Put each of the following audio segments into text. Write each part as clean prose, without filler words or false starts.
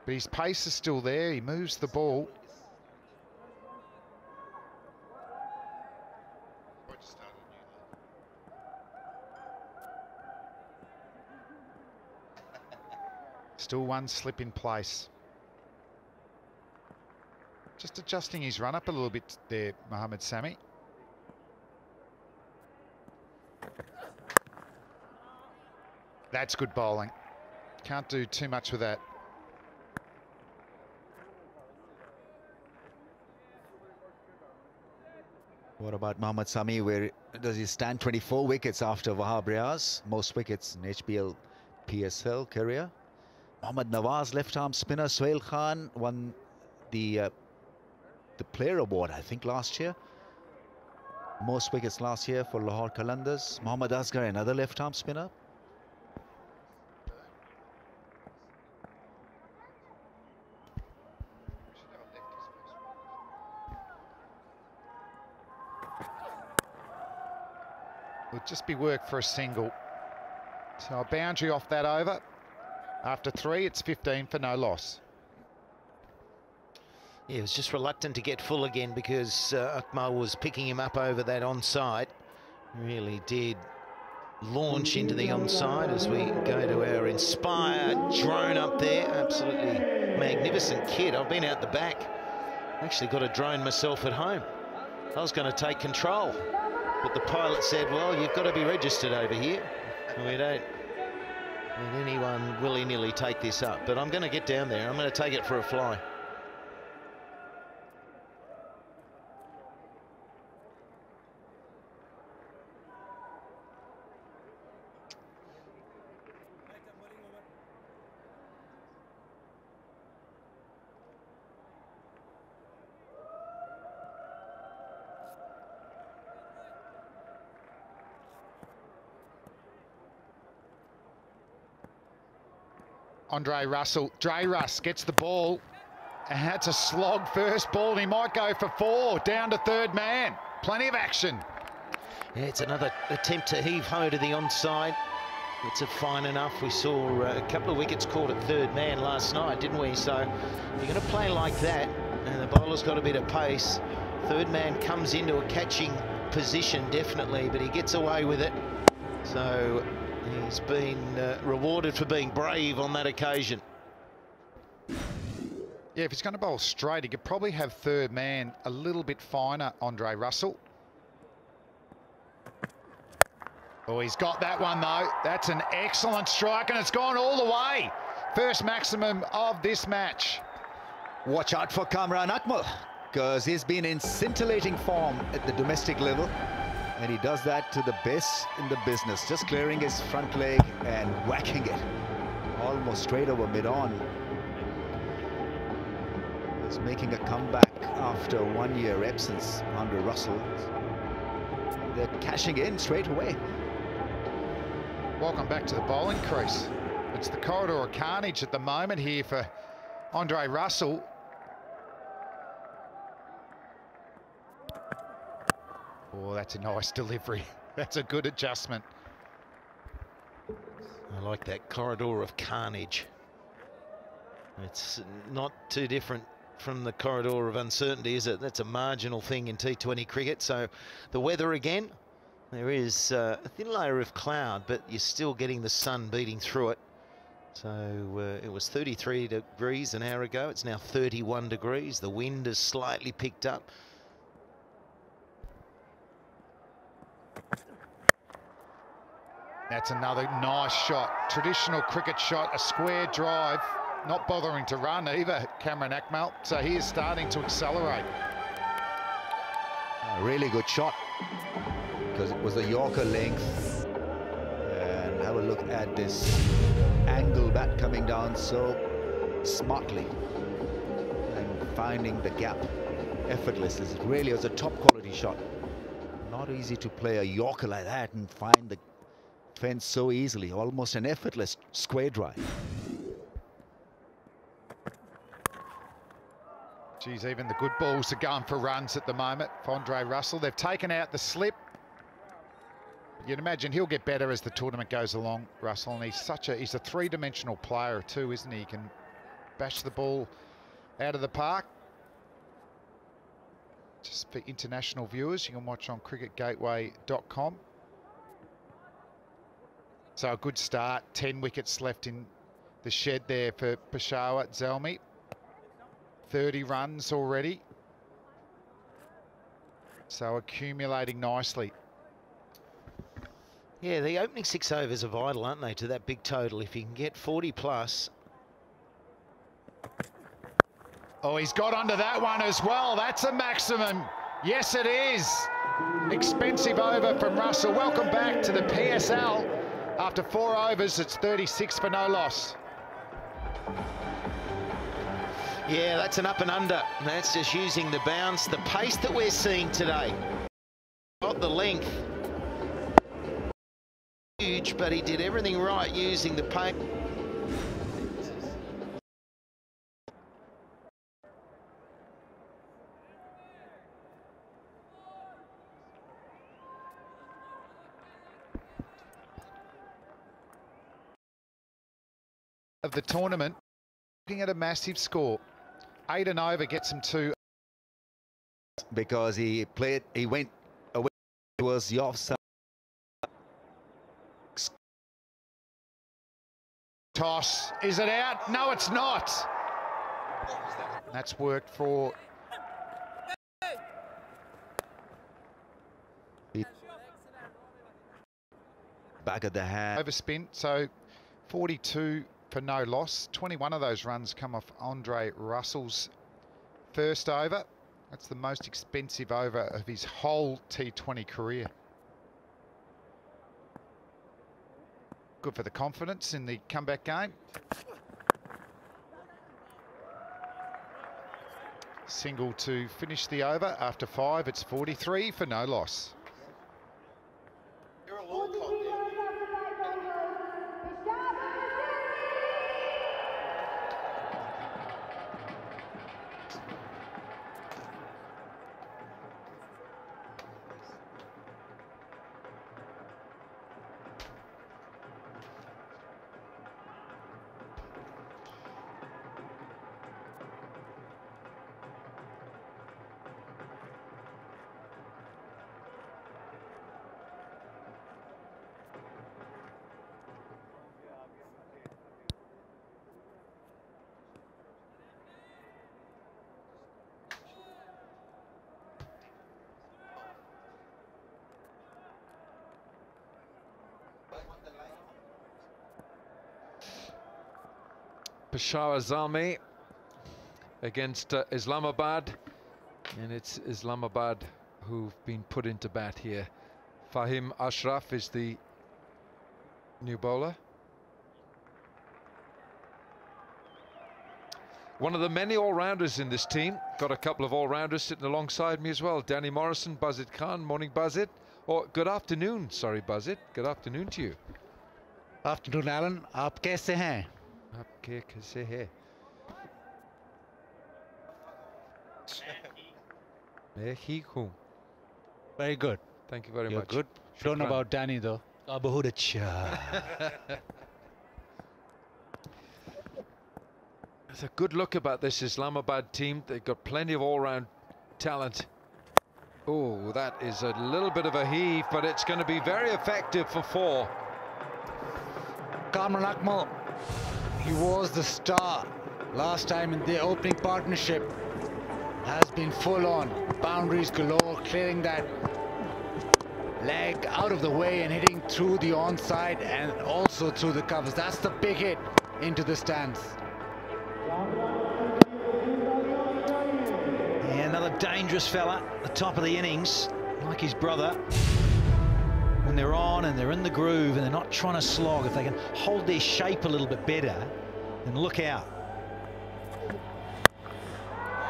But his pace is still there. He moves the ball. Still one slip in place. Just adjusting his run up a little bit there, Mohamed Sami. That's good bowling. Can't do too much with that. What about Mohamed Sami? Where does he stand? 24 wickets after Wahab Riaz. Most wickets in HBL PSL career. Mohammad Nawaz, left-arm spinner. Sohail Khan won the player award, I think, last year. Most wickets last year for Lahore Qalandars. Mohammad Asghar, another left-arm spinner. Would just be work for a single. So a boundary off that over. After 3, it's 15 for no loss. Yeah, he was just reluctant to get full again because Akmal was picking him up over that onside. Really did launch into the onside as we go to our Inspire drone up there. Absolutely magnificent kit. I've been out the back. Actually got a drone myself at home. I was going to take control, but the pilot said, well, you've got to be registered over here. We don't let anyone willy-nilly take this up. But I'm going to get down there. I'm going to take it for a fly. Andre Russell, Dre Russ gets the ball, and that's a slog first ball. He might go for 4, down to third man. Plenty of action. Yeah, it's another attempt to heave-ho to the onside. It's a fine enough. We saw a couple of wickets caught at third man last night, didn't we? So if you're going to play like that, and the bowler's got a bit of pace, third man comes into a catching position, definitely, but he gets away with it. So he's been rewarded for being brave on that occasion. Yeah, if he's going to bowl straight, he could probably have third man a little bit finer, Andre Russell. Oh, he's got that one, though. That's an excellent strike, and it's gone all the way. First maximum of this match. Watch out for Kamran Akmal, because he's been in scintillating form at the domestic level. And he does that to the best in the business, just clearing his front leg and whacking it almost straight over mid-on. He's making a comeback after 1 year absence under Russell. They're cashing in straight away. Welcome back to the bowling crease. It's the corridor of carnage at the moment here for Andre Russell. Oh, that's a nice delivery. That's a good adjustment. I like that corridor of carnage. It's not too different from the corridor of uncertainty, is it? That's a marginal thing in T20 cricket. So the weather again, there is a thin layer of cloud, but you're still getting the sun beating through it. So it was 33 degrees an hour ago. It's now 31 degrees. The wind has slightly picked up. That's another nice shot. Traditional cricket shot, a square drive. Not bothering to run either, Kamran Akmal. So he is starting to accelerate. A really good shot, because it was a Yorker length. And have a look at this angle bat coming down so smartly and finding the gap effortlessly. It really was a top quality shot. Not easy to play a Yorker like that and find the fence so easily. Almost an effortless square drive. Geez, even the good balls are going for runs at the moment for Andre Russell. They've taken out the slip. You'd imagine he'll get better as the tournament goes along, Russell, and he's a three-dimensional player too, isn't he? He can bash the ball out of the park. Just for international viewers, you can watch on cricketgateway.com. So a good start, 10 wickets left in the shed there for Peshawar Zalmi. 30 runs already. So accumulating nicely. Yeah, the opening 6 overs are vital, aren't they, to that big total? If you can get 40 plus. Oh, he's got under that one as well. That's a maximum. Yes, it is. Expensive over from Russell. Welcome back to the PSL. After 4 overs, it's 36 for no loss. Yeah, that's an up and under. That's just using the bounce. The pace that we're seeing today. Got the length. Huge, but he did everything right using the pace. Of the tournament, looking at a massive score. 8 and over gets him to. Because he went away towards the offside. Toss. Is it out? No, it's not. That's worked for. Back of the hand. Overspin. So 42 for no loss. 21 of those runs come off Andre Russell's first over. That's the most expensive over of his whole T20 career. Good for the confidence in the comeback game. Single to finish the over. After 5, it's 43 for no loss. Peshawar Zalmi against Islamabad, and it's Islamabad who've been put into bat here. Fahim Ashraf is the new bowler. One of the many all-rounders in this team. Got a couple of all-rounders sitting alongside me as well. Danny Morrison, Bazid Khan. Morning, Bazid. Or good afternoon, sorry, Bazid. Good afternoon to you. Afternoon, Alan. आप कैसे हैं? आपके कैसे हैं? मैं ठीक हूँ. Very good. Thank you very You're much. good. Don't know about Danny though. बहुत अच्छा. There's a good look about this Islamabad team. They've got plenty of all-round talent. Oh, that is a little bit of a heave, but it's going to be very effective for 4. Kamran Akmal, he was the star last time in the opening partnership. Has been full on. Boundaries galore, clearing that leg out of the way and hitting through the onside and also through the covers. That's the big hit into the stands. Yeah, another dangerous fella at the top of the innings, like his brother. When they're on and they're in the groove and they're not trying to slog, if they can hold their shape a little bit better, then look out.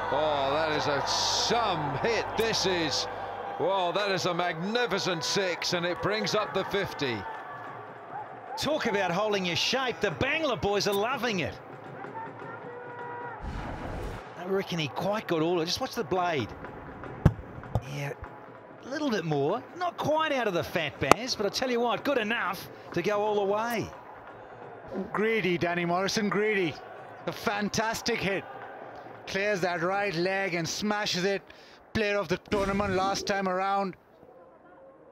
Oh, that is some hit. This is, well, that is a magnificent 6, and it brings up the 50. Talk about holding your shape. The Bangla boys are loving it. I reckon he quite got all of it. Just watch the blade. Yeah, a little bit more. Not quite out of the fat Baz, but I tell you what, good enough to go all the way. Greedy, Danny Morrison, greedy. A fantastic hit. Clears that right leg and smashes it. Player of the tournament last time around.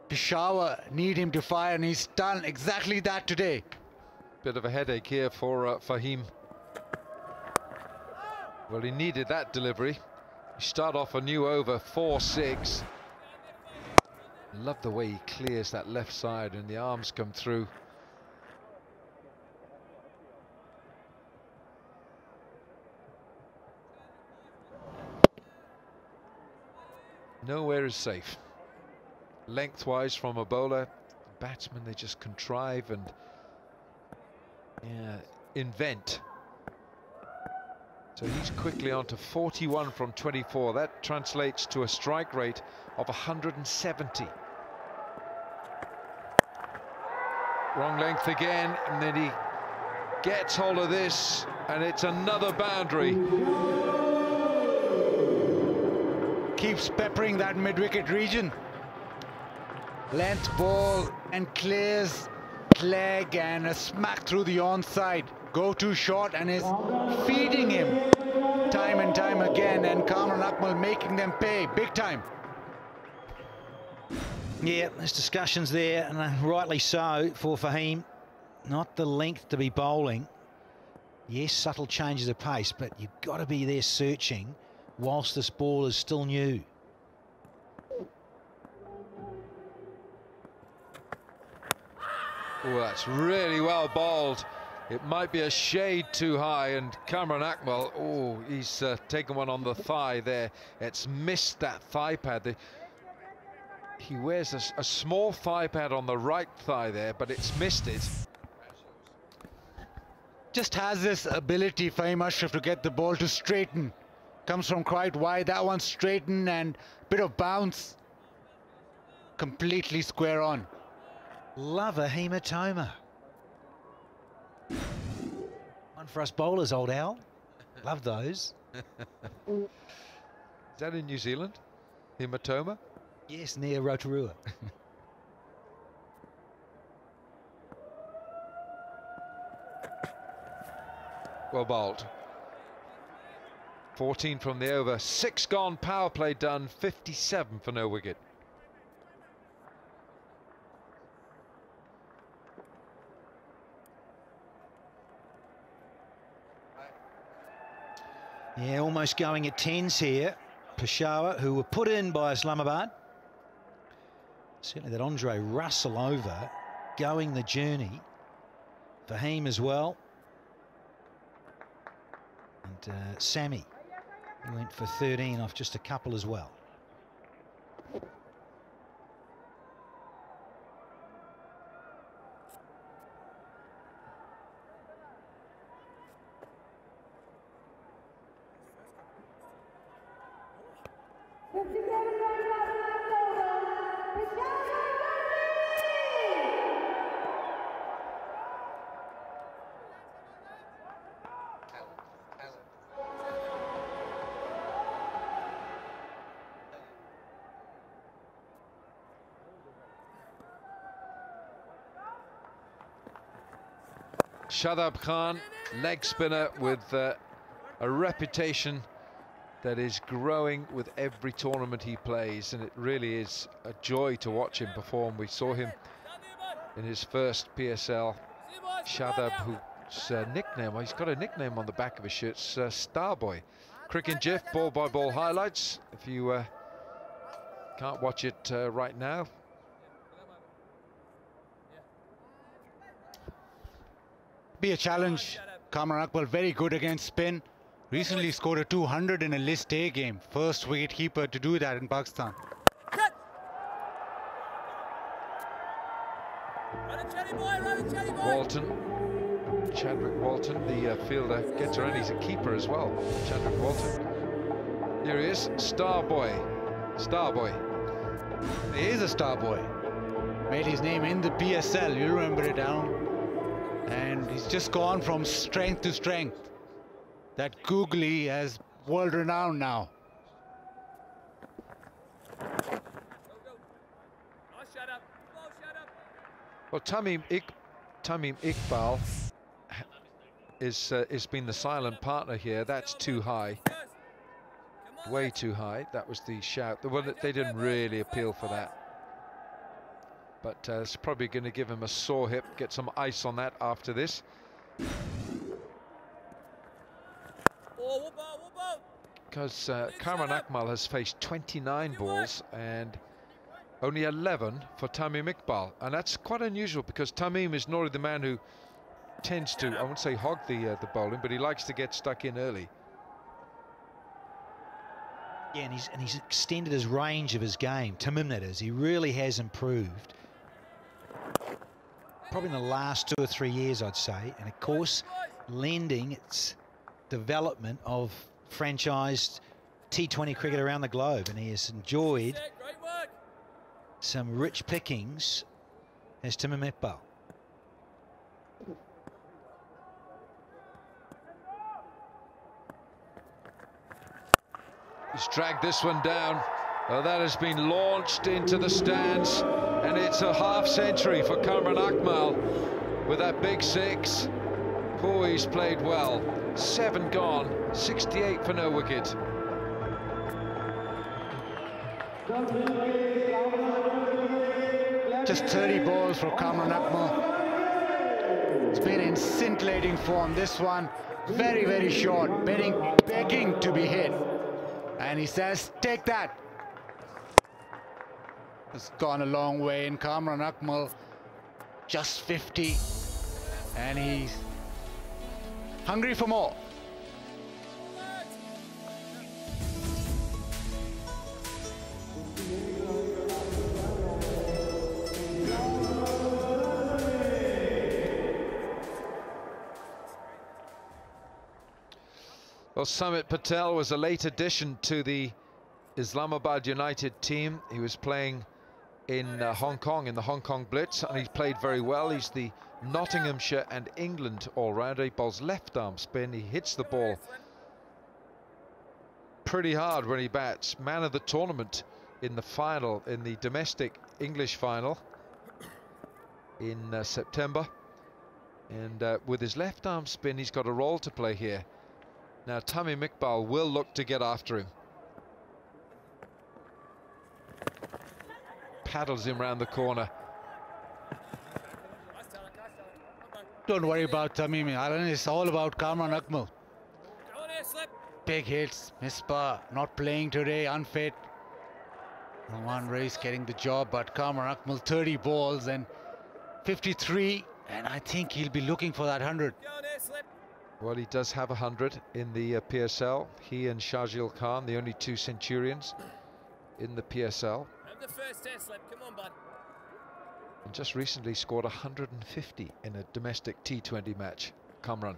Peshawar need him to fire, and he's done exactly that today. Bit of a headache here for Fahim. Well, he needed that delivery. You start off a new over, 4-6. Love the way he clears that left side and the arms come through. Nowhere is safe. Lengthwise from a bowler, batsmen, they just contrive and invent. So he's quickly on to 41 from 24. That translates to a strike rate of 170. Wrong length again, and then he gets hold of this, and it's another boundary. Keeps peppering that mid-wicket region. Length ball and clears leg, and a smack through the onside. Go too short, and is feeding him time and time again, and Kamran Akmal making them pay big time. Yeah, there's discussions there, and rightly so for Fahim. Not the length to be bowling. Yes, subtle changes of pace, but you've got to be there searching whilst this ball is still new. Oh, that's really well bowled. It might be a shade too high, and Kamran Akmal, oh, he's taken one on the thigh there. It's missed that thigh pad. He wears a small thigh pad on the right thigh there, but it's missed it. Just has this ability, Fahim Ashraf, to get the ball to straighten. Comes from quite wide. That one straighten and bit of bounce. Completely square on. Love a hematoma. One for us bowlers, old Al. Love those. Is that in New Zealand? Hematoma? Yes, near Rotorua. Well bowled. 14 from the over, 6 gone, power play done, 57 for no wicket. Yeah, almost going at 10s here. Peshawar, who were put in by Islamabad. Certainly that Andre Russell over, going the journey. Fahim as well. And Sammy, he went for 13 off just a couple as well. Shadab Khan, leg spinner with a reputation that is growing with every tournament he plays, and it really is a joy to watch him perform. We saw him in his first PSL. Shadab, whose nickname, well, he's got a nickname on the back of his shirt, Starboy. Cricket GIF, ball by ball highlights. If you can't watch it right now, be a challenge. Kamran Akmal very good against spin. Recently scored a 200 in a List A game. First wicket keeper to do that in Pakistan. Walton, Chadwick Walton, the fielder, gets around. He's a keeper as well, Chadwick Walton. Here he is, Starboy. Starboy. He is a star boy. Made his name in the PSL. You remember it, Alan. And he's just gone from strength to strength. That googly has world renowned now. Well, Tamim Iqbal is been the silent partner here. That's too high. Way too high. That was the shout. They didn't really appeal for that. But it's probably going to give him a sore hip. Get some ice on that after this. Because Kamran Akmal has faced 29 balls and only 11 for Tamim Iqbal. And that's quite unusual because Tamim is normally the man who tends to, I won't say hog the bowling, but he likes to get stuck in early. Yeah, and he's extended his range of his game. Tamim, that is. He really has improved. Probably in the last 2 or 3 years, I'd say. And of course, lending its development of franchised T20 cricket around the globe. And he has enjoyed some rich pickings as Tamim Iqbal. He's dragged this one down. Well, that has been launched into the stands, and it's a half century for Kamran Akmal with that big 6. Oh, he's played well. 7 gone, 68 for no wicket. Just 30 balls for Kamran Akmal. It's been in scintillating form. This one very, very short, begging to be hit. And he says, take that. It's gone a long way in Kamran Akmal, just 50. And he's hungry for more. Well, Samit Patel was a late addition to the Islamabad United team. He was playing in Hong Kong, in the Hong Kong Blitz, and he's played very well. He's the Nottinghamshire and England all-rounder. He bowls left-arm spin. He hits the ball pretty hard when he bats. Man of the tournament in the final, in the domestic English final in September. And with his left-arm spin, he's got a role to play here. Now, Tamim Iqbal will look to get after him. Paddles him round the corner. Don't worry about Tamim. Alan, it's all about Kamran Akmal. Big hits, Misbah not playing today, unfit. One race getting the job, but Kamran Akmal 30 balls and 53, and I think he'll be looking for that 100. Well, he does have 100 in the PSL. He and Shahzil Khan, the only 2 centurions in the PSL. The first test slip. Come on, bud. And just recently scored 150 in a domestic T20 match, Kamran.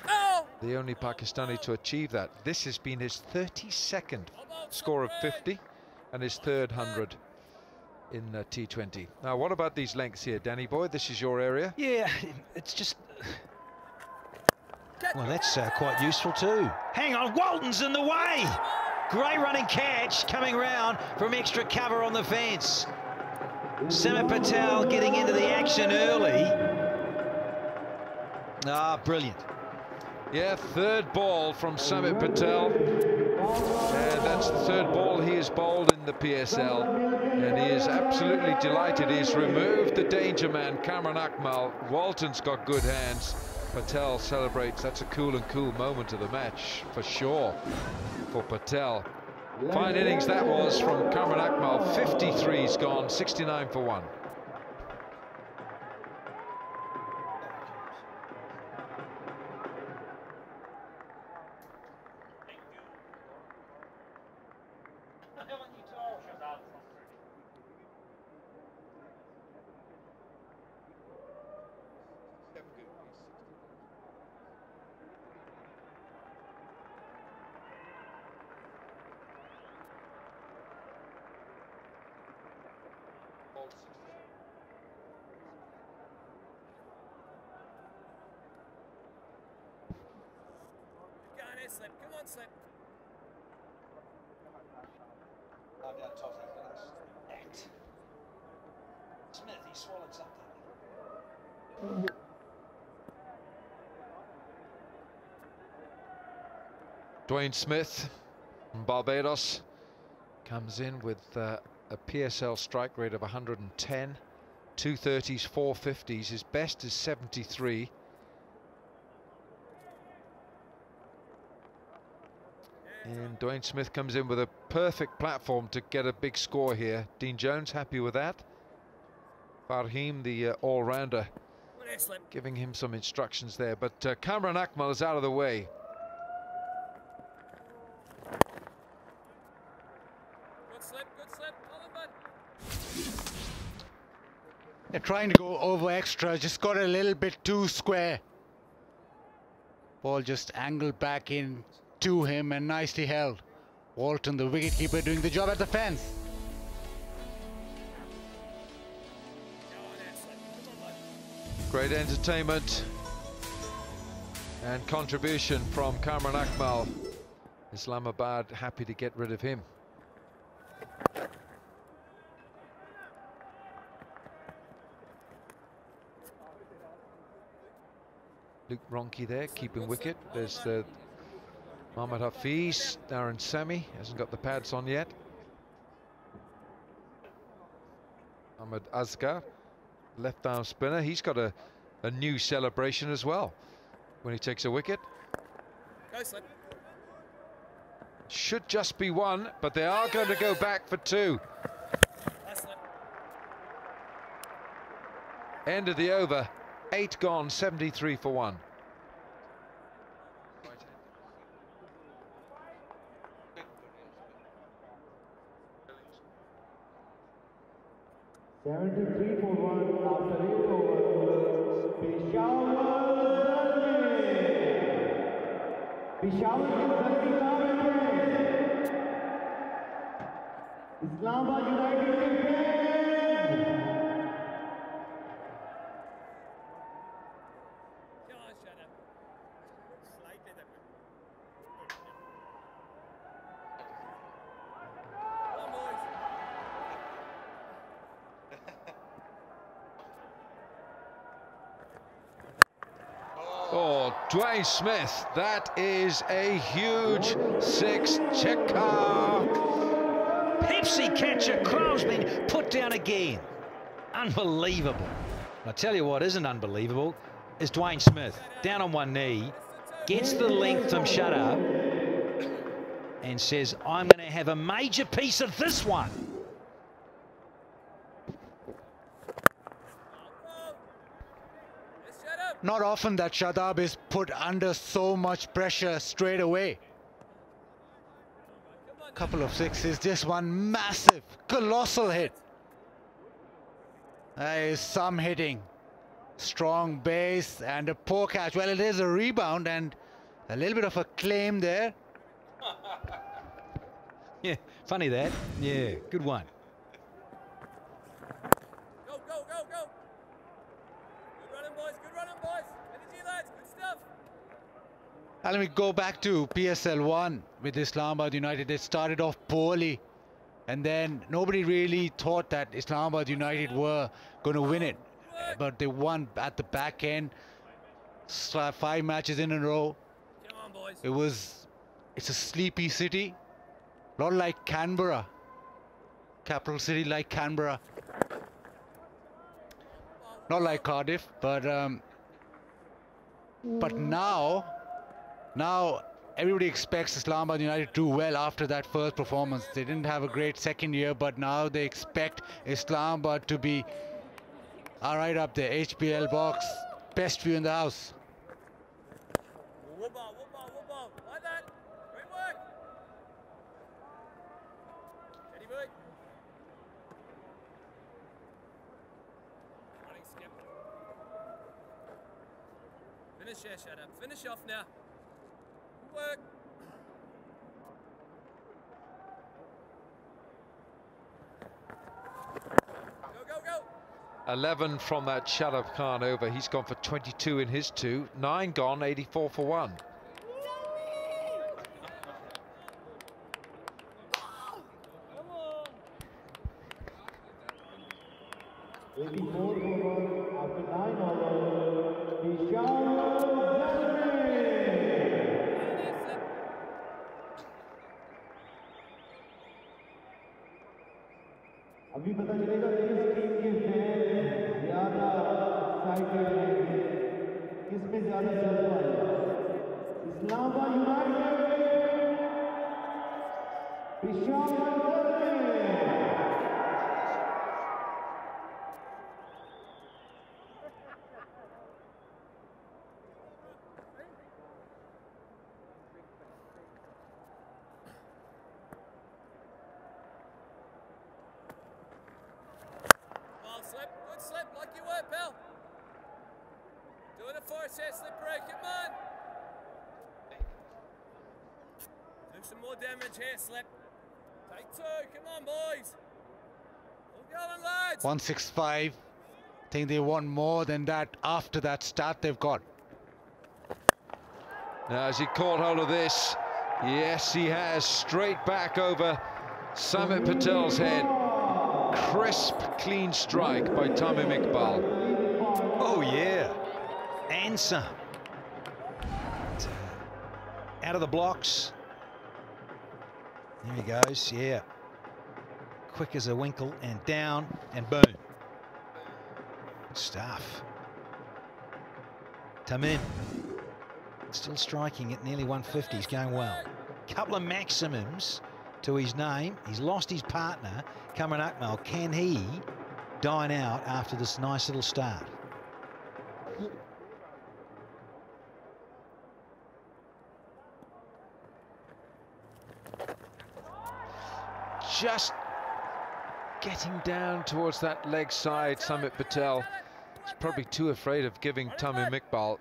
Oh! The only Pakistani to achieve that. This has been his 32nd score of 50 and his 3rd 100 in T20. Now, what about these lengths here, Danny boy? This is your area. Yeah, it's just... Well, that's quite useful too. Hang on, Walton's in the way. Great running catch coming round from extra cover on the fence. Samit Patel getting into the action early. Ah, brilliant. Yeah, 3rd ball from Samit Patel. And that's the 3rd ball he has bowled in the PSL. And he is absolutely delighted. He's removed the danger man, Kamran Akmal. Walton's got good hands. Patel celebrates. That's a cool moment of the match for sure for Patel. Fine innings that was from Kamran Akmal. 53's gone, 69 for 1. Slip. Come on, slip. Smith, he swallowed something. Dwayne Smith from Barbados comes in with a PSL strike rate of 110, 230s, 450s. His best is 73. And Dwayne Smith comes in with a perfect platform to get a big score here. Dean Jones happy with that. Farhim, the all-rounder, giving him some instructions there. But Kamran Akmal is out of the way. Good slip. They're trying to go over extra, just got a little bit too square. Ball just angled back in to him and nicely held. Walton, the wicketkeeper, doing the job at the fence. Great entertainment and contribution from Kamran Akmal. Islamabad happy to get rid of him. Luke Ronke there, keeping wicket. There's the Mohammad Hafiz. Darren Sami hasn't got the pads on yet. Ahmed Asghar, left arm spinner. He's got a new celebration as well when he takes a wicket. Go slip. Should just be one, but they are going to go back for two. Nice slip. End of the over. 8 gone, 73 for 1. (73 for 1) after 8 overs. Peshawar Zalmi. Peshawar Zalmi का Islamabad United के fans. Come on, shut up. Slightly different. Come on, boys. Oh, Dwayne Smith, that is a huge six-checker. Pepsi catcher Crow's been put down again. Unbelievable. I tell you what isn't unbelievable is Dwayne Smith down on one knee, gets the length from shut up and says, I'm going to have a major piece of this one. Just shut up. Not often that Shadab is put under so much pressure straight away. Couple of sixes, just one massive, colossal hit. There is some hitting. Strong base and a poor catch. Well, it is a rebound and a little bit of a claim there. Yeah, funny that. Yeah, good one. Go. Good running, boys. Energy, lads. Good stuff. And let me go back to PSL 1 with Islamabad United. They started off poorly and then nobody really thought that Islamabad United were going to win it. But they won at the back end. 5 matches in a row. Come on, boys. It's a sleepy city. Not like Canberra. Capital city like Canberra. Not like Cardiff, but now everybody expects Islamabad United to do well after that first performance. They didn't have a great second year, but now they expect Islamabad to be right up there. HBL box, best view in the house. Whoop ball. Like that. Great work. Steady boy. Running skip. Finish here, shut up. Finish off now. Good work. Go. 11 from that Shadab Khan over. He's gone for 22 in his 2. 9 gone, 84 for 1. Come on. 84 for 1 after 9 overs. Peshawar Zalmi. अभी पता चलेगा किस team के fan ज़्यादा excited हैं, किसमें ज़्यादा जज्बा है। Islamabad United, Peshawar Zalmi. Good slip, like you were, pal. Doing it for us here, slip break, come on. Do some more damage here, slip. Take two, come on, boys. All going, lads. 165. I think they want more than that after that start they've got. Now, has he caught hold of this? Yes, he has. Straight back over Samit Patel's head. Crisp, clean strike by Tamim Iqbal. Oh, yeah. And some. Out of the blocks. There he goes, yeah. Quick as a winkle and down and boom. Good stuff. Tamim. Still striking at nearly 150. He's going well. Couple of maximums to his name. He's lost his partner, Kamran Akmal. Can he dine out after this nice little start? Just getting down towards that leg side, Samit Patel. He's probably too afraid of giving Tamim Iqbal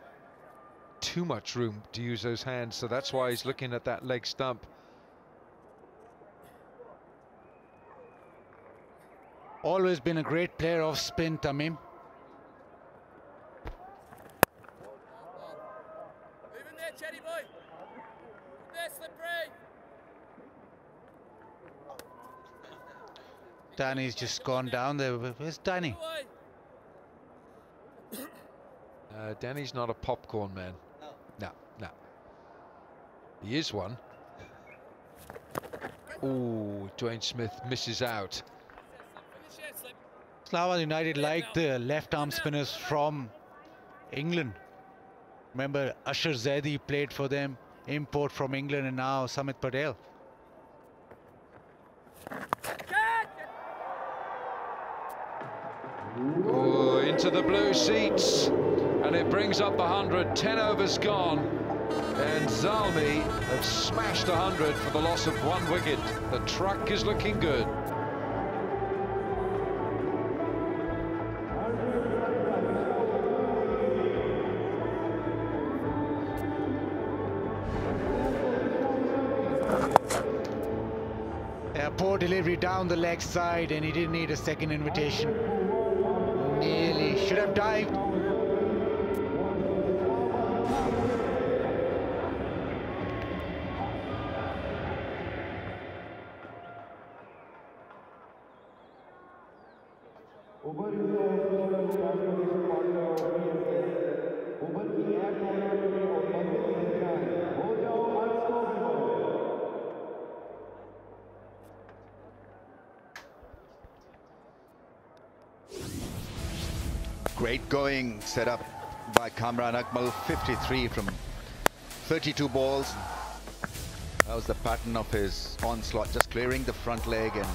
too much room to use those hands, so that's why he's looking at that leg stump. Always been a great player of spin, Tamim. Move in there, Chetty boy. There, slip break. Danny's just gone down there. Where's Danny? Danny's not a popcorn man. No. He is one. Oh, Dwayne Smith misses out. Islamabad United like the left-arm spinners from England. Remember, Asher Zaidi played for them, import from England, and now Samit Patel. Oh, into the blue seats, and it brings up the 100. 10 overs gone, and Zalmi have smashed 100 for the loss of 1 wicket. The truck is looking good. Poor delivery down the leg side, and he didn't need a second invitation. Nearly should have dived. Great going set up by Kamran Akmal, 53 from 32 balls. That was the pattern of his onslaught, just clearing the front leg and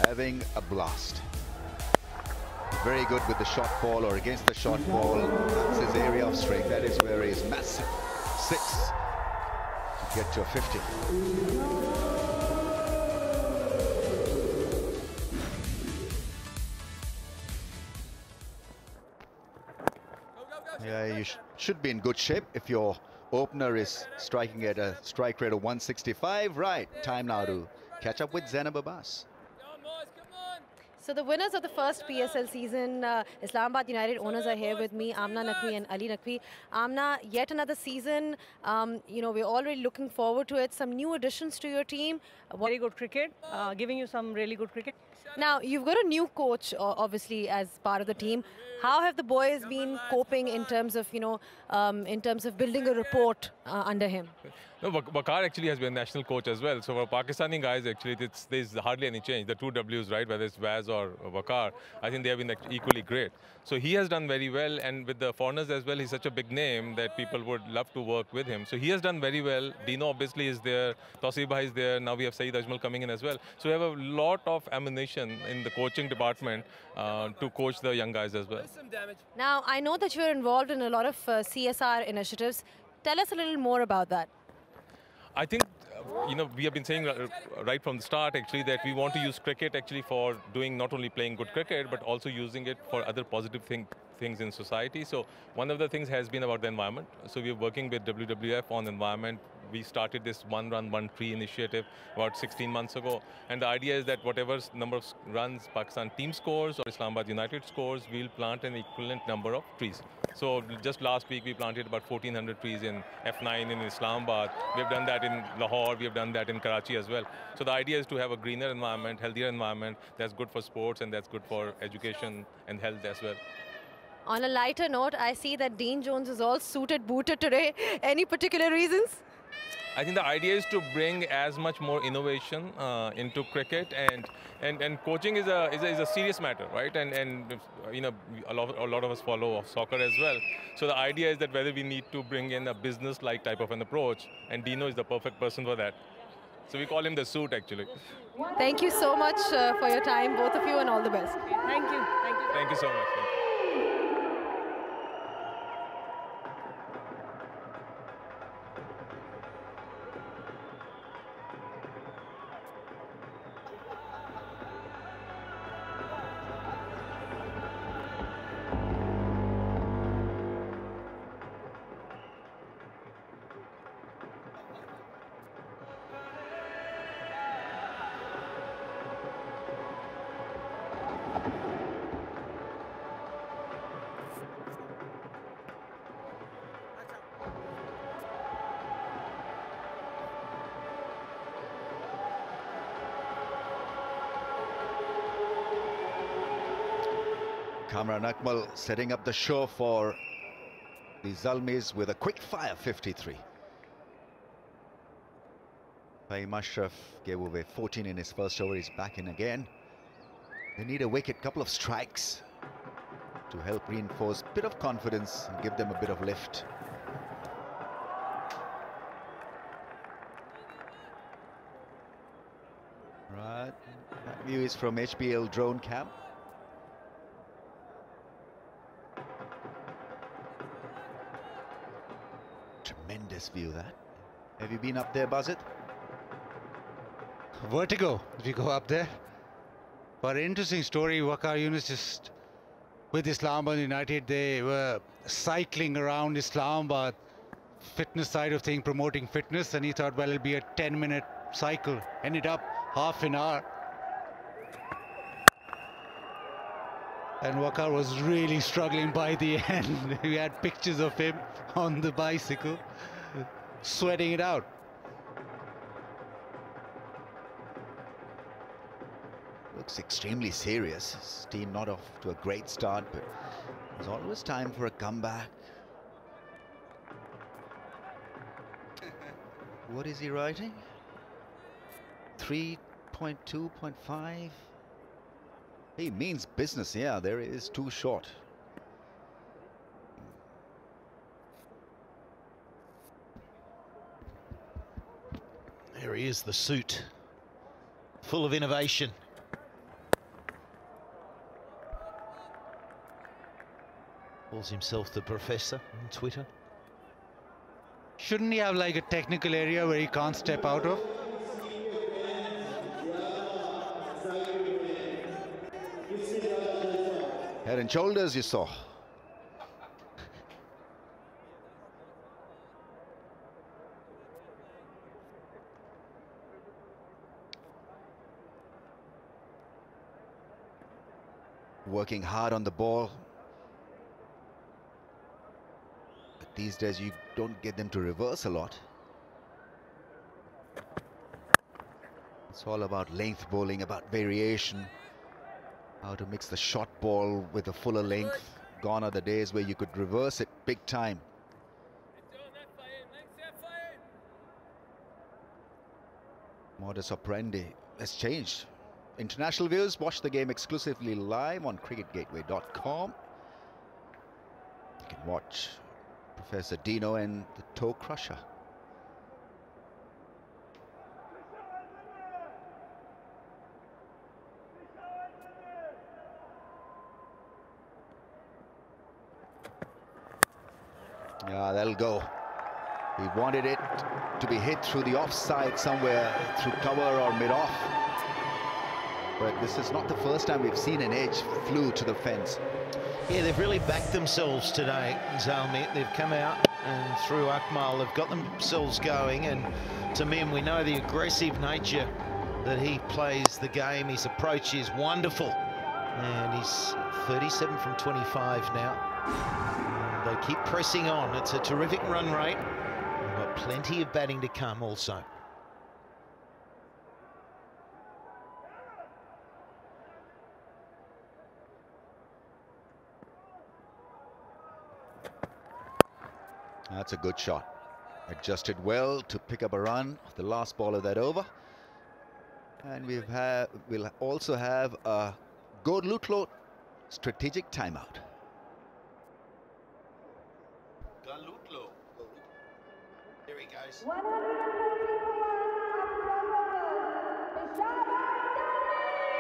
having a blast. Very good with the short ball or against the short ball. That's his area of strength. That is where he's massive. 6 to get to a 50. Yeah, you should be in good shape if your opener is striking at a strike rate of 165. Right, time now to catch up with Zainab Abbas. So the winners of the first PSL season, Islamabad United owners are here with me, Amna Naqvi and Ali Naqvi. Amna, yet another season. You know, we're already looking forward to it. Some new additions to your team. Very good cricket, giving you some really good cricket. Now, you've got a new coach, obviously, as part of the team. How have the boys been coping in terms of, you know, in terms of building a rapport under him? No, Waqar actually has been a national coach as well. So for Pakistani guys, actually, there's hardly any change. The two Ws, right, whether it's Vaz or Waqar, I think they have been equally great. So he has done very well, and with the foreigners as well, he's such a big name that people would love to work with him. So he has done very well. Dino obviously is there. Tauseeb is there. Now we have Saeed Ajmal coming in as well. So we have a lot of ammunition in the coaching department to coach the young guys as well. Now, I know that you're involved in a lot of CSR initiatives. Tell us a little more about that. I think, we have been saying right from the start, actually, that we want to use cricket, actually, for doing not only playing good cricket, but also using it for other positive things in society. So one of the things has been about the environment. So we're working with WWF on environment. We started this One Run, One Tree initiative about 16 months ago. And the idea is that whatever number of runs Pakistan team scores or Islamabad United scores, we'll plant an equivalent number of trees. So just last week, we planted about 1,400 trees in F9 in Islamabad. We've done that in Lahore. We've done that in Karachi as well. So the idea is to have a greener environment, healthier environment that's good for sports and that's good for education and health as well. On a lighter note, I see that Dean Jones is all suited, booted today. Any particular reasons? I think the idea is to bring as much more innovation into cricket, and coaching is a serious matter, right? And a lot of us follow soccer as well. So the idea is that whether we need to bring in a business-like type of an approach, and Dino is the perfect person for that. So we call him the suit, actually. Thank you so much for your time, both of you, and all the best. Thank you. Thank you. Thank you so much. Thank you. Kamran Akmal setting up the show for the Zalmis with a quick fire 53. Fahim Ashraf gave away 14 in his first over. He's back in again. They need a wicket, couple of strikes to help reinforce a bit of confidence and give them a bit of lift. Right, that view is from HBL drone cam. Tremendous view that. Have you been up there, Buzzit? Vertigo if you go up there. But an interesting story, Waqar Yunus just with Islamabad United, they were cycling around Islamabad, fitness side of things, promoting fitness, and he thought, well, it'll be a 10-minute cycle. Ended up half an hour. And Waqar was really struggling by the end. We had pictures of him on the bicycle, sweating it out. Looks extremely serious. His team not off to a great start, but there's always time for a comeback. What is he writing? 3.2.5. He means business. Yeah, there is too short. There he is, the suit, full of innovation. Calls himself the professor on Twitter. Shouldn't he have like a technical area where he can't step out of? Head and shoulders, you saw. Working hard on the ball. But these days you don't get them to reverse a lot. It's all about length bowling, about variation. How to mix the short ball with a fuller length. Gone are the days where you could reverse it big time. modus operandi has changed. International viewers, watch the game exclusively live on cricketgateway.com. You can watch Professor Dino and the Toe Crusher. Yeah, that'll go. He wanted it to be hit through the offside somewhere, through cover or mid-off. But this is not the first time we've seen an edge flew to the fence. Yeah, they've really backed themselves today, Zalmi. They've come out and through Akmal, they've got themselves going. And Tamim, we know the aggressive nature that he plays the game. His approach is wonderful. And he's 37 from 25 now. And they keep pressing on. It's a terrific run rate. They've got plenty of batting to come also. That's a good shot. Adjusted well to pick up a run. The last ball of that over. And we'll also have a Go Lutlo strategic timeout. Galutlo. There he goes. 141 Peshawar Zalmi.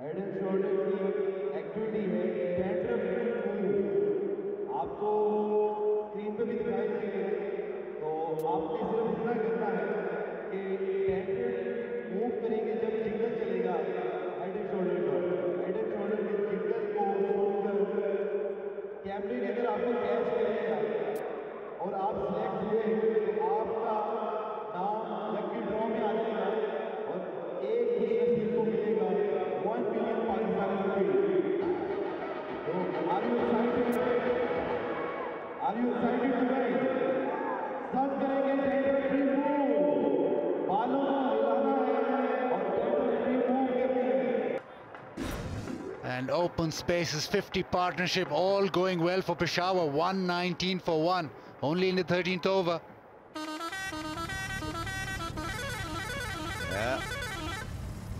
Head and shoulder की activity है tender move. आपको screen पे भी दिखाई देंगे, तो आपको सिर्फ इतना करना है कि टेंडर मूव करेंगे जब सिग्नल चलेगा हेड एंड शोल्डर पर। हेड एंड शोल्डर के सिग्नल को सुनकर कैमरे के अंदर आपको कैच करेगा और आप सिलेक्ट हुए तो आपका नाम लकी ड्रॉ में आ जाएगा और एक खुशनसीब को मिलेगा 1 million Pakistani rupees. So, are you excited? Are you excited today? सब करेंगे टेंडर फ्री मूव। बालों को हिलाना है और टेंडर फ्री मूव करनी है। And open spaces, 50 partnership, all going well for Peshawar. 119 for 1, only in the 13th over. Yeah,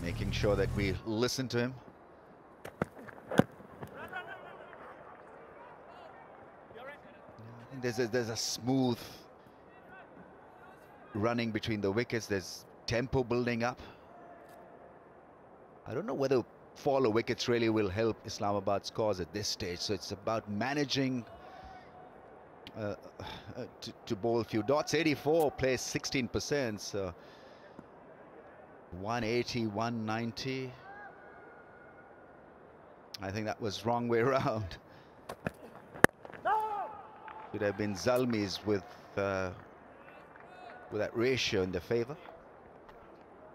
making sure that we listen to him. There's a smooth running between the wickets. There's tempo building up. I don't know whether follow wickets really will help Islamabad's cause at this stage. So it's about managing to bowl a few dots. 84 plays 16%. So 180, 190. I think that was wrong way around. Should have been Zalmi's with that ratio in their favour.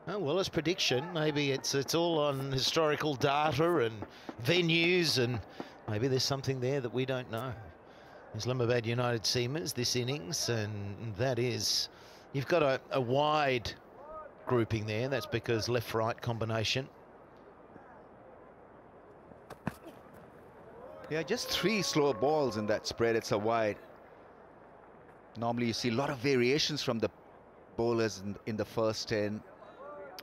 Oh, well, as prediction, maybe it's all on historical data and venues, and maybe there's something there that we don't know. Islamabad United seamers this innings, and that is, you've got a wide grouping there. That's because left-right combination. Yeah, just 3 slower balls in that spread. It's a wide. Normally you see a lot of variations from the bowlers in the first 10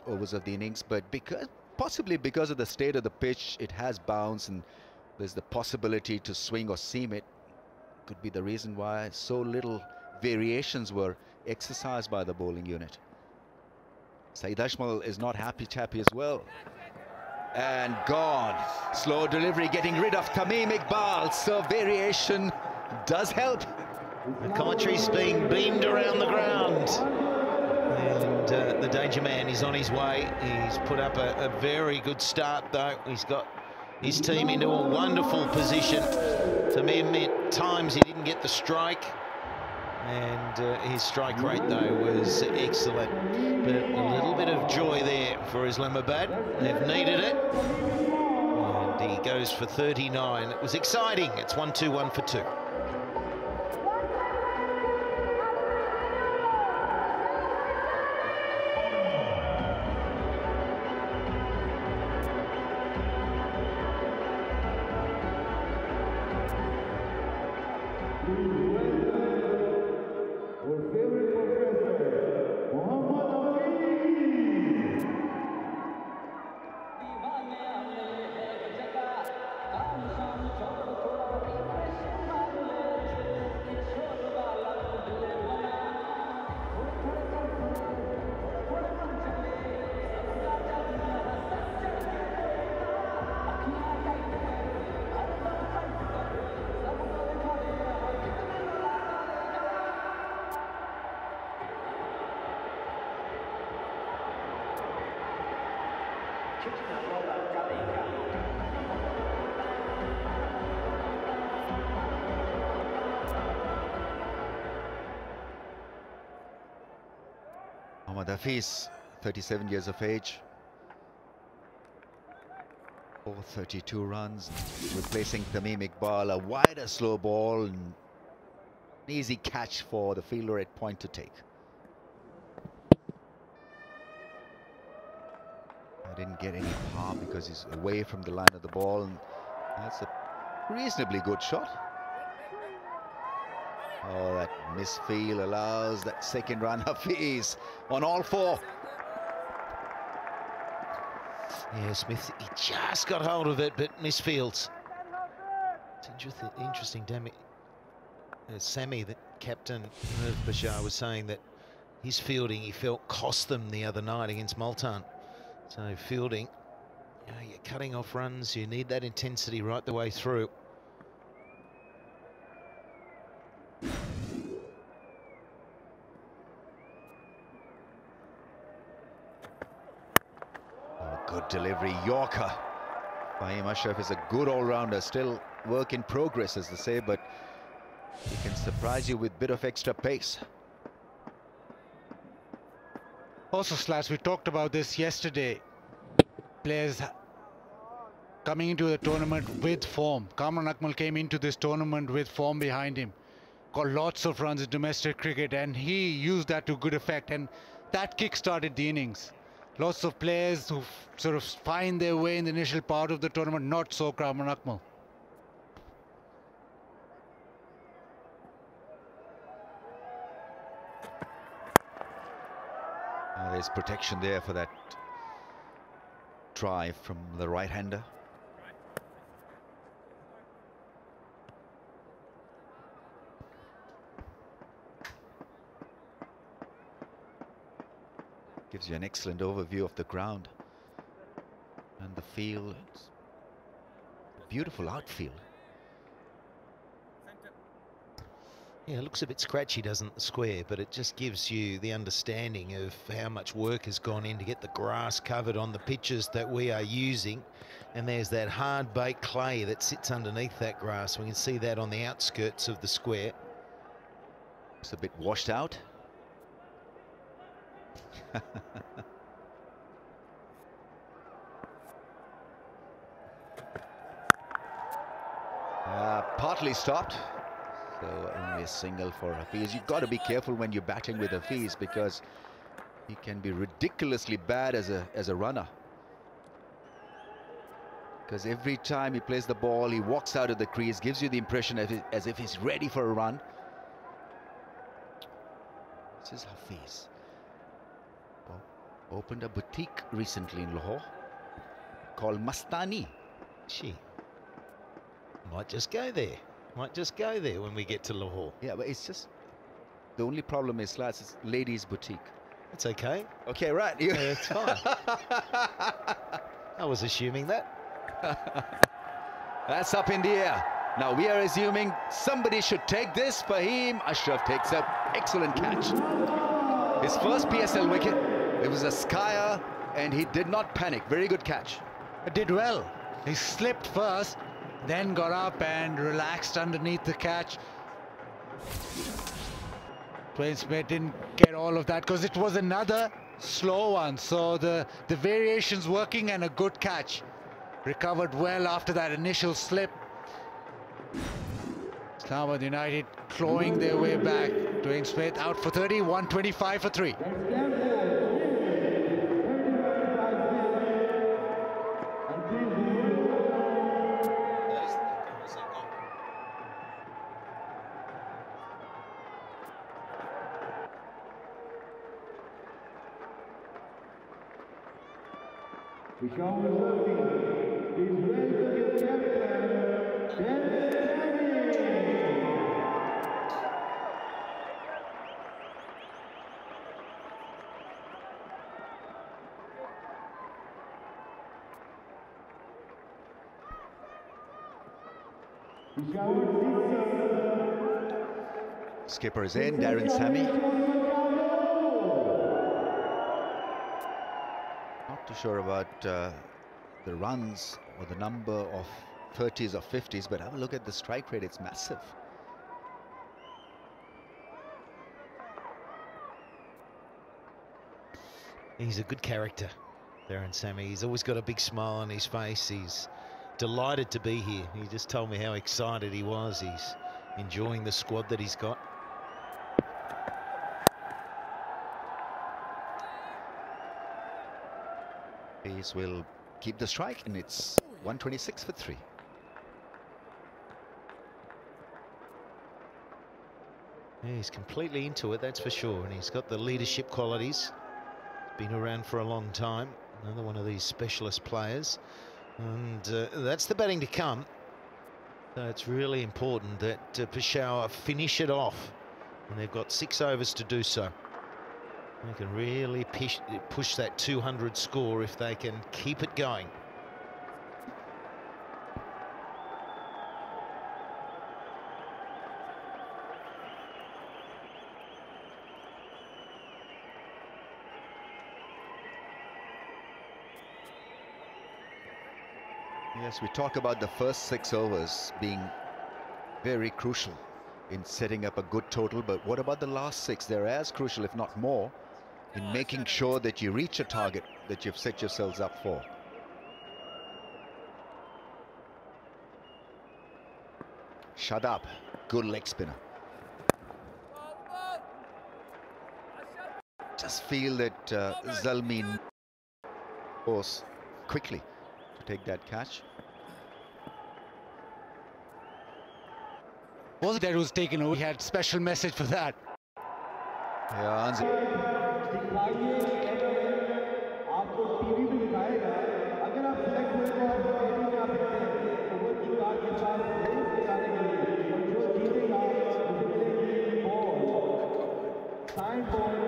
overs of the innings, but possibly because of the state of the pitch, it has bounced and there's the possibility to swing or seam it. Could be the reason why so little variations were exercised by the bowling unit. Saeed Ashmal is not happy-chappy as well. And gone. Slow delivery, getting rid of Tamim Iqbal. So variation does help. The commentary's being beamed around the ground. And the danger man is on his way. He's put up a very good start, though. He's got his team into a wonderful position. Tamim, at times, he didn't get the strike. And his strike rate, though, was excellent. But a little bit of joy there for Islamabad. They've needed it. And he goes for 39. It was exciting. It's 1-2, 1 for 2. Hafiz, 37 years of age, 432 runs, replacing Tamim Iqbal. A wider slow ball and an easy catch for the fielder at point to take. I didn't get any harm because he's away from the line of the ball, and that's a reasonably good shot. Oh, that misfield allows that second run. Hafiz on all four. Yeah, Smith, he just got hold of it, but misfields. It's interesting, Sammy, the captain of Peshawar, was saying that his fielding, he felt, cost them the other night against Multan. So fielding, you know, you're cutting off runs, you need that intensity right the way through. Good delivery, Yorker. Fahim Ashraf is a good all-rounder, still work in progress, as they say, but he can surprise you with a bit of extra pace. Also, Slash, we talked about this yesterday. Players coming into the tournament with form. Kamran Akmal came into this tournament with form behind him. Got lots of runs in domestic cricket, and he used that to good effect, and that kick-started the innings. Lots of players who sort of find their way in the initial part of the tournament, not so Kamran Akmal. There's protection there for that drive from the right-hander. Gives you an excellent overview of the ground and the field. It's a beautiful outfield. Yeah, it looks a bit scratchy, doesn't it, the square, but it just gives you the understanding of how much work has gone in to get the grass covered on the pitches that we are using. And there's that hard baked clay that sits underneath that grass. We can see that on the outskirts of the square. It's a bit washed out. Partly stopped, so only a single for Hafiz. You've got to be careful when you're batting with Hafiz because he can be ridiculously bad as a runner. Because every time he plays the ball, he walks out of the crease, gives you the impression as if he's ready for a run. This is Hafiz. Opened a boutique recently in Lahore called Mastani. She might just go there. Might just go there when we get to Lahore. Yeah, but it's just the only problem is, lads, it's ladies' boutique. It's okay. Okay, right. Yeah, it's fine. I was assuming that. That's up in the air. Now we are assuming somebody should take this. Fahim Ashraf takes up excellent catch. His first PSL wicket. It was a skier and he did not panic. Very good catch. Did well. He slipped first, then got up and relaxed underneath the catch. Dwayne Smith didn't get all of that because it was another slow one. So the variations working and a good catch. Recovered well after that initial slip. Islamabad United clawing their way back. Dwayne Smith out for 30, 125 for 3. Peshawar Zalmi, please welcome your captain, Skipper is in, Darren Sammy. Not too sure about the runs or the number of 30s or 50s, but have a look at the strike rate, it's massive. He's a good character, Darren Sammy. He's always got a big smile on his face. He's delighted to be here. He just told me how excited he was. He's enjoying the squad that he's got. Hayes will keep the strike, and it's 126 for 3. Yeah, he's completely into it, that's for sure, and he's got the leadership qualities. Been around for a long time. Another one of these specialist players, and that's the batting to come. So it's really important that Peshawar finish it off, and they've got 6 overs to do so. They can really push that 200 score if they can keep it going. Yes, we talk about the first 6 overs being very crucial in setting up a good total, but what about the last 6? They're as crucial, if not more, in making sure that you reach a target that you've set yourselves up for. Shut up. Good leg spinner. Just feel that Zalmi goes quickly to take that catch. Was that was taken over? He had special message for that. Yeah, आपको TV पे दिखाएगा अगर आप select हुए तो आप TV में आ सकते हैं तो वो कार के साथ रेस दिखाने के लिए और जो जीतेगा उसे मिलेगी ball sign ball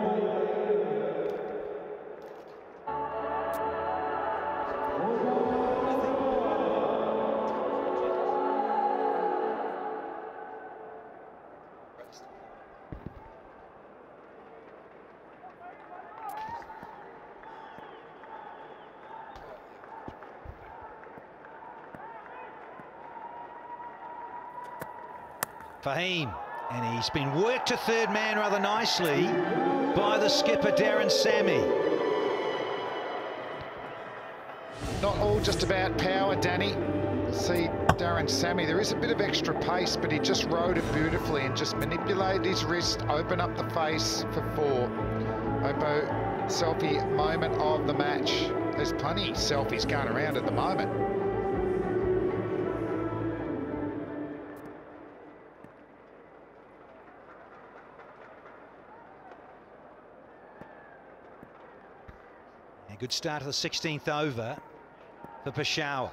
Fahim, and he's been worked to third man rather nicely by the skipper Darren Sammy. Not all just about power, Danny. See Darren Sammy, there is a bit of extra pace, but he just rode it beautifully and just manipulated his wrist, open up the face for 4. Opo, selfie moment of the match. There's plenty of selfies going around at the moment. A good start to the 16th over for Peshawar.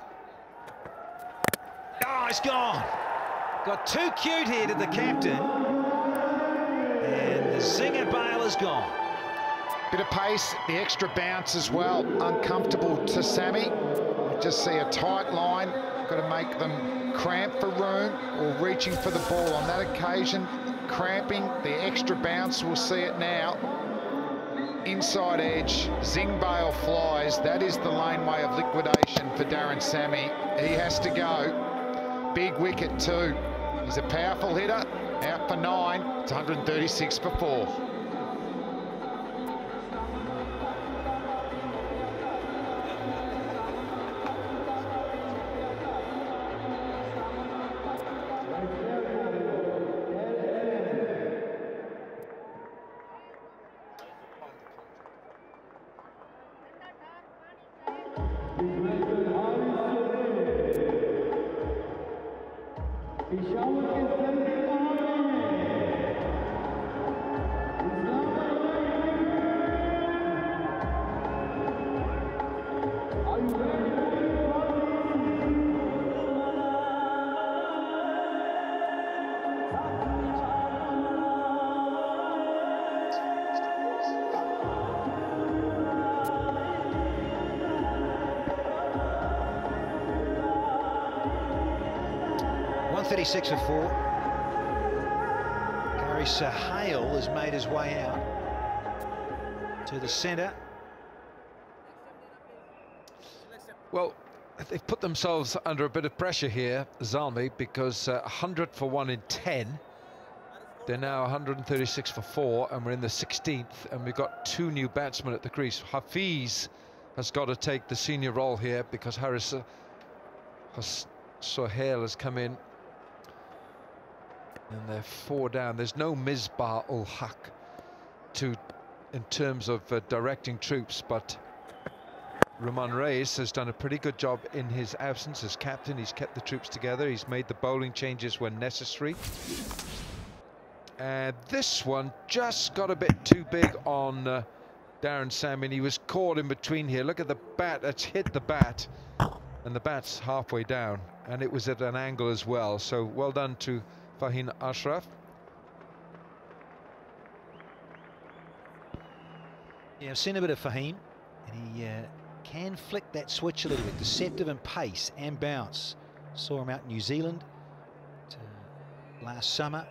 Oh, it's gone. Got too cute here to the captain. And the zinger bail is gone. Bit of pace, the extra bounce as well. Uncomfortable to Sammy. You just see a tight line. Got to make them cramp for room or reaching for the ball. On that occasion, cramping, the extra bounce, we'll see it now. Inside edge, zing bail flies. That is the laneway of liquidation for Darren Sammy. He has to go. Big wicket too. He's a powerful hitter. Out for 9. It's 136 for 4. Peshawar के ज़ल्मी कहाँ हैं? Are you ready? 136 for 4. Gary Sahale has made his way out to the centre. Well, they've put themselves under a bit of pressure here, Zalmi, because 100 for 1 in 10. They're now 136 for 4, and we're in the 16th, and we've got 2 new batsmen at the crease. Hafiz has got to take the senior role here because Sohail has come in, and they're 4 down. There's no Misbah ul Haq in terms of directing troops, but Rahman Reis has done a pretty good job in his absence as captain. He's kept the troops together. He's made the bowling changes when necessary. And this one just got a bit too big on Darren Sammy. He was caught in between here. Look at the bat. That's hit the bat, and the bat's halfway down, and it was at an angle as well. So well done to Fahim Ashraf. Yeah, I've seen a bit of Fahim, and he can flick that switch a little bit, deceptive in pace and bounce. Saw him out in New Zealand last summer,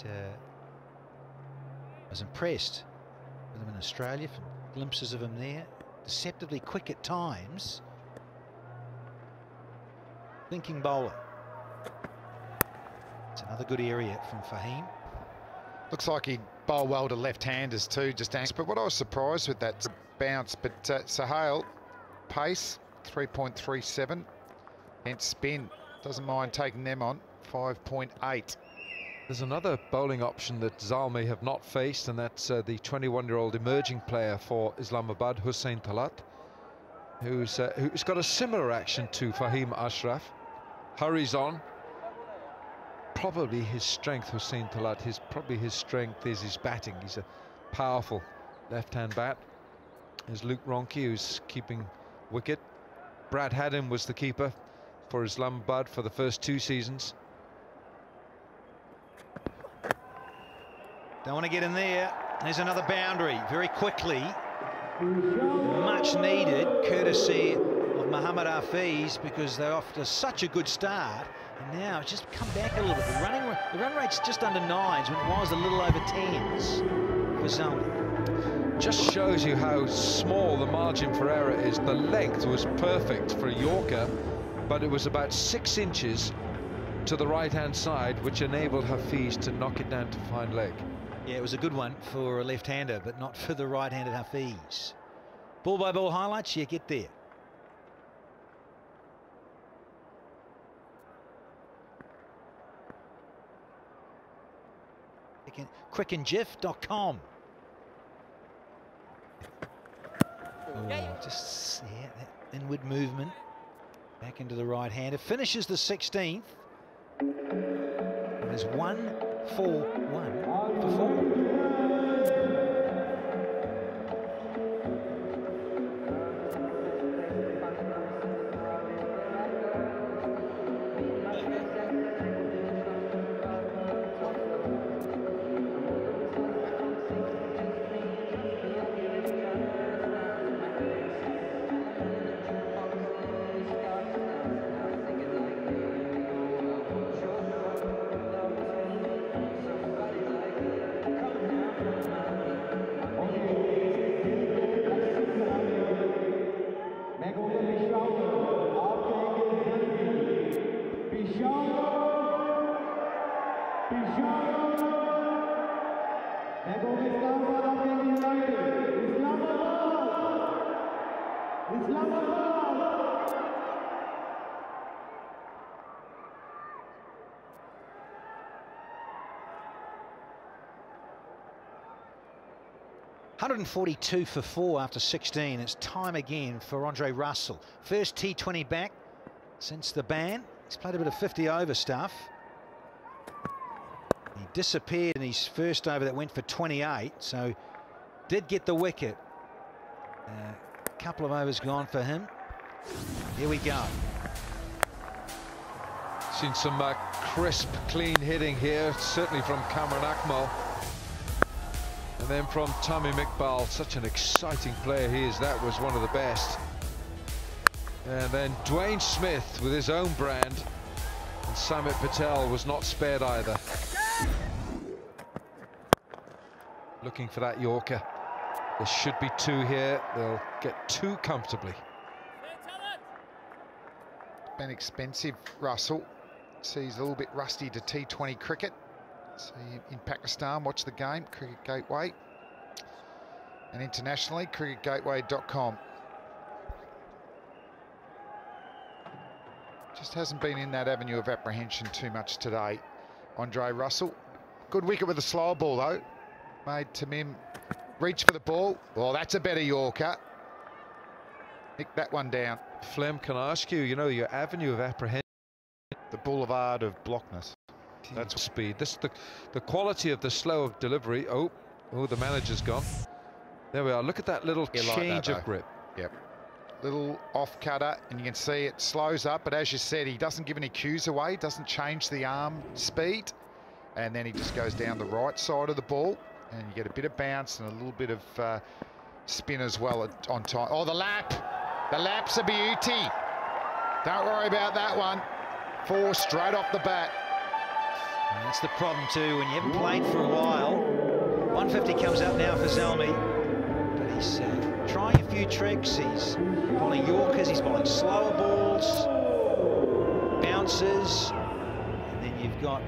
and was impressed with him in Australia from glimpses of him there. Deceptively quick at times. Thinking bowler. It's another good area from Fahim. Looks like he'd bowl well to left-handers too, just angst. But what I was surprised with that bounce, but Sohail, pace, 3.37, and spin, doesn't mind taking them on, 5.8. There's another bowling option that Zalmi have not faced, and that's the 21-year-old emerging player for Islamabad, Hussain Talat, who's got a similar action to Fahim Ashraf. Hurries on. Probably his strength, Hussain Talat, his strength is his batting. He's a powerful left-hand bat. There's Luke Ronke, who's keeping wicket. Brad Haddon was the keeper for Islamabad for the first 2 seasons. Don't want to get in there. There's another boundary very quickly. Much needed, courtesy of Mohammad Hafiz, because they're off to such a good start. And now it's just come back a little bit. The run rate's just under 9s when it was a little over 10s for Zalmi. Just shows you how small the margin for error is. The length was perfect for a Yorker, but it was about 6 inches to the right-hand side, which enabled Hafiz to knock it down to fine leg. Yeah, it was a good one for a left-hander, but not for the right-handed Hafiz. Ball-by-ball highlights, yeah, get there. Crickandjiff.com. Oh, just that inward movement back into the right-hander. Finishes the 16th. And there's 1 for 1 for 4. Islamabad. 142 for 4 after 16. It's time again for Andre Russell. First T20 back since the ban. He's played a bit of 50 over stuff. He disappeared in his first over that went for 28, so did get the wicket. A couple of overs gone for him. Here we go. Seen some crisp, clean hitting here, certainly from Cameron Akmal. And then from Tamim Iqbal, such an exciting player he is. That was one of the best. And then Dwayne Smith with his own brand. And Samit Patel was not spared either. Looking for that Yorker. There should be 2 here. They'll get 2 comfortably. Been expensive, Russell. So he's a little bit rusty to T20 cricket. So in Pakistan, watch the game, Cricket Gateway. And internationally, cricketgateway.com. Just hasn't been in that avenue of apprehension too much today. Andre Russell. Good wicket with a slower ball, though. Made Tamim reach for the ball. Well, that's a better Yorker. Nick that one down. Flem, can I ask you, you know, your avenue of apprehension? The boulevard of blockness. That's speed. This the quality of the slow delivery. Oh, the manager's gone. There we are. Look at that little change of grip. Yep. Little off cutter, and you can see it slows up. But as you said, he doesn't give any cues away. Doesn't change the arm speed, and then he just goes down the right side of the ball, and you get a bit of bounce and a little bit of spin as well on time. Oh, the lap. The lap's a beauty. Don't worry about that one. 4 straight off the bat. And that's the problem too, when you haven't played for a while. 150 comes out now for Zalmi, but he's trying a few tricks. He's bowling Yorkers, he's bowling slower balls, bounces, and then you've got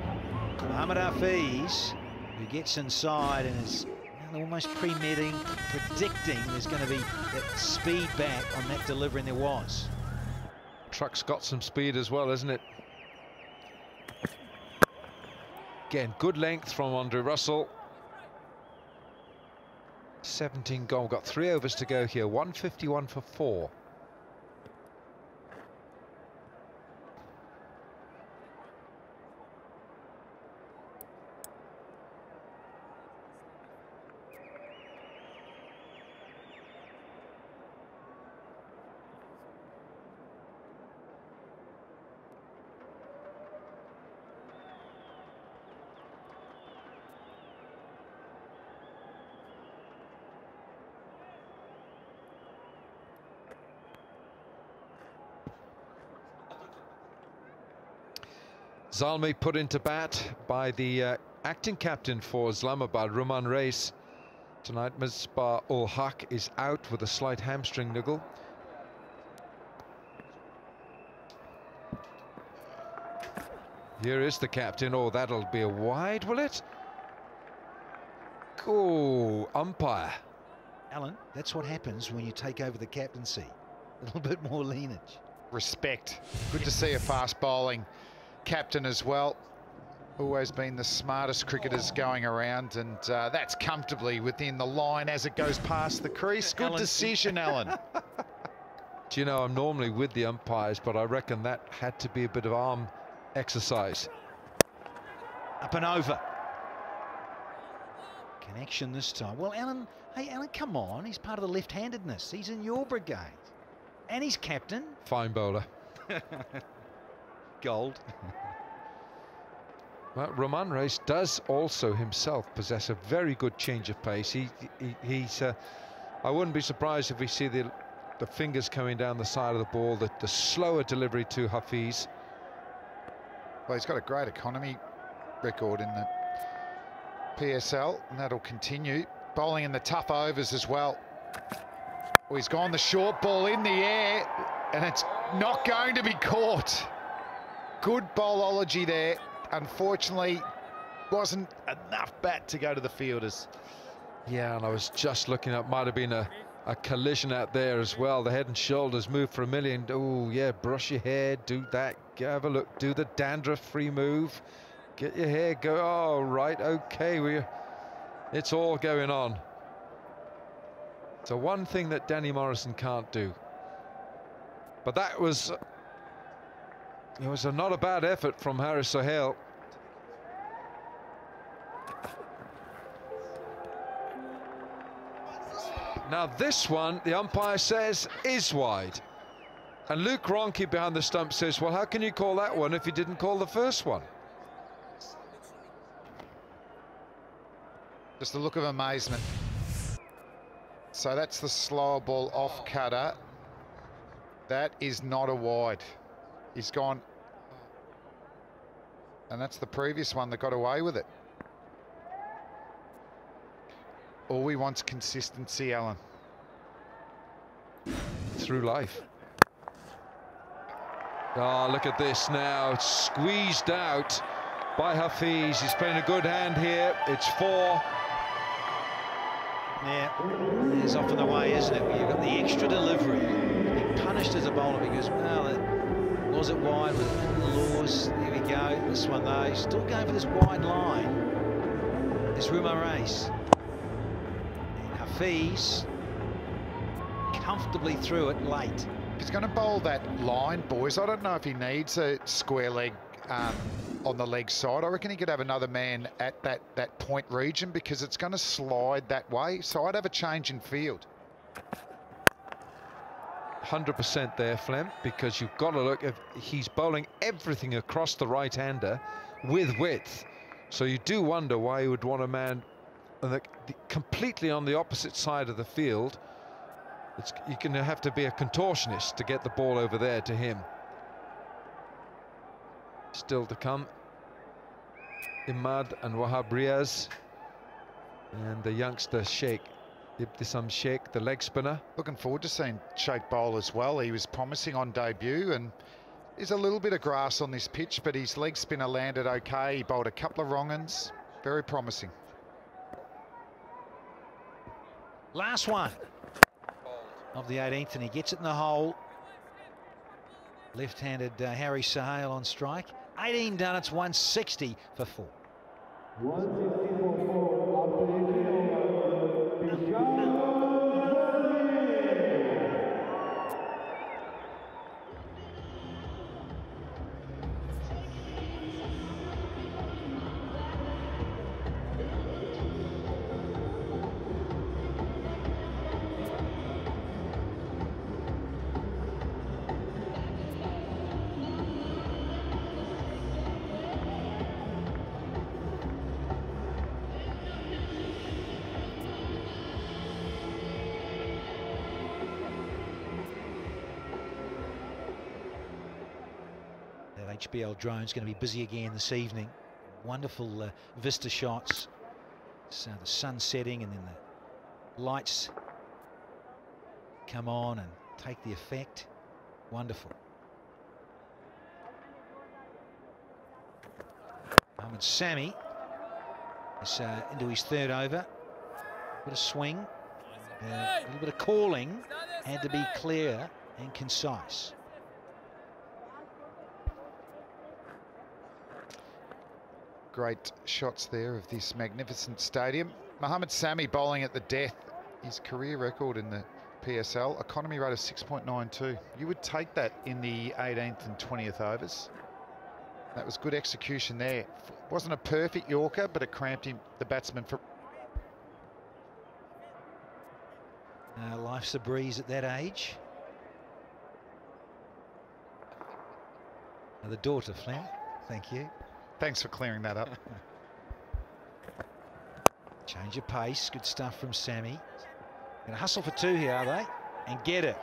Mohammad Hafiz, who gets inside and is almost predicting there's going to be that speed back on that delivery, and there was. Truck's got some speed as well, isn't it? Again, good length from Andre Russell. 17 gone. Got 3 overs to go here. 151 for 4. Zalmi put into bat by the acting captain for Islamabad, Ruman Reis. Tonight, Misbah ul Haq is out with a slight hamstring niggle. Here is the captain. Oh, that'll be a wide, will it? Oh, umpire. Alan, that's what happens when you take over the captaincy. A little bit more leanage. Respect. Good to see a fast bowling captain as well. Always been the smartest cricketers going around, and that's comfortably within the line as it goes past the crease. Good decision, Alan. Do you know, I'm normally with the umpires, but I reckon that had to be a bit of arm exercise. Up and over. Connection this time. Well, Alan, hey, Alan, come on. He's part of the left-handedness. He's in your brigade. And he's captain. Fine bowler. Gold. Well, Ruman Reis does also himself possess a very good change of pace. He's I wouldn't be surprised if we see the fingers coming down the side of the ball, the slower delivery to Hafiz. Well, he's got a great economy record in the PSL, and that'll continue. Bowling in the tough overs as well. Well, he's gone the short ball in the air, and it's not going to be caught. Good bowlology there. Unfortunately, wasn't enough bat to go to the fielders. Yeah, and I was just looking at, might have been a collision out there as well. The head and shoulders move for a million. Oh yeah, brush your hair, do that, have a look, do the dandruff-free move, get your hair go. Oh right, okay, it's all going on. So one thing that Danny Morrison can't do. But that was, it was not a bad effort from Haris Sohail. Now this one, the umpire says, is wide. And Luke Ronke behind the stump says, well, how can you call that one if you didn't call the first one? Just a look of amazement. So that's the slower ball off cutter. That is not a wide. He's gone. And that's the previous one that got away with it. All we want's consistency, Alan. Through life. Oh, look at this now. It's squeezed out by Hafiz. He's playing a good hand here. It's 4. Yeah, it's off in the way, isn't it? You've got the extra delivery. Being punished as a bowler because, well, was it wide? Was it in the laws? Here we go. This one, though, he's still going for this wide line. It's Rumar Race. Hafiz comfortably through it late. He's going to bowl that line, boys. I don't know if he needs a square leg on the leg side. I reckon he could have another man at that point region because it's going to slide that way. So I'd have a change in field. 100% there, Flem, because you've got to look, if he's bowling everything across the right-hander with width. So you do wonder why he would want a man completely on the opposite side of the field. You're going to have to be a contortionist to get the ball over there to him. Still to come, Imad and Wahab Riaz, and the youngster Sheikh Ibtisam Sheikh, the leg spinner. Looking forward to seeing Sheikh bowl as well. He was promising on debut, and there's a little bit of grass on this pitch, but his leg spinner landed okay. He bowled a couple of wrong-uns. Very promising. Last one of the 18th, and he gets it in the hole. Left-handed Harry Sohail on strike. 18 done, it's 160 for 4. 160 for 4 after 18 over. Peshawar Zalmi. HBL drone's going to be busy again this evening. Wonderful vista shots. So the sun setting and then the lights come on and take the effect. Wonderful. Mohamed Sami is into his 3rd over. Bit of swing, a little bit of calling, had to be clear and concise. Great shots there of this magnificent stadium. Mohamed Sami bowling at the death. His career record in the PSL, economy rate of 6.92. You would take that in the 18th and 20th overs. That was good execution there. Wasn't a perfect Yorker, but it cramped him, the batsman, for... Life's a breeze at that age. The daughter, Flem. Thank you. Thanks for clearing that up. Change of pace. Good stuff from Sami. Going to hustle for 2 here, are they? And get it.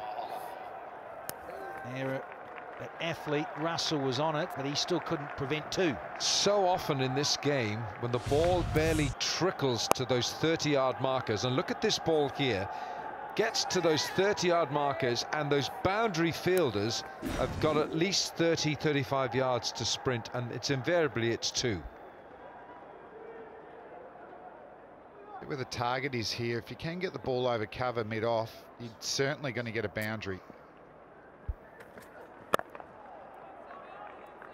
There, that athlete, Russell, was on it, but he still couldn't prevent 2. So often in this game, when the ball barely trickles to those 30-yard markers, and look at this ball here, gets to those 30-yard markers, and those boundary fielders have got at least 30, 35 yards to sprint, and it's invariably it's 2. Where the target is here, if you can get the ball over cover mid-off, you're certainly going to get a boundary.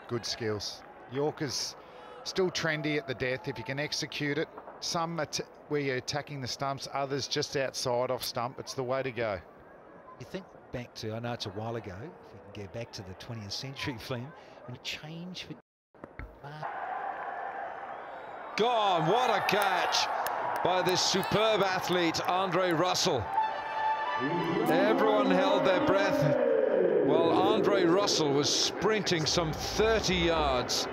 Good skills. Yorker's still trendy at the death if you can execute it. Some where you're attacking the stumps, others just outside off stump. It's the way to go. You think back to, I know it's a while ago, if we can go back to the 20th century, Flynn, when it changed for... Gone, what a catch by this superb athlete, Andre Russell. Everyone held their breath while Andre Russell was sprinting some 30 yards.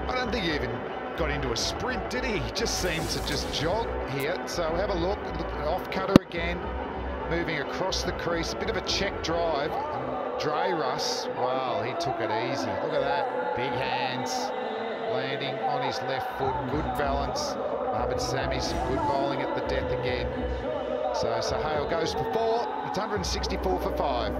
I don't think he even got into a sprint, did he? He just seemed to just jog here. So have a look off cutter again, moving across the crease, a bit of a check drive. Dre Russ, wow, he took it easy. Look at that, big hands, landing on his left foot, good balance. Mohamed Sami, some good bowling at the death again. So Sahel goes for 4, it's 164 for 5.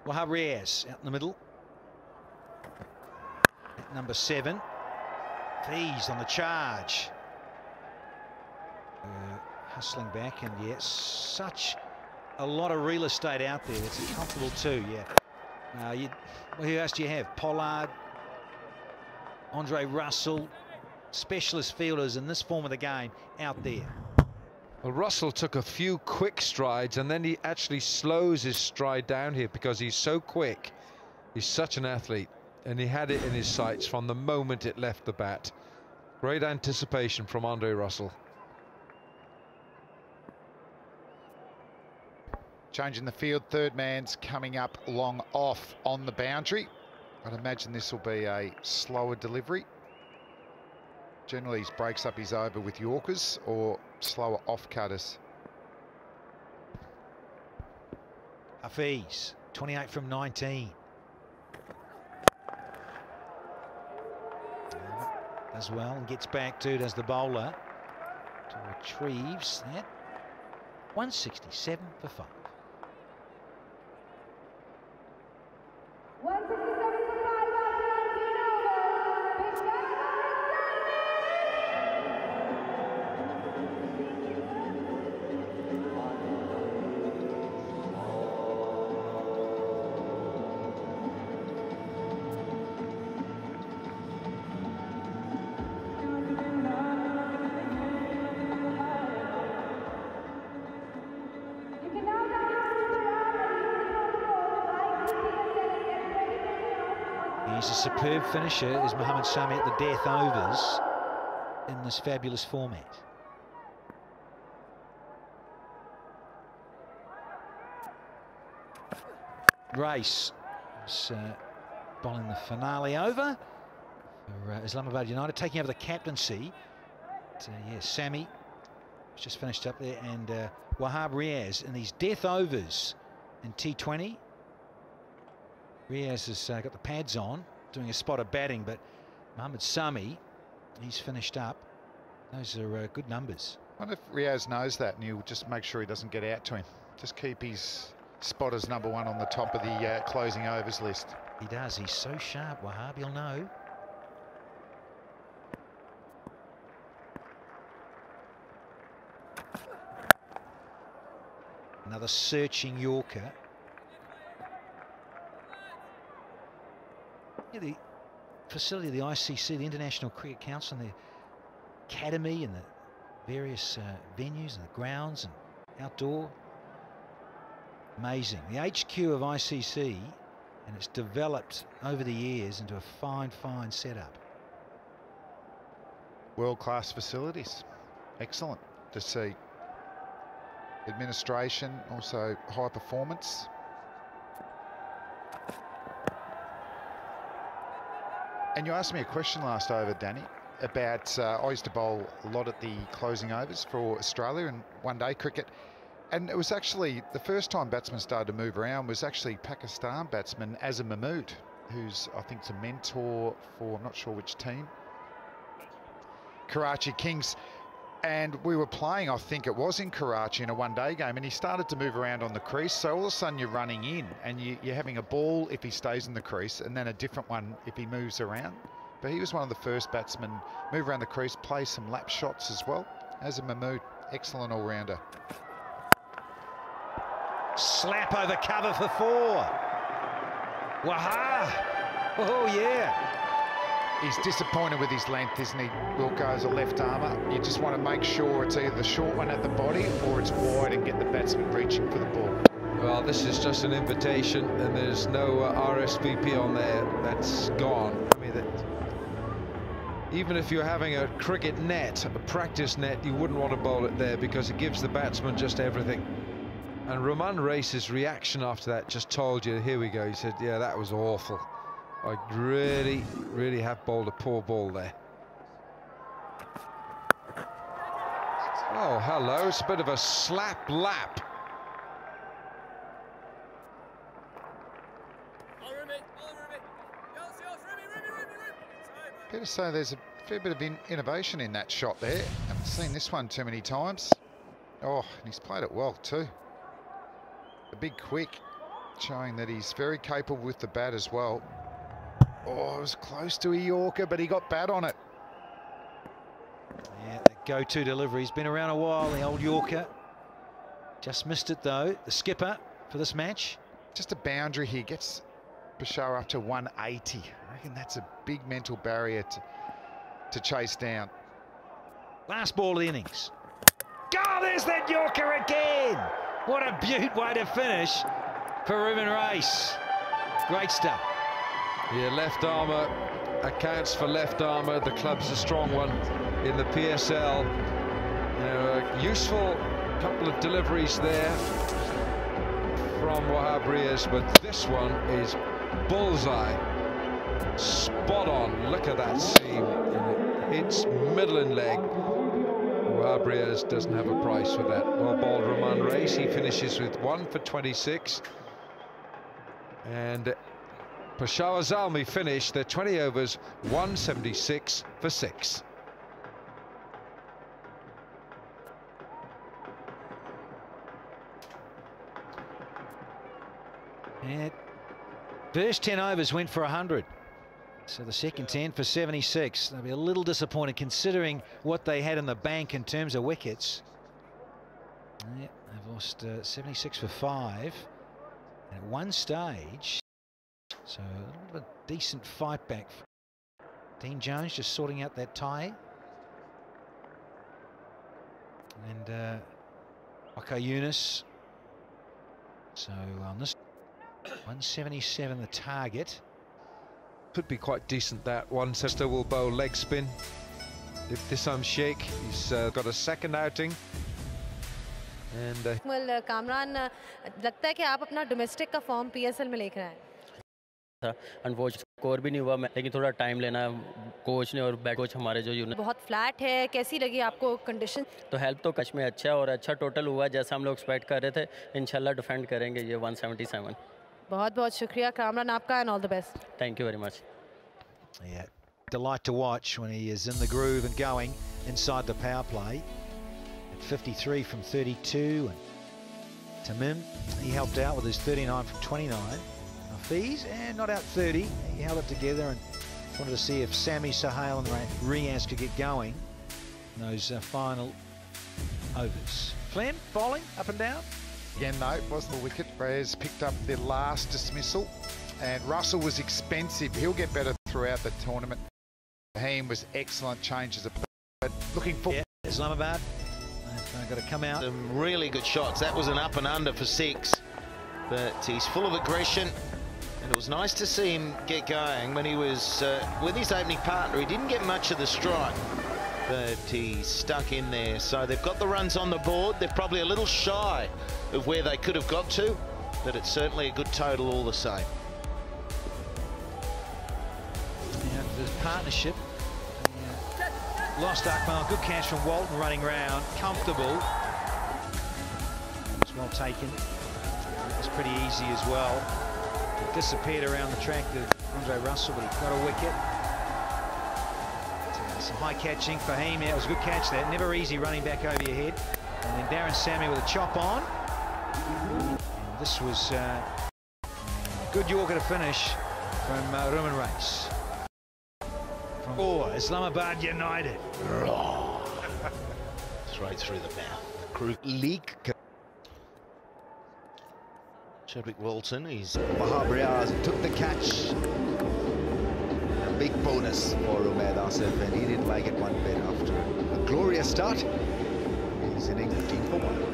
Wahab Riaz out in the middle. At number 7. Fees on the charge. Hustling back, and yes, such a lot of real estate out there. It's a comfortable 2, yeah. Who else do you have? Pollard, Andre Russell, specialist fielders in this form of the game out there. Well, Russell took a few quick strides, and then he actually slows his stride down here because he's so quick. He's such an athlete, and he had it in his sights from the moment it left the bat. Great anticipation from Andre Russell. Changing the field, third man's coming up long off on the boundary. I'd imagine this will be a slower delivery. Generally, he breaks up his over with Yorkers or slower off-cutters. Hafiz, 28 from 19. Does well and gets back to, does the bowler, to retrieves that. 167 for 5. 167 for 5 after 19 overs. Peshawar He's a superb finisher, is Mohamed Sami at the death overs in this fabulous format. Race is bowling the finale over for Islamabad United, taking over the captaincy. Yes, Sami has just finished up there, and Wahab Riaz in these death overs in T20. Riaz has got the pads on, doing a spot of batting, but Mohamed Sami, he's finished up. Those are good numbers. I wonder if Riaz knows that, and he'll just make sure he doesn't get out to him. Just keep his spot as number 1 on the top of the closing overs list. He does. He's so sharp, Wahab. He'll know. Another searching Yorker. Yeah, facility, the ICC, the International Cricket Council, and the academy and the various venues and the grounds and outdoor. Amazing. The HQ of ICC, and it's developed over the years into a fine setup. World-class facilities. Excellent to see. Administration, also high performance. And you asked me a question last over, Danny, about I used to bowl a lot at the closing overs for Australia in one-day cricket. And it was actually the first time batsmen started to move around was actually Pakistan batsman Azam Mahmood, who's I think a mentor for I'm not sure which team, Karachi Kings. And we were playing, I think it was in Karachi in a one-day game, and he started to move around on the crease. So all of a sudden you're running in and you're having a ball if he stays in the crease and then a different one if he moves around. But he was one of the first batsmen, move around the crease, play some lap shots as well. Azam Mahmood, excellent all-rounder. Slap over cover for 4. Waha! Oh yeah! He's disappointed with his length, isn't he, Wilco, as a left armour? You just want to make sure it's either the short one at the body or it's wide and get the batsman reaching for the ball. Well, this is just an invitation and there's no RSVP on there. That's gone. I mean, even if you're having a cricket net, a practice net, you wouldn't want to bowl it there because it gives the batsman just everything. And Roman Race's reaction after that just told you, here we go. He said, yeah, that was awful. I really have bowled a poor ball there. Oh, hello. It's a bit of a slap lap. Better say there's a fair bit of innovation in that shot there. Haven't seen this one too many times. Oh, and he's played it well too. A big quick, showing that he's very capable with the bat as well. Oh, it was close to a Yorker, but he got bat on it. Yeah, that go-to delivery. He's been around a while, the old Yorker. Just missed it though, the skipper for this match. Just a boundary here, gets Peshawar up to 180. I reckon that's a big mental barrier to chase down. Last ball of the innings. Oh, there's that Yorker again! What a beaut way to finish for Ruben Race. Great stuff. Yeah, left armour accounts for left armour. The club's a strong one in the PSL. You know, a useful couple of deliveries there from Wahab Riaz, but this one is bullseye. Spot on. Look at that seam. It's middle and leg. Wahab Riaz doesn't have a price for that. Well bowled Roman Race. He finishes with 1 for 26. And Peshawar Zalmi finished their 20 overs 176 for 6. And first 10 overs went for 100. So the second 10 for 76. They'll be a little disappointed considering what they had in the bank in terms of wickets. Yeah, they've lost 76 for 5. And at one stage, so a little bit decent fight back. Dean Jones just sorting out that tie. And Aka Yunus. So on this 177 the target. Could be quite decent that one. Sester will bowl leg spin. If this Sheikh, he's got a second outing. And well, Kamran, लगता है कि आप अपना domestic का form PSL में लेकर आए. Unfortunately score भी नहीं हुआ, लेकिन थोड़ा टाइम लेना कोच ने और बैक कोच हमारे जो यूनिट बहुत फ्लैट है. कैसी लगी आपको कंडीशन? तो हेल्प तो कच में अच्छा और अच्छा टोटल हुआ जैसा हम लोग एक्सपेक्ट कर रहे थे. इंशाल्लाह डिफेंड करेंगे ये 177. बहुत बहुत शुक्रिया कामरान आपका and all the best. Thank you very much. Yeah, delight to watch when he is in the groove and going inside the power play. At 53 from 32, and Tamim, he helped out with his 39 from 29. Hafiz, and not out 30. He held it together and wanted to see if Sami, Sohail and Riaz could get going in those final overs. Flem, bowling up and down. Again, though, it wasn't the wicket. Reyes picked up the last dismissal, and Russell was expensive. He'll get better throughout the tournament. Fahim was excellent, changes of but looking for Islamabad. They've got to come out. Some really good shots. That was an up and under for 6, but he's full of aggression, and it was nice to see him get going when he was with his opening partner. He didn't get much of the strike, but he stuck in there. So they've got the runs on the board. They're probably a little shy of where they could have got to, but it's certainly a good total all the same. Yeah, there's partnership. Lost Akmal, good catch from Walton running round, comfortable. It was well taken. It was pretty easy as well. It disappeared around the track to Andre Russell, but he got a wicket. Some high catching for Fahim. Yeah, it was a good catch there. Never easy running back over your head. And then Darren Sammy with a chop on. And this was good Yorker to finish from Rumen Race. Islamabad United. Straight through the mouth. Crew leak. Chadwick Walton, he's Mahabriaz took the catch. A big bonus for Umaid Asif, and he didn't like it one bit after a glorious start. He's hitting 15 for 1.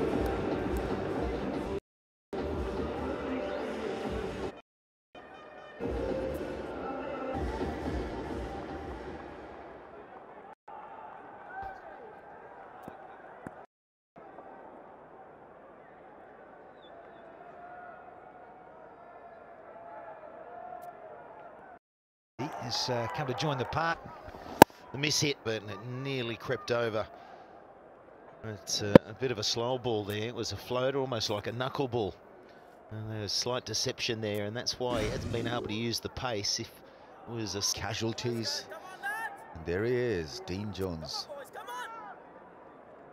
Has come to join the park. the miss hit, but it nearly crept over. It's a bit of a slow ball there. It was a floater, almost like a knuckleball. And there was slight deception there, and that's why he hasn't been able to use the pace. If it was a casualties. And there he is, Dean Jones,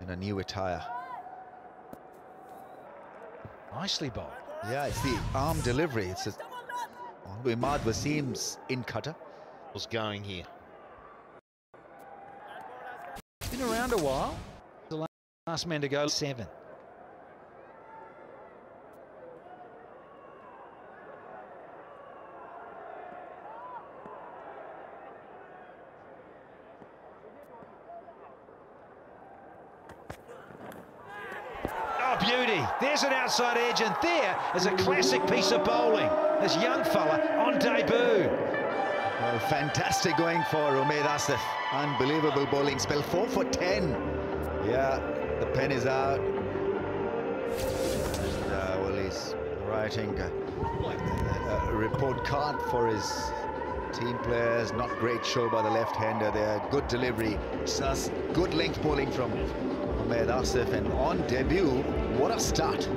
in a new attire. Nicely bowled. Yeah, it's the arm delivery. It's Imad Wasim's in cutter. Was going here. Been around a while. The last man to go, 7. Oh, beauty. There's an outside edge, and there is a classic piece of bowling. This young fella on debut. Well, fantastic going for Umaid Asif. Unbelievable bowling spell. 4 for 10. Yeah, the pen is out. And, well, he's writing a report card for his team players. Not great show by the left-hander there. Good delivery. Just good length bowling from Umaid Asif. And on debut, what a start.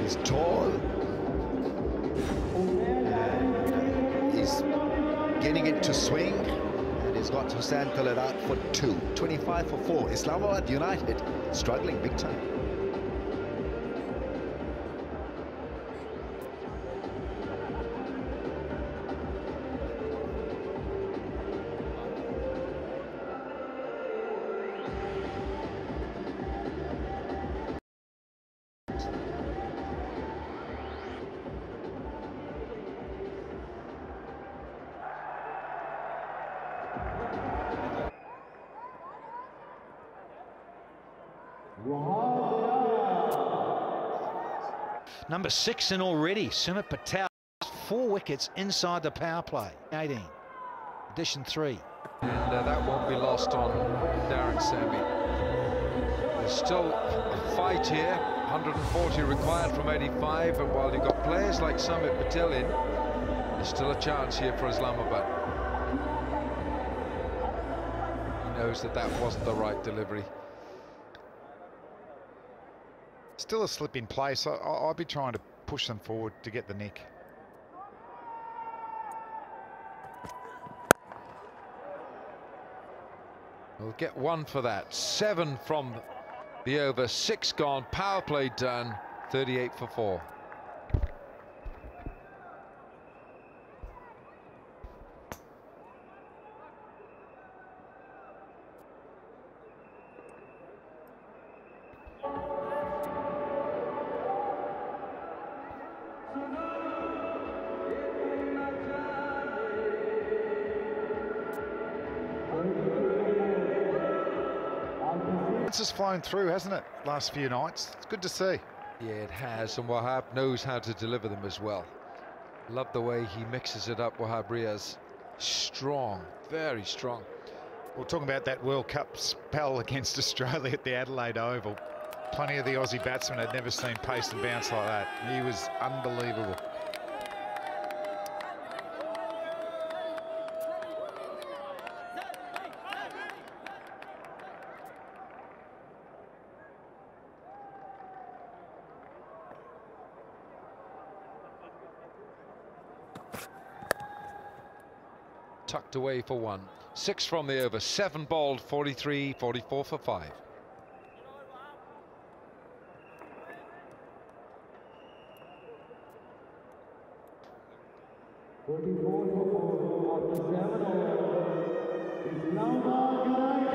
He's tall. He's getting it to swing, and he's got Hussain Khalid out for 2. 25 for 4. Islamabad United struggling big time. Number 6 in already, Sumit Patel. 4 wickets inside the power play. 18. Addition 3. And that won't be lost on Darren Sammy. There's still a fight here. 140 required from 85, and while you've got players like Sumit Patel in, there's still a chance here for Islamabad. He knows that that wasn't the right delivery. Still a slip in play, so I'll be trying to push them forward to get the nick. We'll get 1 for that. 7 from the over, 6 gone, power play done, 38 for 4. flown through, hasn't it, last few nights? It's good to see. Yeah, it has, and Wahab knows how to deliver them as well. Love the way he mixes it up, Wahab Riaz. Strong, very strong. We're talking about that World Cup spell against Australia at the Adelaide Oval. Plenty of the Aussie batsmen had never seen pace and bounce like that. He was unbelievable. Tucked away for one. 6 from the over. 7 bowled, 43, 44 for 5. After 7 overs, Islamabad United.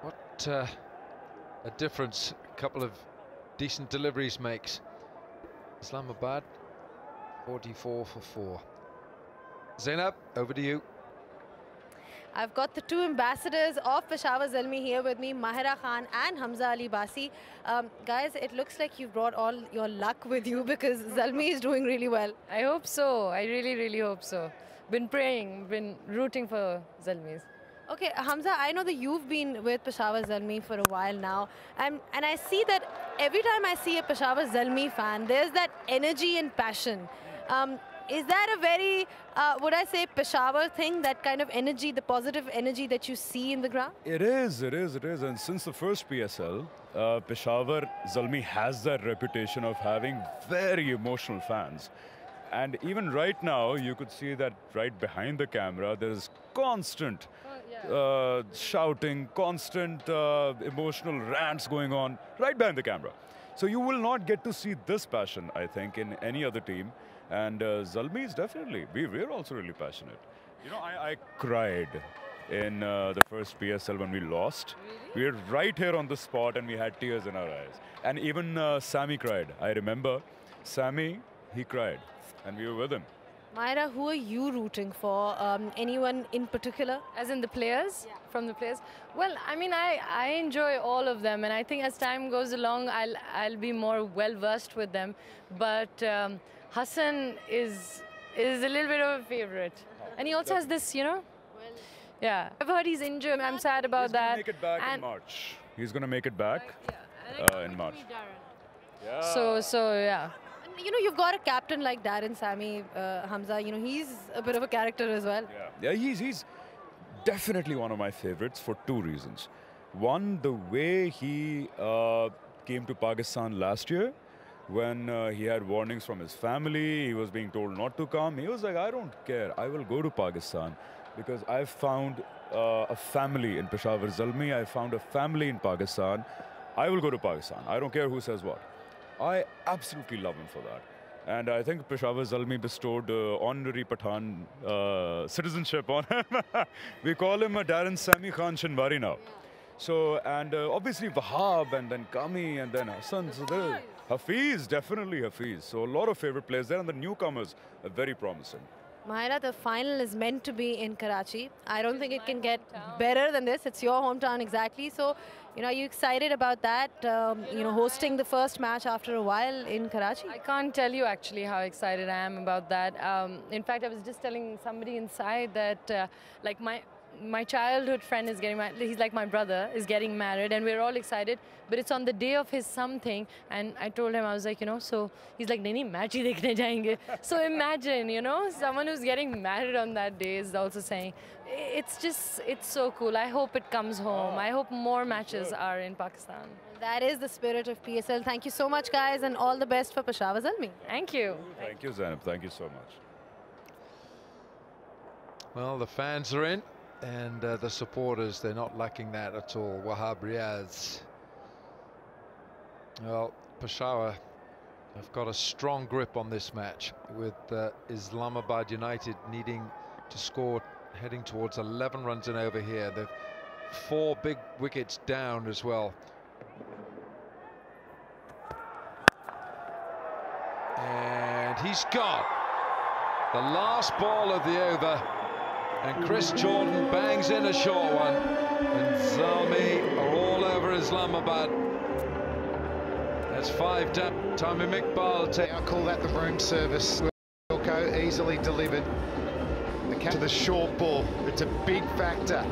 What a difference a couple of decent deliveries makes. Islamabad 44 for 4. Zainab, over to you. I've got the two ambassadors of Peshawar Zalmi here with me, Mahira Khan and Hamza Ali Basi. Guys, it looks like you've brought all your luck with you because Zalmi is doing really well. I hope so. I really, really hope so. Been praying, been rooting for Zalmis. Okay, Hamza, I know that you've been with Peshawar Zalmi for a while now, and I see that every time I see a Peshawar Zalmi fan, there's that energy and passion. Is that a very, would I say, Peshawar thing, that kind of energy, the positive energy that you see in the ground? It is. And since the first PSL, Peshawar Zalmi has that reputation of having very emotional fans. And even right now, you could see that right behind the camera, there is constant shouting, constant emotional rants going on right behind the camera. So you will not get to see this passion, I think, in any other team. And Zalmi is definitely, we're also really passionate. You know, I cried in the first PSL when we lost. We were right here on the spot and we had tears in our eyes. And even Sammy cried. I remember Sammy, he cried. And we were with him. Myra, who are you rooting for? Anyone in particular? As in the players? Yeah. From the players? Well, I mean, I enjoy all of them. And I think as time goes along, I'll be more well-versed with them. But Hassan is a little bit of a favorite. And he also has this, you know? Yeah. I've heard he's injured. I'm sad about that. He's going to make it back in March. He's going to make it back in March. Yeah. So yeah. You know, you've got a captain like Darren Sammy, Hamza. You know, he's a bit of a character as well. Yeah, he's definitely one of my favorites for two reasons. One, the way he came to Pakistan last year, when he had warnings from his family, he was being told not to come. He was like, I don't care. I will go to Pakistan because I've found a family in Peshawar Zalmi. I found a family in Pakistan. I will go to Pakistan. I don't care who says what. I absolutely love him for that. And I think Peshawar Zalmi bestowed honorary Pathan citizenship on him. We call him a Darren Sammy Khan Shinwari now. So, and obviously Wahab and then Kami and then Hassan. So there, Hafiz, definitely Hafiz. So a lot of favorite players there and the newcomers are very promising. Mahira, the final is meant to be in Karachi. I don't think it can get better than this. It's your hometown exactly. So, you know, are you excited about that? You know, hosting the first match after a while in Karachi? I can't tell you actually how excited I am about that. In fact, I was just telling somebody inside that like my childhood friend is getting married. He's like my brother, is getting married, and we're all excited. But it's on the day of his something, and I told him, I was like, you know, so he's like, nahi, match hi dekhne jayenge. So imagine, you know, someone who's getting married on that day is also saying, it's so cool. I hope it comes home. I hope more matches are in Pakistan. That is the spirit of PSL. Thank you so much, guys, and all the best for Peshawar Zalmi. Thank you. Thank you, Zainab. Thank you so much. Well, the fans are in. and the supporters, they're not lacking that at all. Wahab Riaz. Well, Peshawar have got a strong grip on this match, with Islamabad United needing to score, heading towards 11 runs and over here. They've 4 big wickets down as well. And he's got the last ball of the over, and Chris Jordan bangs in a short one, and Zalmi are all over Islamabad. That's 5 down. Tamim Iqbal. I call that the room service. Wilco easily delivered. The catch to the short ball. It's a big factor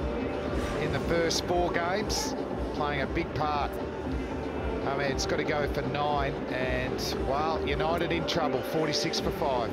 in the first 4 games, playing a big part. I mean, it's got to go for 9, and, well, United in trouble, 46 for 5.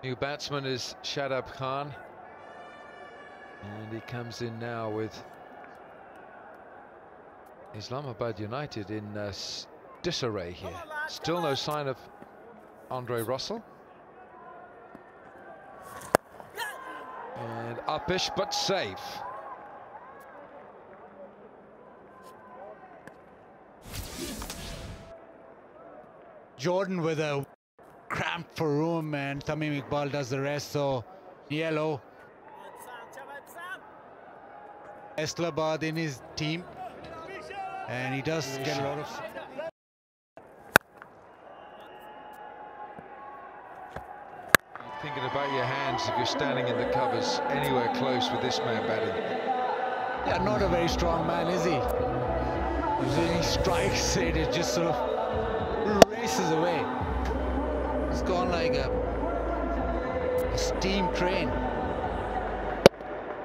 New batsman is Shadab Khan, and he comes in now with Islamabad United in disarray here. Still no sign of Andre Russell. And uppish but safe. Jordan with a cramp for room, and Tamim Iqbal does the rest, so yellow. Islamabad in his team, and he does get a lot of... Thinking about your hands if you're standing in the covers anywhere close with this man batting. Yeah, not a very strong man, is he? When he strikes it, it just sort of races away. It's gone like a steam train.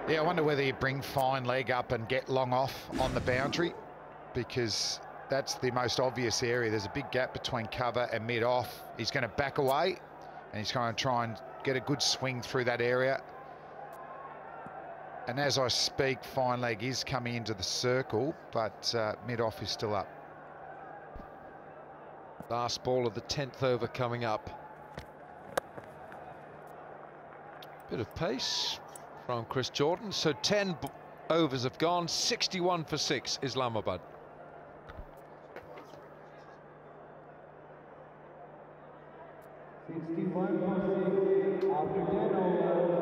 Yeah, I wonder whether you bring fine leg up and get long off on the boundary, because that's the most obvious area. There's a big gap between cover and mid-off. He's going to back away, and he's going to try and get a good swing through that area. And as I speak, fine leg is coming into the circle, but mid-off is still up. Last ball of the 10th over coming up. Bit of pace from Chris Jordan. So 10 overs have gone, 61 for 6, Islamabad. After 10 overs,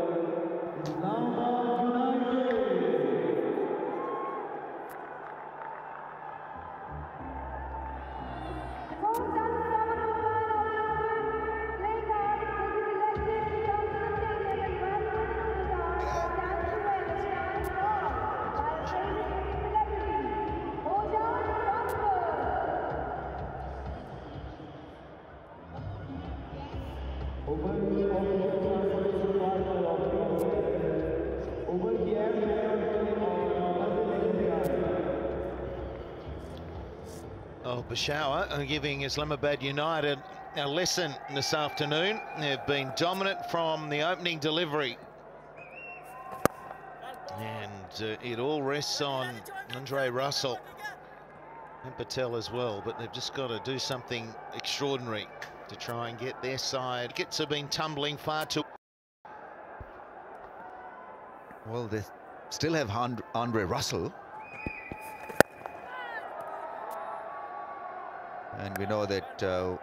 Islamabad United. Oh, Peshawar are giving Islamabad United a lesson this afternoon. They've been dominant from the opening delivery. And it all rests on Andre Russell and Patel as well, but they've just got to do something extraordinary to try and get their side. Wickets have been tumbling far too... Well, they still have Andre Russell. And we know that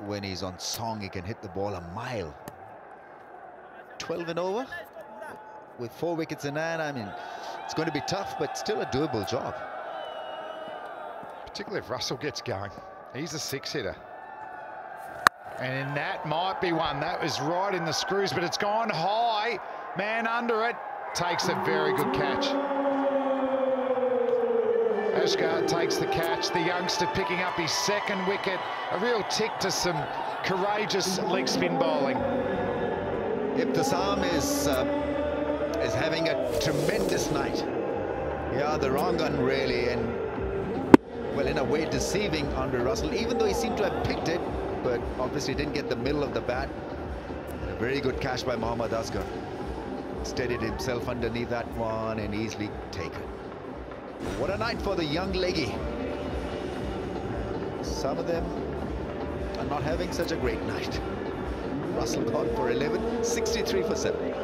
when he's on song, he can hit the ball a mile. 12 and over. With 4 wickets in hand, I mean, it's going to be tough, but still a doable job. Particularly if Russell gets going. He's a 6-hitter. And that might be one. That was right in the screws, but it's gone high. Man under it. Takes a very good catch. Ashgar takes the catch. The youngster picking up his 2nd wicket. A real tick to some courageous leg spin bowling. Ibtisam is having a tremendous night. Yeah, the wrong gun really, and well, in a way deceiving Andre Russell, even though he seemed to have picked it, but obviously didn't get the middle of the bat. And a very good catch by Mohammad Asghar. Steadied himself underneath that one and easily taken. What a night for the young leggy. Some of them are not having such a great night. Russell caught for 11, 63 for 7.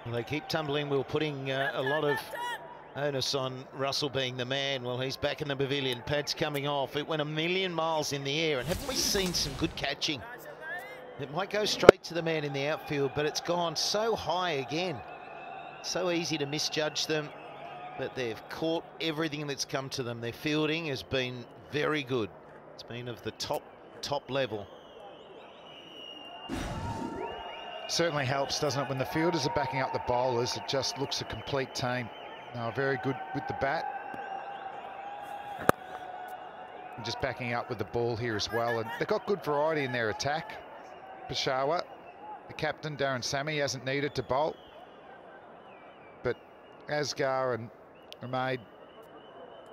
Well, they keep tumbling. We're putting a lot of onus on Russell being the man. Well, he's back in the pavilion. Pads coming off. It went a million miles in the air. And haven't we seen some good catching? It might go straight to the man in the outfield, but it's gone so high again. So easy to misjudge them, but they've caught everything that's come to them. Their fielding has been very good. It's been of the top level. Certainly helps, doesn't it? When the fielders are backing up the bowlers, it just looks a complete team. Now, very good with the bat. And just backing up with the ball here as well. And they've got good variety in their attack. Peshawar, the captain, Darren Sammy, hasn't needed to bowl. But Asghar and Ramade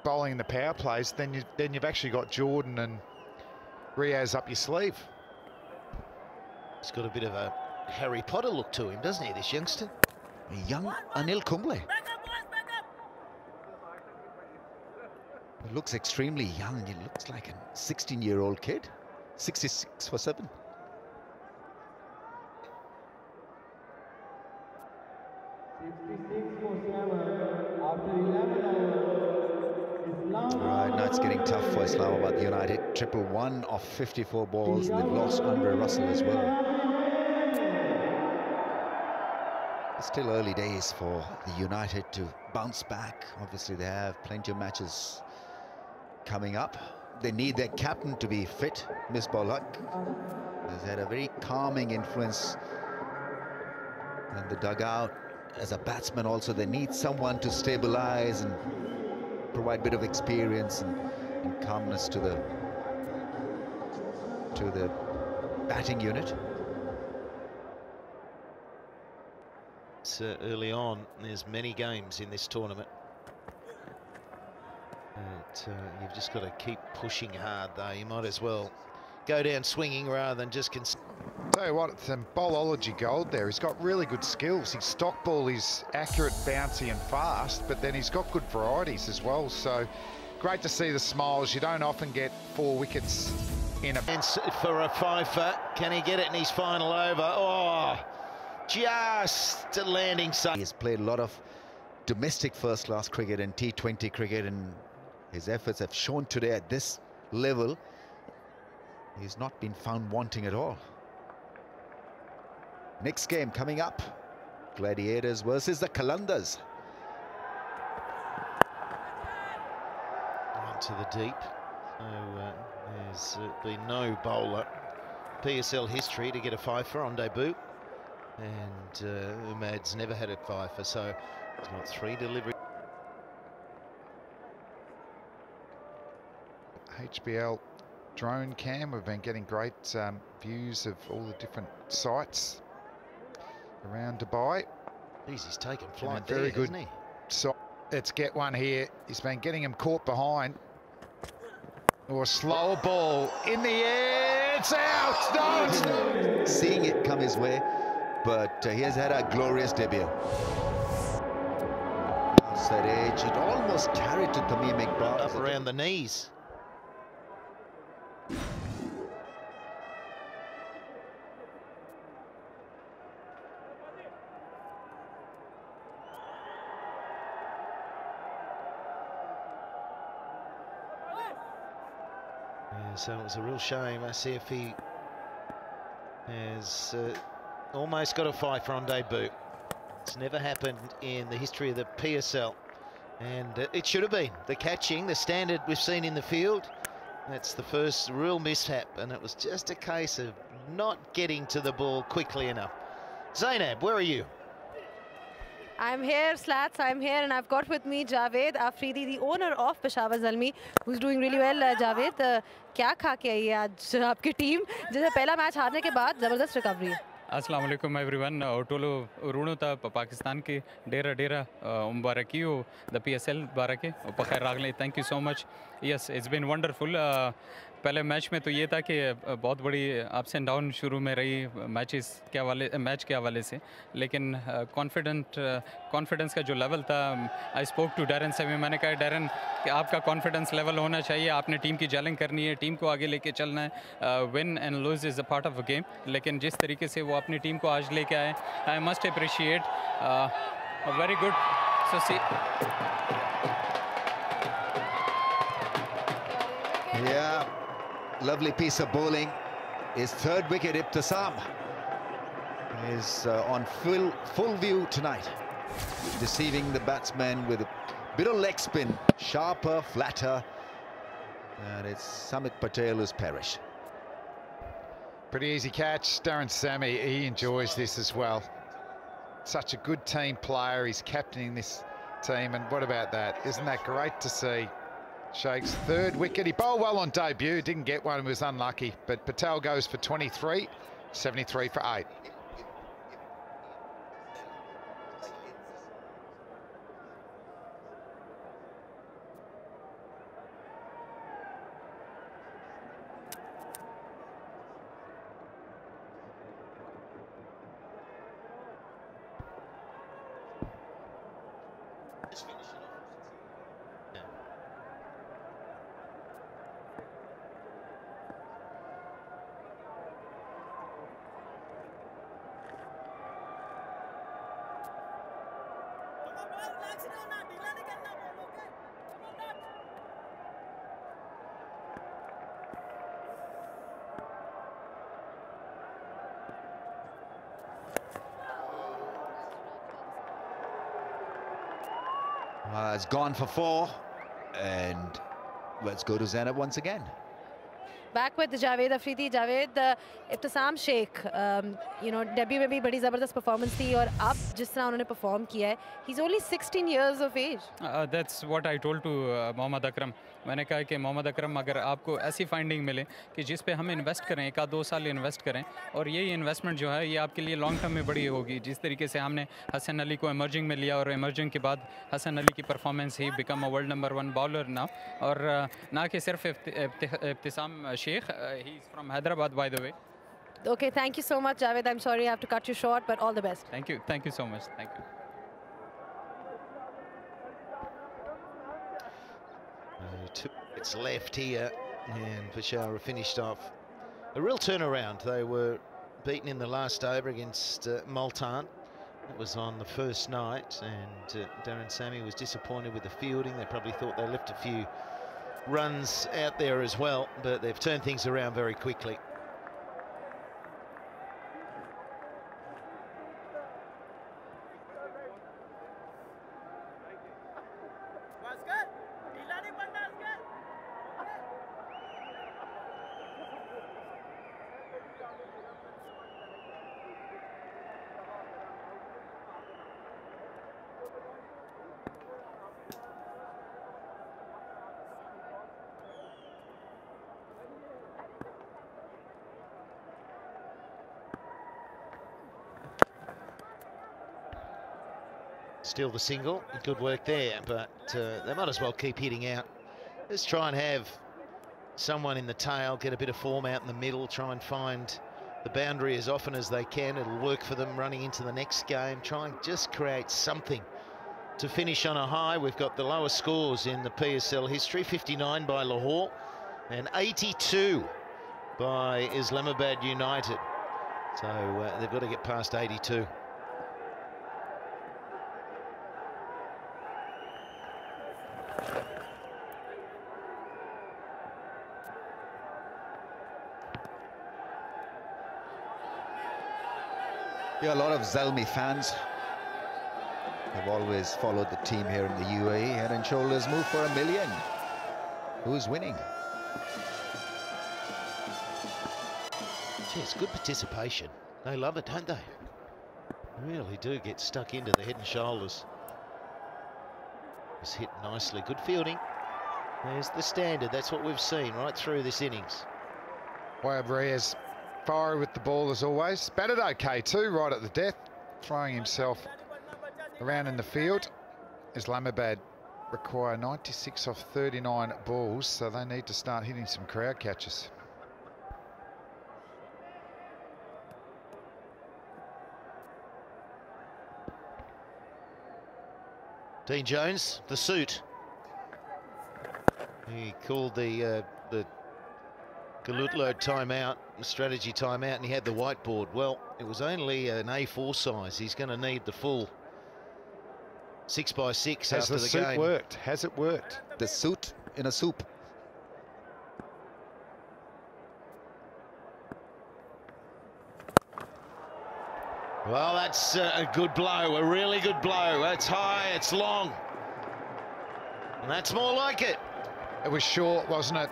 bowling in the power plays, then you've actually got Jordan and Riaz up your sleeve. He's got a bit of a Harry Potter look to him, doesn't he, this youngster? A young Anil Kumble. He looks extremely young. He looks like a 16-year-old kid. 66 for 7. Right, now it's getting tough for Islamabad United. Triple 1 of 54 balls, and they've lost Andre Russell as well. It's still early days for the United to bounce back. Obviously, they have plenty of matches coming up. They need their captain to be fit. Misbah Haq has had a very calming influence in the dugout. As a batsman also, they need someone to stabilize and provide a bit of experience and calmness to the batting unit. Early on, there's many games in this tournament. But you've just got to keep pushing hard, though. You might as well go down swinging rather than just... Tell you what, it's some bowlology gold there. He's got really good skills. His stock ball is accurate, bouncy and fast, but then he's got good varieties as well. So great to see the smiles. You don't often get 4 wickets in a... For a fifer, can he get it in his final over? Oh, just a landing side. He's played a lot of domestic first-class cricket and T20 cricket, and his efforts have shown today at this level. He's not been found wanting at all. Next game coming up, Gladiators versus the Qalandars. Into the deep. So there's been no bowler PSL history to get a fifer on debut, and Umad's never had a fifer, so he's got 3 deliveries. HBL drone cam, we've been getting great views of all the different sites around Dubai. Jeez, he's taken flight very there, good. hasn't he? So let's get one here. He's been getting him caught behind. Or a slower ball in the air. It's out. No, it's not. Seeing it come his way, but he has had a glorious debut. That edge, it almost carried to Tamim Iqbal. Up around the knees. Yeah, so it was a real shame. I see if he has almost got a fight for on debut. It's never happened in the history of the PSL, and it should have been. The catching, the standard we've seen in the field, that's the first real mishap, and it was just a case of not getting to the ball quickly enough. Zainab, where are you? I'm here, Slats, I'm here, and I've got with me Javed Afridi, the owner of Peshawar Zalmi, who's doing really well. Javed, क्या खा के आई है आज आपकी team, जैसे पहला match हारने के बाद जबरदस्त रिकवरी है? अस्सलाम वालेकुम एवरीवन टोलो रूणो था पाकिस्तान की डेरा मुबारकी हो द PSL बारके पखैर रागले thank you so much yes it's been wonderful पहले मैच में तो ये था कि बहुत बड़ी अप्स एंड डाउन शुरू में रही मैच के हवाले से, लेकिन कॉन्फिडेंस का जो लेवल था, आई स्पोक टू डैरन से भी, मैंने कहा डैरन कि आपका कॉन्फिडेंस लेवल होना चाहिए, आपने टीम की जेलिंग करनी है, टीम को आगे लेके चलना है, win and lose is a part of a game, लेकिन जिस तरीके से वो अपनी टीम को आज लेके आए, I must appreciate very good so see Yeah, lovely piece of bowling. His third wicket, Ibtisam, is on full view tonight, deceiving the batsman with a bit of leg spin, sharper, flatter, and it's Samit Patel who's perished. Pretty easy catch. Darren Sammy, he enjoys this as well. Such a good team player. He's captaining this team, and what about that? Isn't that great to see? Sheikh's third wicket. He bowled well on debut, didn't get one, he was unlucky. But Patel goes for 23, 73 for 8. It's gone for 4, and let's go to Zainab once again. Back with Javed Afridi. Javed, Ibtisam Sheikh, debut में भी बड़ी ज़बरदस्त performance थी, और अब जिस तरह उन्होंने perform किया है, he's only 16 years of age. That's what I told to Mohammad Akram. मैंने कहा कि मोहम्मद अकरम, अगर आपको ऐसी फाइंडिंग मिले कि जिस पे हम इन्वेस्ट करें, 1-2 साल इन्वेस्ट करें, और यही इन्वेस्टमेंट जो है ये आपके लिए लॉन्ग टर्म में बड़ी होगी. जिस तरीके से हमने हसन अली को इमर्जिंग में लिया, और इमर्जिंग के बाद हसन अली की performance he become a world number 1 bowler now, और ना कि सिर्फ इब्तिसाम Sheikh, he is from Hyderabad, by the way. Okay, thank you so much, Javed. I'm sorry I have to cut you short, but all the best. Thank you so much. Thank you. It's left here, and Peshawar finished off a real turnaround. They were beaten in the last over against Multan. It was on the first night, and Darren Sammy was disappointed with the fielding. They probably thought they left a few runs out there as well, but they've turned things around very quickly. Still the single, good work there, but they might as well keep hitting out. Let's try and have someone in the tail, get a bit of form out in the middle, try and find the boundary as often as they can. It'll work for them running into the next game. Try and just create something to finish on a high. We've got the lowest scores in the PSL history, 59 by Lahore and 82 by Islamabad United. So they've got to get past 82. Yeah, a lot of Zalmi fans have always followed the team here in the UAE. Head and Shoulders move for $1 million. Who's winning? Gee, it's good participation. They love it, don't they? They really do get stuck into the Head and Shoulders. It's hit nicely. Good fielding. There's the standard. That's what we've seen right through this innings. Wahab Riaz fiery with the ball as always. Batted okay too, right at the death, throwing himself around in the field. Islamabad require 96 off 39 balls, so they need to start hitting some crowd catches. Dean Jones, the suit. He called the Galutlo timeout, the strategy timeout, and he had the whiteboard. Well, it was only an A4 size. He's going to need the full 6x6 Has after the the suit game. worked? Has it worked? The suit in a soup. Well, that's a good blow, a really good blow. It's high, it's long. And that's more like it. It was short, wasn't it?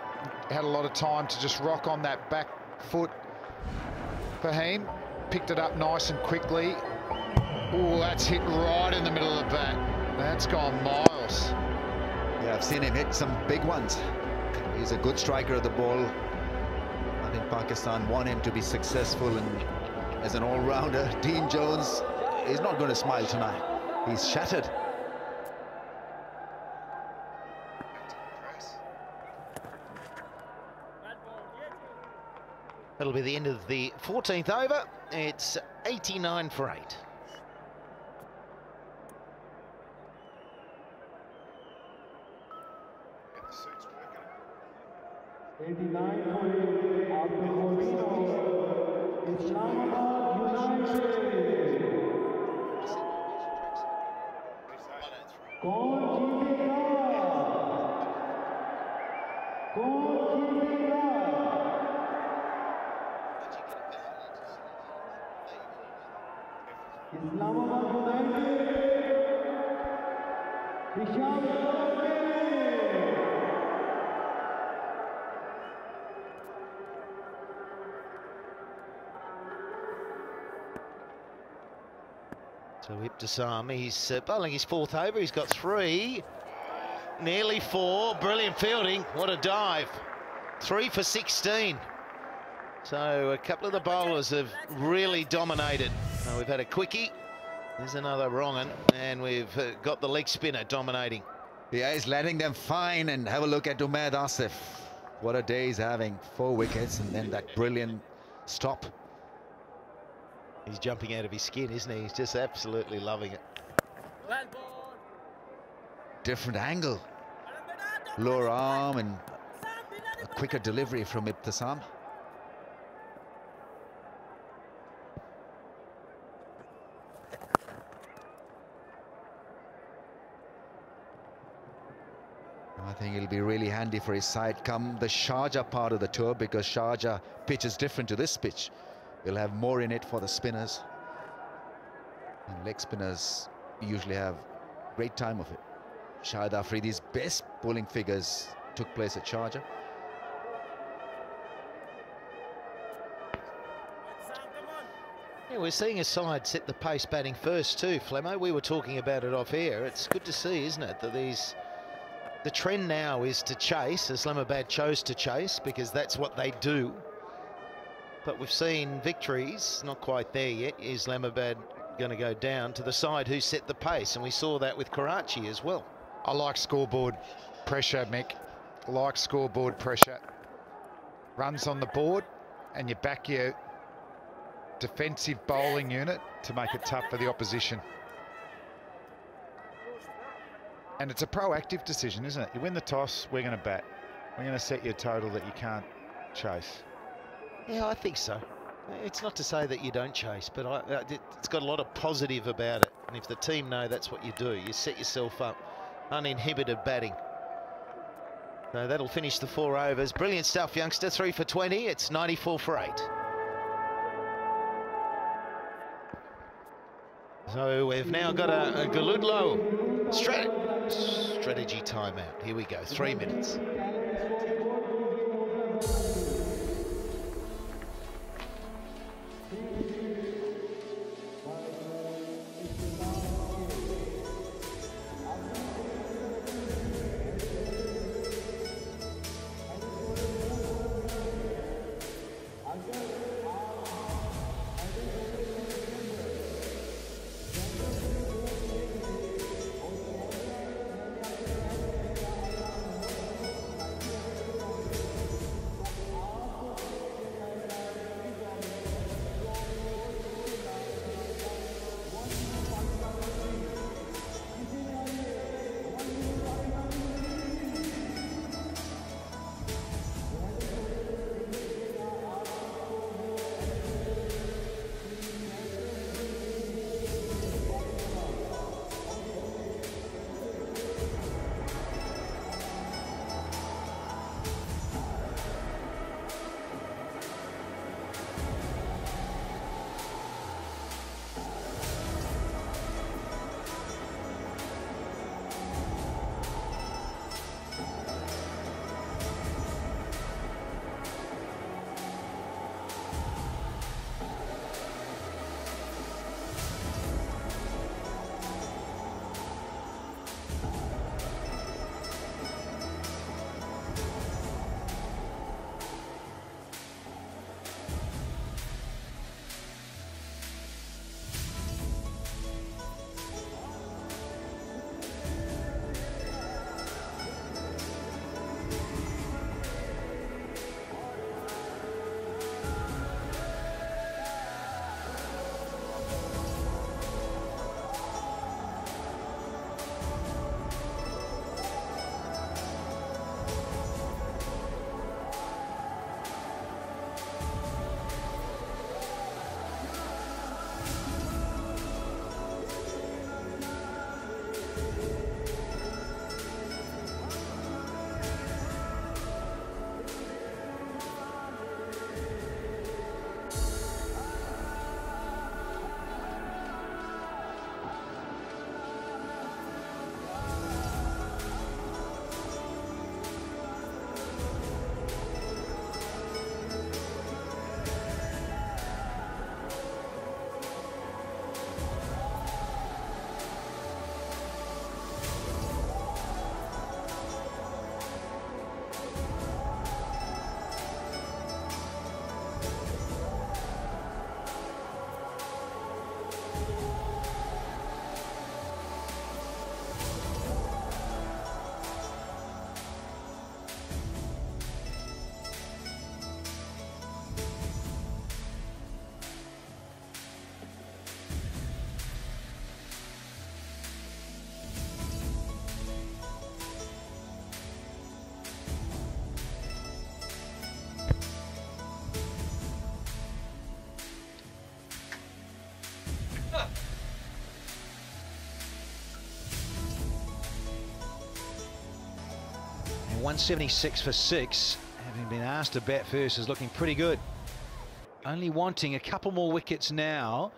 Had a lot of time to just rock on that back foot. Fahim picked it up nice and quickly. Oh, that's hit right in the middle of the bat. That's gone miles. Yeah, I've seen him hit some big ones. He's a good striker of the ball. I think Pakistan want him to be successful, and as an all-rounder, Dean Jones is not going to smile tonight. He's shattered. That'll be the end of the 14th over. It's 89 for 8. Islamabad United, Peshawar So Ibtisam, he's bowling his 4th over. He's got 3, nearly 4. Brilliant fielding. What a dive. 3 for 16. So a couple of the bowlers have really dominated. Now we've had a quickie. There's another wrong one, and we've got the leg spinner dominating. Yeah, he's letting them fine, and have a look at Umaid Asif. What a day he's having. 4 wickets, and then that brilliant stop. He's jumping out of his skin, isn't he? He's just absolutely loving it. Different angle. Lower arm and a quicker delivery from Ibtisam. I think it'll be really handy for his side come the Sharjah part of the tour, because Sharjah pitch is different to this pitch. We'll have more in it for the spinners. And leg spinners usually have great time of it. Shahid Afridi's best bowling figures took place at Sharjah. Yeah, we're seeing a side set the pace batting first too, Flemmo. We were talking about it off here. It's good to see, isn't it, that the trend now is to chase. Islamabad chose to chase because that's what they do. But we've seen victories, not quite there yet. Islamabad going to go down to the side who set the pace, and we saw that with Karachi as well. I like scoreboard pressure, Mick. I like scoreboard pressure. Runs on the board, and you back your defensive bowling unit to make it tough for the opposition. And it's a proactive decision, isn't it? You win the toss, we're going to bat. We're going to set you a total that you can't chase. Yeah, I think so. It's not to say that you don't chase, but it's got a lot of positive about it. And if the team know that's what you do, you set yourself up, uninhibited batting. So that'll finish the 4 overs. Brilliant stuff, youngster. 3 for 20. It's 94 for 8. So we've now got a Galudlo strategy timeout. Here we go. 3 minutes. And 176 for 6, having been asked to bat first, is looking pretty good. Only wanting a couple more wickets now.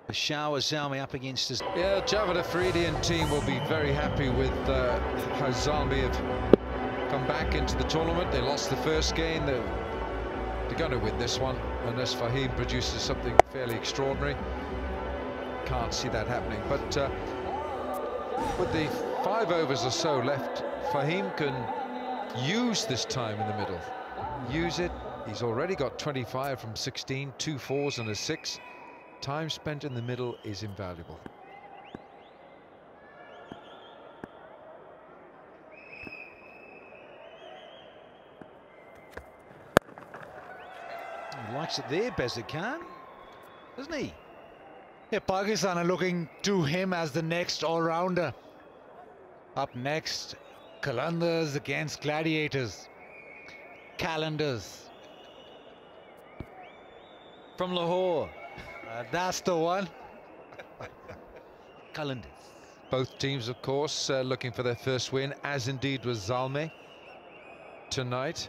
Peshawar Zalmi up against his... Yeah, Javed Afridian team will be very happy with how Zalmi have come back into the tournament. They lost the first game. They're going to win this one unless Fahim produces something fairly extraordinary. Can't see that happening. But with the 5 overs or so left, Fahim can use this time in the middle. Use it. He's already got 25 from 16, 2 4s and a 6. time spent in the middle is invaluable. He likes it there, Bezir Khan, doesn't he? Yeah, Pakistan are looking to him as the next all-rounder. Up next, Qalandars against Gladiators. Calendars. From Lahore. That's the one. Calendars. Both teams, of course, looking for their first win, as indeed was Zalmi tonight.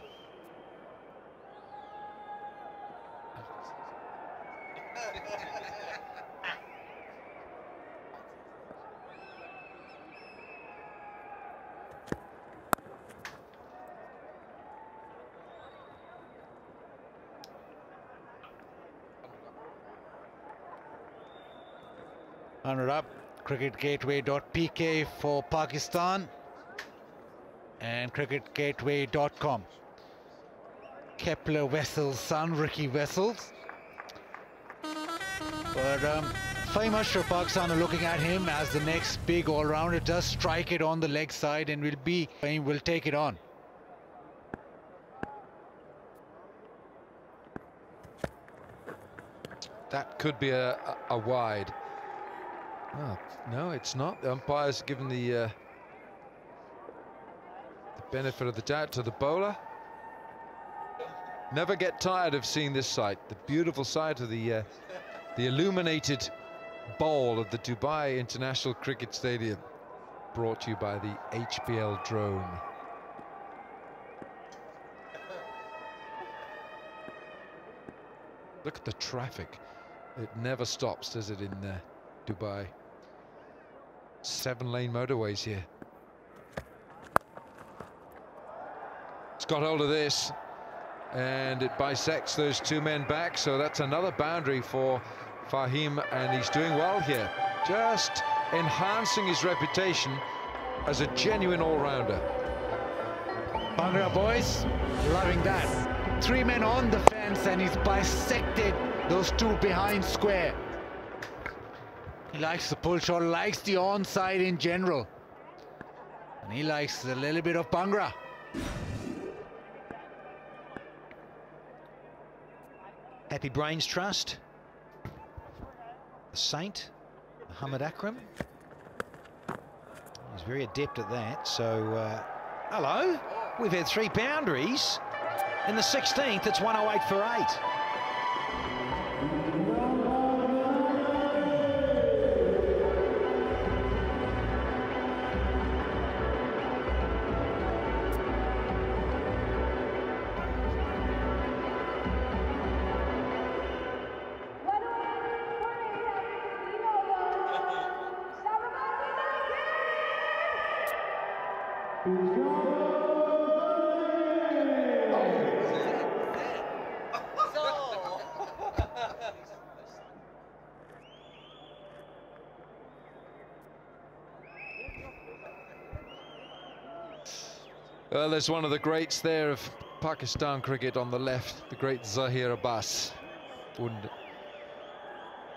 Runner up, cricketgateway.pk for Pakistan and cricketgateway.com. Kepler Wessels' son, Ricky Wessels. But Fahim Ashraf, Pakistan are looking at him as the next big all-rounder. Does strike it on the leg side and Fahim will take it on. That could be a wide. Oh, no, it's not. The umpire's given the benefit of the doubt to the bowler. Never get tired of seeing this sight. The beautiful sight of the illuminated bowl of the Dubai International Cricket Stadium. Brought to you by the HBL drone. Look at the traffic. It never stops, does it, in Dubai? 7-lane motorways here. It's got hold of this, and it bisects those two men back, so that's another boundary for Fahim, and he's doing well here. Just enhancing his reputation as a genuine all-rounder. Bhangra boys, loving that. 3 men on the fence, and he's bisected those two behind square. He likes the pull shot, likes the onside in general. And he likes a little bit of Bhangra. Happy Brains Trust. The Saint, Muhammad Akram. He's very adept at that. So, hello. We've had 3 boundaries. In the 16th, it's 108 for 8. Well, there's one of the greats there of Pakistan cricket on the left, the great Zahir Abbas.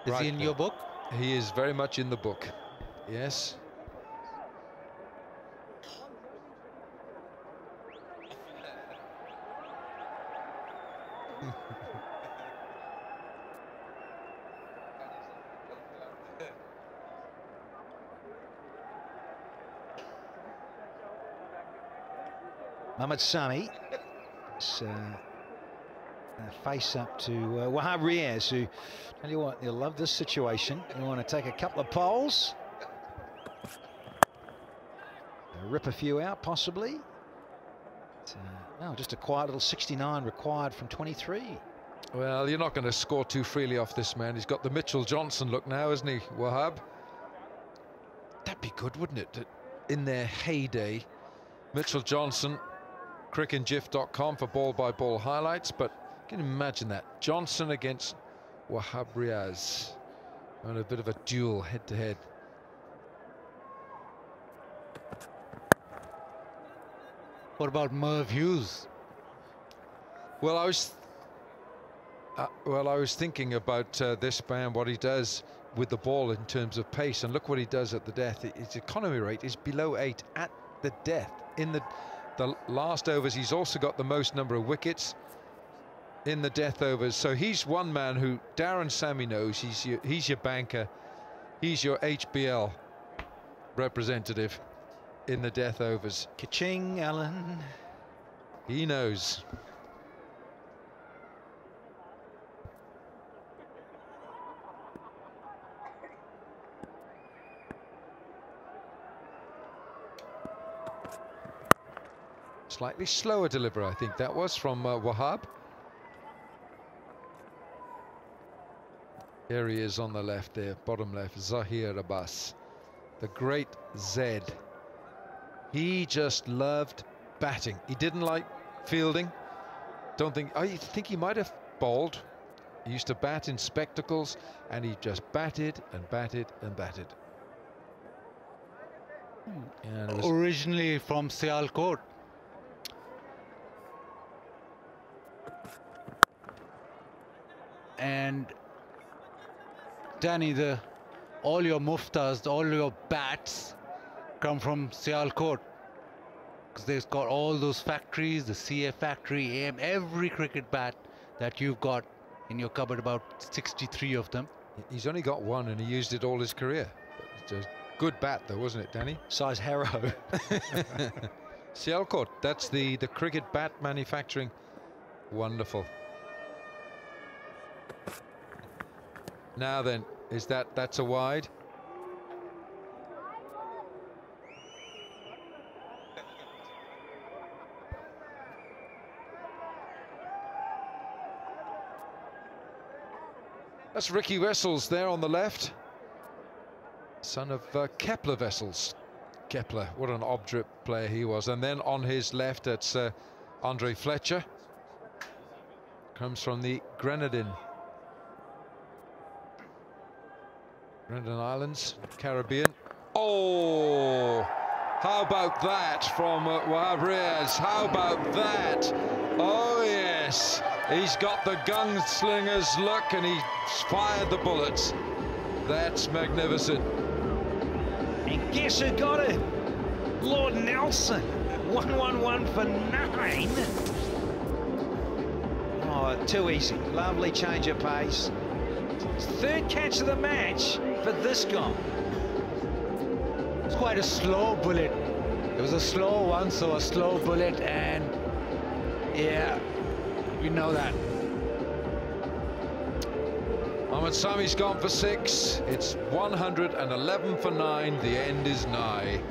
Is he in your book? He is very much in the book, yes. Mohammad Sami, face up to Wahab Riaz, who, tell you what, you'll love this situation. You want to take a couple of poles, rip a few out possibly. No, just a quiet little 69 required from 23. Well, you're not going to score too freely off this man. He's got the Mitchell Johnson look now, isn't he, Wahab? That'd be good, wouldn't it? In their heyday, Mitchell Johnson, crickandgif.com for ball-by-ball highlights, but can you imagine that? Johnson against Wahab Riaz on a bit of a duel head-to-head. What about Merv Hughes? Well, Well, I was thinking about this man, what he does with the ball in terms of pace, and look what he does at the death. His economy rate is below 8 at the death. In the last overs, he's also got the most number of wickets in the death overs. So he's one man who Darren Sammy knows. He's your banker. He's your HBL representative in the death overs. Ka-ching, Alan. He knows. Slightly slower delivery, I think that was from Wahab. Here he is on the left there, bottom left, Zahir Abbas, the great Z. He just loved batting. He didn't like fielding. I think he might have bowled. He used to bat in spectacles, and he just batted and batted and batted. And originally from Sialkot. And Danny, all your muftas, all your bats come from Sialkot, because they've got all those factories, the CA factory, AM, every cricket bat that you've got in your cupboard, about 63 of them. He's only got one, and he used it all his career. It's a good bat though, wasn't it, Danny? Size Harrow. Sialkot, that's the cricket bat manufacturing. Wonderful. Now then, that's a wide? That's Ricky Wessels there on the left, son of Kepler Wessels. Kepler, what an obdurate player he was. And then on his left, it's Andre Fletcher. Comes from the Grenadine Islands, Caribbean. Oh, how about that from Wahab Riaz? How about that? Oh yes, he's got the gunslinger's look, and he's fired the bullets. That's magnificent. And guess who got it? Lord Nelson. 111 for 9. Oh, too easy. Lovely change of pace. Third catch of the match for this guy. It's quite a slow bullet. It was a slow one, so a slow bullet, and yeah, we know that. Mohammad Sami's gone for 6. It's 111 for 9. The end is nigh.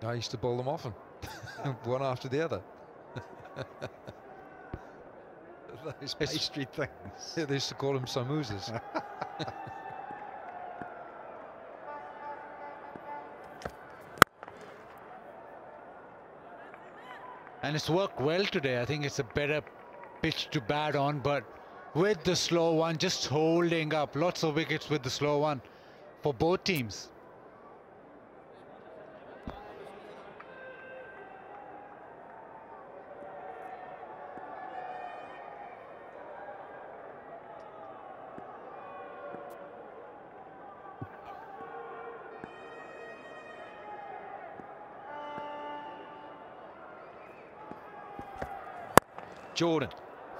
I used to bowl them often, one after the other. Those pastry things. Yeah, they used to call them samosas. And it's worked well today. I think it's a better pitch to bat on, but with the slow one, just holding up. Lots of wickets with the slow one for both teams. Jordan,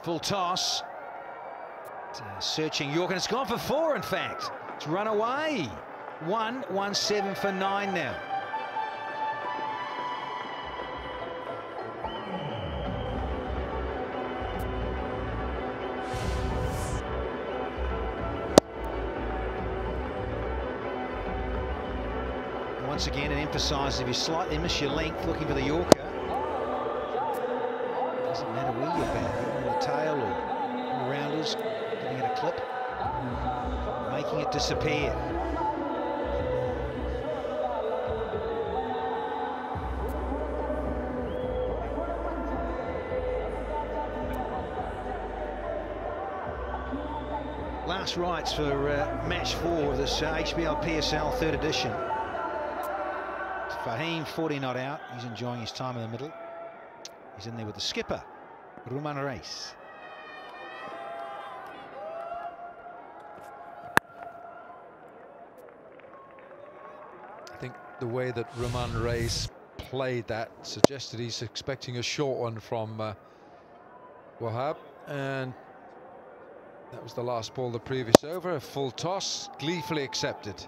full toss. Searching York, and it's gone for 4, in fact. It's run away. 117 for 9 now. once again and emphasises if you slightly miss your length looking for the Yorker, doesn't matter where you're batting, in the tail or rounders, giving it a clip, making it disappear. Last rights for match 4 of this HBL PSL 3rd edition. Fahim 40 not out. He's enjoying his time in the middle. He's in there with the skipper, Roman Reis. I think the way that Roman Reis played that suggested he's expecting a short one from Wahab, and that was the last ball the previous over. A full toss, gleefully accepted.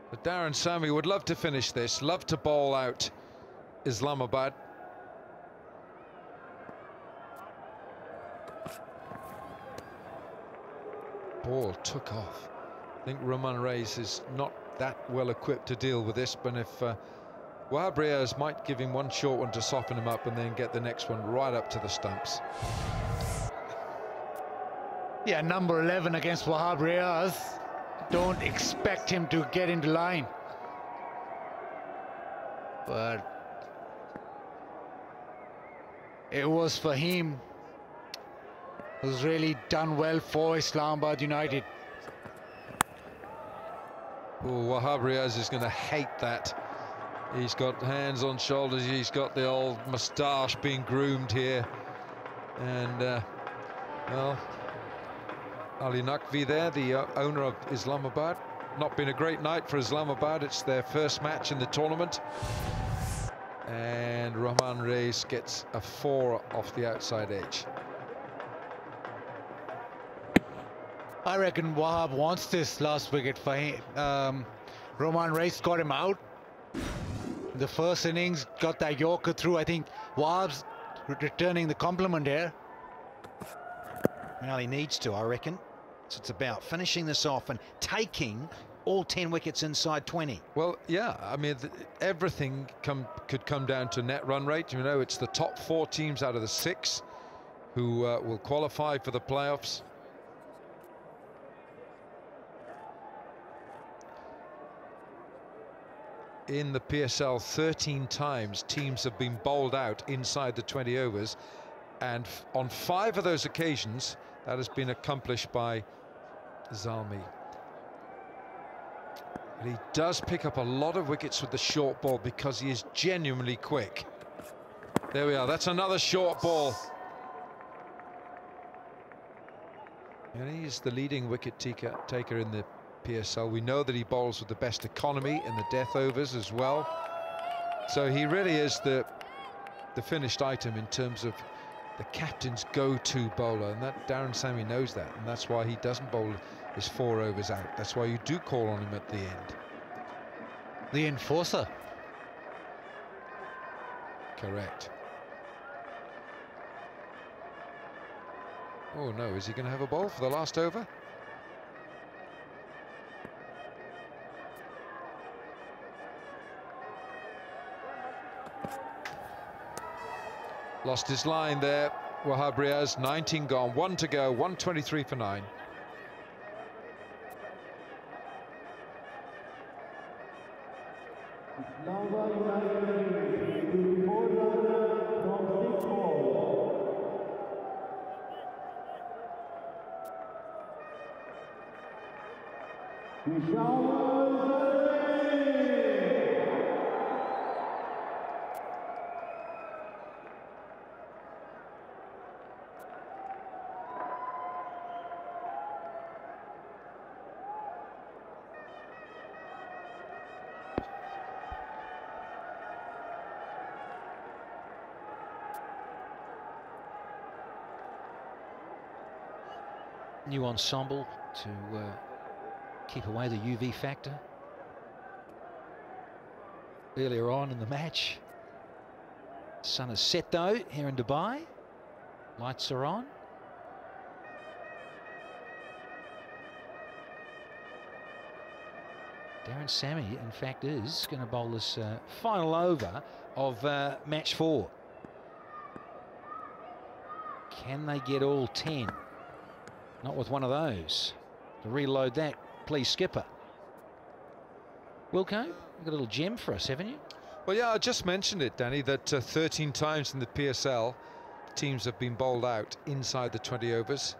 But Darren Sammy would love to finish this, love to bowl out Islamabad. Ball took off. I think Roman Reis is not that well equipped to deal with this, but if Wahab Riaz might give him one short one to soften him up and then get the next one right up to the stumps. Yeah, number 11 against Wahab Riaz. Don't expect him to get into line. But it was Fahim who's really done well for Islamabad United. Oh, Wahab Riaz is going to hate that. He's got hands on shoulders. He's got the old moustache being groomed here. And, well, Ali Naqvi there, the owner of Islamabad. Not been a great night for Islamabad. It's their first match in the tournament. And Roman Reis gets a 4 off the outside edge. I reckon Wahab wants this last wicket for him. Roman Reis got him out. The first innings, got that Yorker through. I think Wahab's returning the compliment here. Well, he needs to, I reckon. So it's about finishing this off and taking all 10 wickets inside 20. Well, yeah, I mean, everything could come down to net run rate. You know, it's the top 4 teams out of the 6 who will qualify for the playoffs. In the PSL, 13 times teams have been bowled out inside the 20 overs, and on 5 of those occasions that has been accomplished by Zalmi. And he does pick up a lot of wickets with the short ball because he is genuinely quick. There we are, that's another short ball. And he's the leading wicket taker in the PSL. We know that he bowls with the best economy in the death overs as well. So he really is the finished item in terms of the captain's go-to bowler, and that Darren Sammy knows that, and that's why he doesn't bowl his 4 overs out. That's why you do call on him at the end. The enforcer. Correct. Oh no, is he going to have a bowl for the last over? Lost his line there, Wahab Riaz. 19 gone, 1 to go, 123 for 9. New ensemble to keep away the UV factor. Earlier on in the match, sun is set though here in Dubai. Lights are on. Darren Sammy, in fact, is going to bowl this final over of match 4. Can they get all 10? Not with one of those. To reload that, please, skipper. Wilco, you've got a little gem for us, haven't you? Well, yeah, I just mentioned it, Danny, that 13 times in the PSL, teams have been bowled out inside the 20 overs.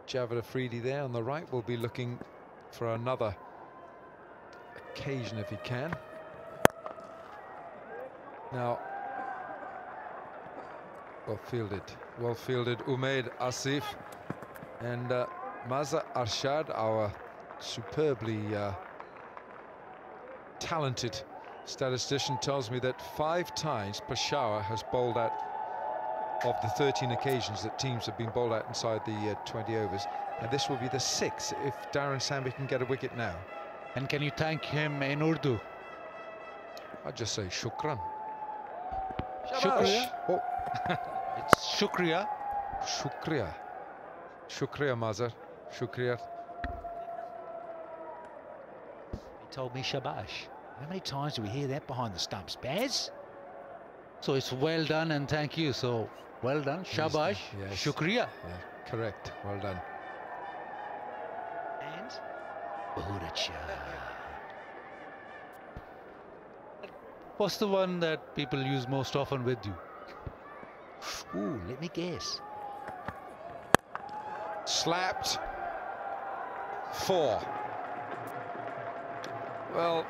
Javed Afridi there on the right will be looking for another occasion if he can. Now, well fielded Umaid Asif, and Maza Arshad, our superbly talented statistician, tells me that 5 times Peshawar has bowled out of the 13 occasions that teams have been bowled out inside the 20 overs, and this will be the 6th if Darren Sammy can get a wicket now. And can you thank him in Urdu? I'd just say shukran. Shukriya. Oh. It's shukriya. Shukriya. Shukriya, Mazhar. Shukriya. He told me shabash. How many times do we hear that behind the stumps, Baz? So it's well done and thank you. So well done, shabash, yes. shukriya. Yeah, correct. Well done. And Bahuracha. What's the one that people use most often with you? Ooh, let me guess. Slapped. 4. Well,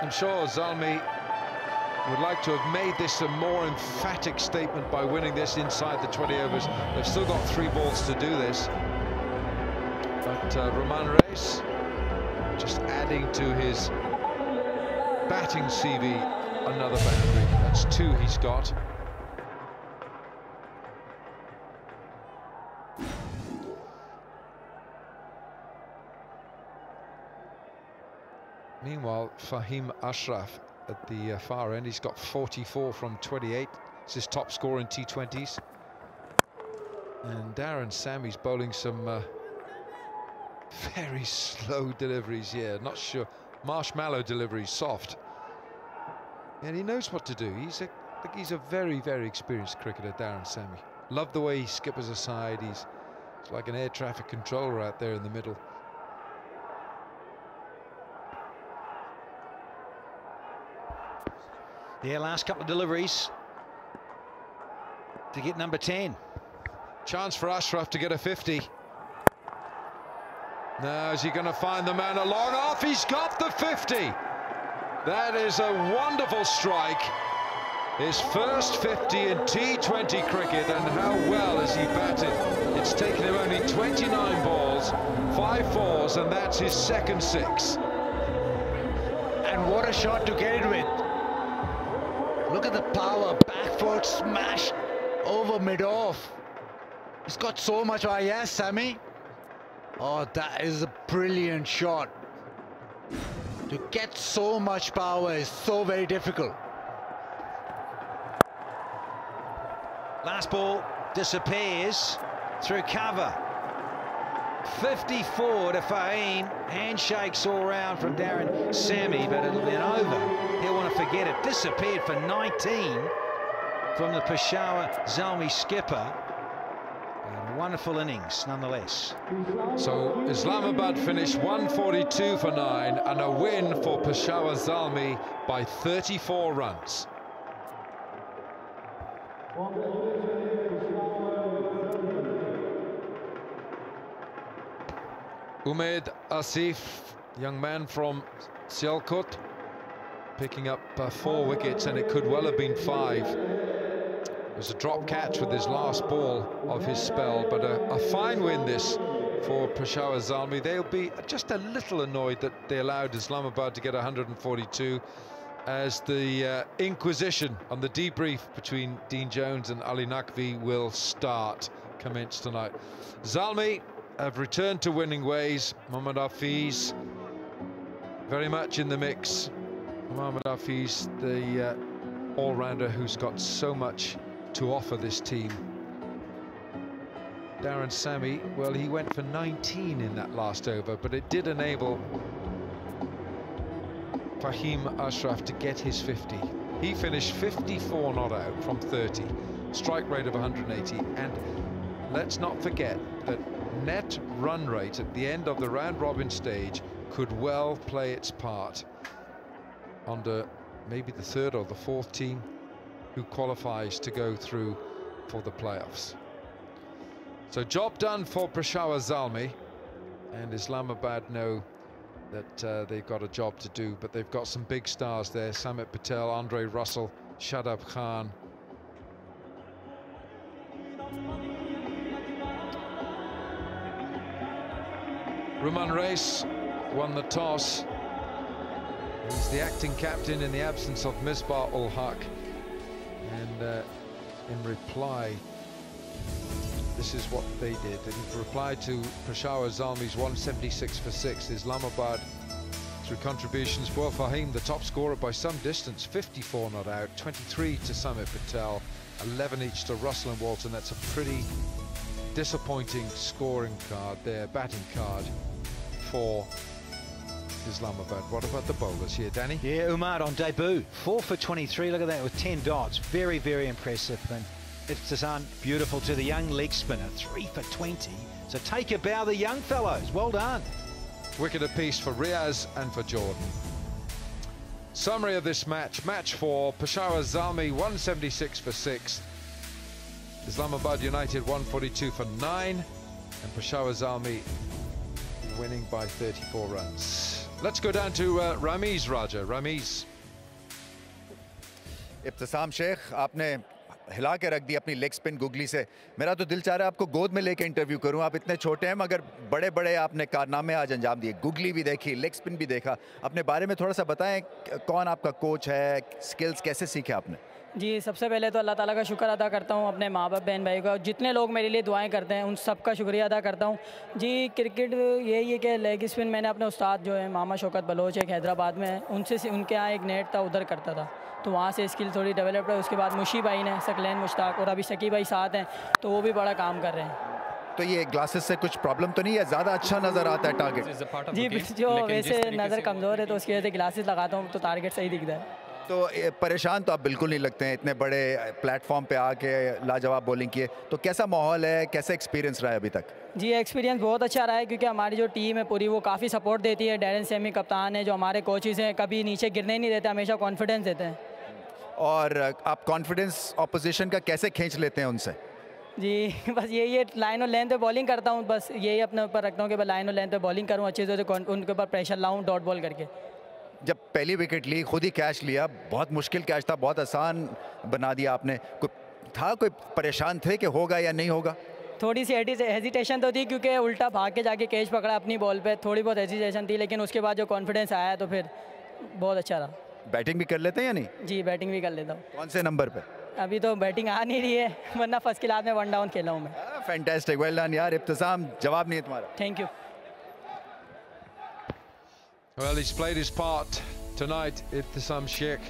I'm sure Zalmi would like to have made this a more emphatic statement by winning this inside the 20 overs. They've still got 3 balls to do this. But Roman Reis just adding to his batting CV another boundary. That's 2 he's got. Meanwhile, Fahim Ashraf at the far end, he's got 44 from 28. It's his top score in T20s. And Darren Sammy's bowling some very slow deliveries here. Not sure. Marshmallow deliveries, soft. And he knows what to do. He's a very, very experienced cricketer, Darren Sammy. Love the way he skippers aside. He's like an air traffic controller out there in the middle. Yeah, last couple of deliveries to get number 10. Chance for Ashraf to get a 50. Now, is he going to find the man a long off? He's got the 50. That is a wonderful strike. His first 50 in T20 cricket, and how well has he batted? It's taken him only 29 balls, 5 fours, and that's his second 6. And what a shot to get it with. Look at the power, back foot smash over mid-off. He's got so much. Yes, Sammy. Oh, that is a brilliant shot. To get so much power is so very difficult. Last ball disappears through cover. 54 to Fahim. Handshakes all round from Darren Sammy, but it'll be an over. He'll want to forget it. Disappeared for 19 from the Peshawar Zalmi skipper. And a wonderful innings nonetheless. So Islamabad finished 142 for 9 and a win for Peshawar Zalmi by 34 runs. Umaid Asif, young man from Sialkot, picking up 4 wickets, and it could well have been 5. It was a drop catch with his last ball of his spell, but a fine win this for Peshawar Zalmi. They'll be just a little annoyed that they allowed Islamabad to get 142, as the inquisition on the debrief between Dean Jones and Ali Naqvi will commence tonight. Zalmi have returned to winning ways. Mohammad Hafiz very much in the mix. Mohammad Hafiz, the all-rounder who's got so much to offer this team. Darren Sammy, well, he went for 19 in that last over, but it did enable Fahim Ashraf to get his 50. He finished 54 not out from 30, strike rate of 180, and let's not forget that net run rate at the end of the round-robin stage could well play its part under maybe the third or the fourth team who qualifies to go through for the playoffs. So job done for Peshawar Zalmi, and Islamabad know that they've got a job to do, but they've got some big stars there: Samit Patel, Andre Russell, Shadab Khan. Ruman Reis won the toss. He's the acting captain in the absence of Misbah ul Haq, and in reply, this is what they did. In reply to Peshawar Zalmi's 176 for 6, Islamabad, through contributions, Boa Fahim, the top scorer by some distance, 54 not out, 23 to Samit Patel, 11 each to Russell and Walton. That's a pretty disappointing scoring card there, batting card for Islamabad. What about the bowlers here, Danny? Yeah, Umar on debut, 4 for 23. Look at that with 10 dots. Very, very impressive. And Iftisam, beautiful to the young leg spinner, 3 for 20. So take a bow, the young fellows. Well done. Wicket apiece for Riaz and for Jordan. Summary of this match. Match 4, Peshawar Zalmi 176 for 6. Islamabad United 142 for 9. And Peshawar Zalmi winning by 34 runs. Let's go down to Ramiz Raja. Ramiz. इब्तिसाम Sheikh, आपने हिला के रख दी अपनी leg spin googly से। मेरा तो दिल चाह रहा है आपको गोद में लेके इंटरव्यू करूं। आप इतने छोटे हैं मगर बड़े बड़े आपने कारनामे आज अंजाम दिए। गुगली भी देखी, लेग स्पिन भी देखा। अपने बारे में थोड़ा सा बताएं, कौन आपका कोच है, स्किल्स कैसे सीखे आपने? जी, सबसे पहले तो अल्लाह ताला का शुक्र अदा करता हूँ, अपने माँ बाप बहन भाई का, जितने लोग मेरे लिए दुआएं करते हैं उन सब का शुक्रिया अदा करता हूँ। जी, क्रिकेट यही है कि लेग स्पिन मैंने अपने उस्ताद जो है मामा शौकत बलोच एक हैदराबाद में, उनसे उनके यहाँ एक नेट था, उधर करता था, तो वहाँ से स्किल थोड़ी डेवलप है। उसके बाद मुशी भाई ने, सकलैन मुश्ताक और अभी शकी भाई साथ हैं, तो वो भी बड़ा काम कर रहे हैं। तो ये ग्लासेस से कुछ प्रॉब्लम तो नहीं है? ज़्यादा अच्छा नज़र आता है टारगेट? जी, जो वैसे नज़र कमज़ोर है तो उसकी वजह से ग्लासेस लगाता हूँ तो टारगेट सही दिखता है। तो परेशान तो आप बिल्कुल नहीं लगते हैं, इतने बड़े प्लेटफॉर्म पे आके लाजवाब बॉलिंग किए, तो कैसा माहौल है, कैसा एक्सपीरियंस रहा है अभी तक? जी, एक्सपीरियंस बहुत अच्छा रहा है क्योंकि हमारी जो टीम है पूरी वो काफ़ी सपोर्ट देती है। डैरन सेमी कप्तान है, जो हमारे कोचेज़ हैं, कभी नीचे गिरने नहीं देते, हमेशा कॉन्फिडेंस देते हैं। और आप कॉन्फिडेंस ऑपोजिशन का कैसे खींच लेते हैं उनसे? जी, बस यही है, लाइन और लेंथ पे बॉलिंग करता हूँ, बस यही अपने ऊपर रखता हूँ कि बस लाइन और लेंथ पे बॉलिंग करूँ, अच्छे से उनके ऊपर प्रेशर लाऊँ डॉट बॉल करके। जब पहली विकेट ली, खुद ही कैच लिया, बहुत मुश्किल कैच था, बहुत आसान बना दिया आपने। कोई परेशान थे कि होगा या नहीं होगा? थोड़ी सी हेजिटेशन तो थी क्योंकि उल्टा भाग के जाके कैच पकड़ा अपनी बॉल पे, थोड़ी बहुत हेजिटेशन थी, लेकिन उसके बाद जो कॉन्फिडेंस आया तो फिर बहुत अच्छा रहा। बैटिंग भी कर लेते हैं या नहीं? जी, बैटिंग भी कर लेता हूँ। कौन से नंबर पे? अभी तो बैटिंग आ नहीं रही है, वरना फर्स्ट क्लास में 1 डाउन खेला हूँ मैं। फैंटास्टिक, वेल डन यार इब्तिसाम, जवाब नहीं है तुम्हारा। Thank you. Well, he's played his part tonight, Ibtisam Sheikh,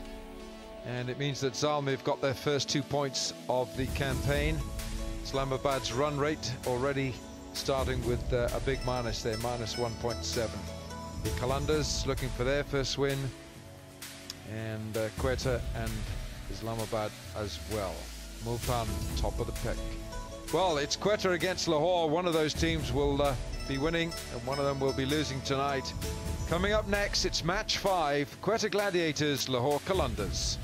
and it means that Zalmi have got their first 2 points of the campaign. Islamabad's run rate already starting with a big minus there, minus 1.7. The Qalandars looking for their first win, and Quetta and Islamabad as well. Multan top of the pack. Well, it's Quetta against Lahore. One of those teams will be winning and one of them will be losing tonight. Coming up next, it's match 5, Quetta Gladiators, Lahore Qalandars.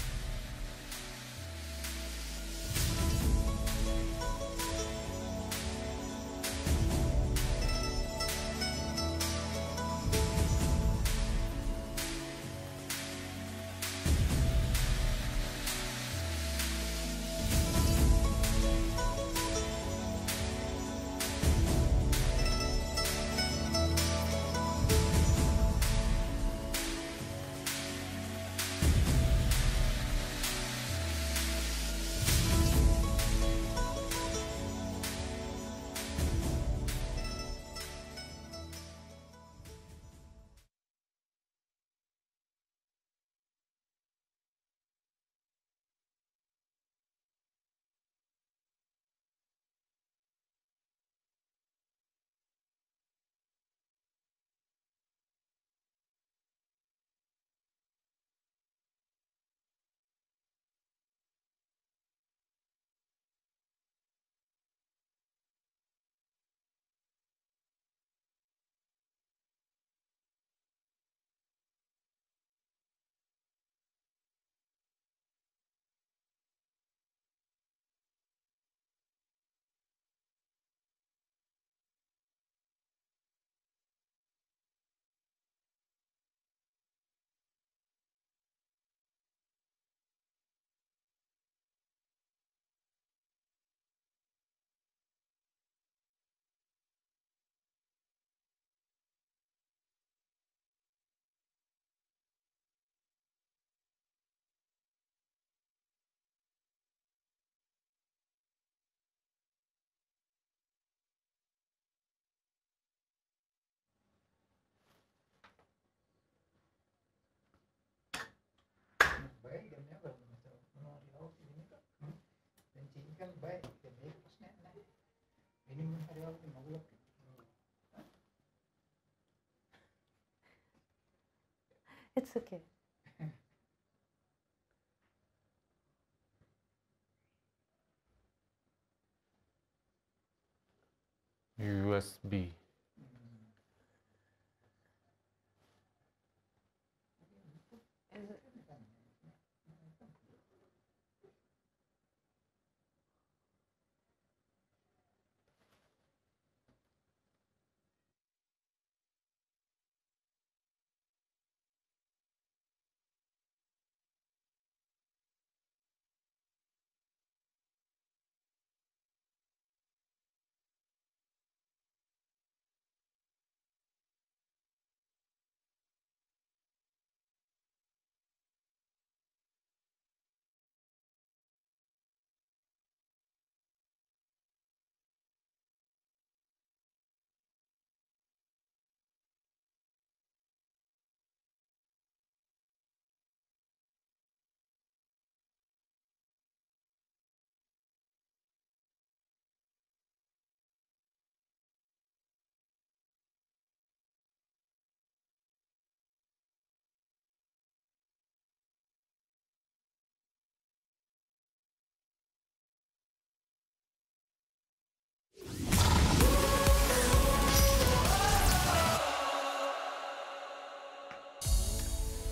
It's okay. USB.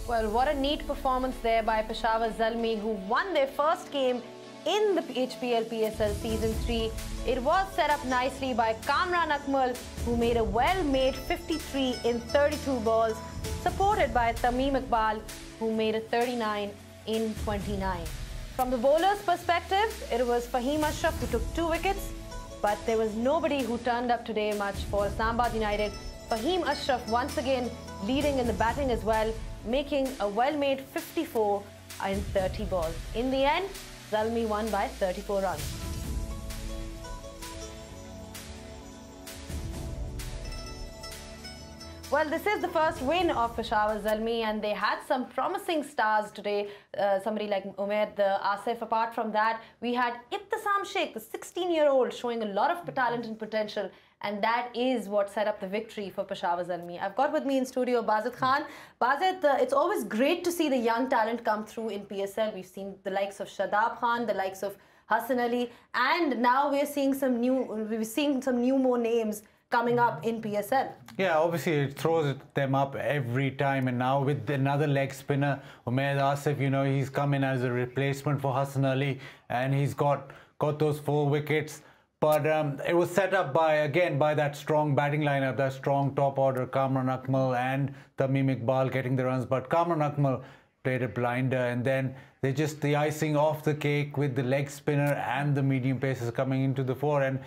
Well, what a neat performance there by Peshawar Zalmi, who won their first game in the HBL PSL Season 3. It was set up nicely by Kamran Akmal, who made a well-made 53 in 32 balls, supported by Tamim Iqbal, who made a 39 in 29. From the bowler's perspective, it was Fahim Ashraf who took 2 wickets, but there was nobody who turned up today much for Islamabad United. Fahim Ashraf once again leading in the batting as well, making a well-made 54 in 30 balls. In the end, Zalmi won by 34 runs. Well, this is the first win of Peshawar Zalmi, and they had some promising stars today. Somebody like Umaid Asif. Apart from that, we had Ibtisam Sheikh, the 16-year-old, showing a lot of talent and potential, and that is what set up the victory for Peshawar Zalmi. I've got with me in studio Bazid Khan. Bazid, it's always great to see the young talent come through in PSL. We've seen the likes of Shadab Khan, the likes of Hassan Ali, and now we're seeing some new more names coming up in PSL. Yeah, obviously it throws them up every time, and now with another leg spinner, Umaid Asif, you know, he's come in as a replacement for Hassan Ali, and he's got those 4 wickets. But it was set up by that strong batting lineup, that strong top order, Kamran Akmal and Tamim Iqbal getting the runs. But Kamran Akmal played a blinder, and then they just the icing off the cake with the leg spinner and the medium paces coming into the fore. And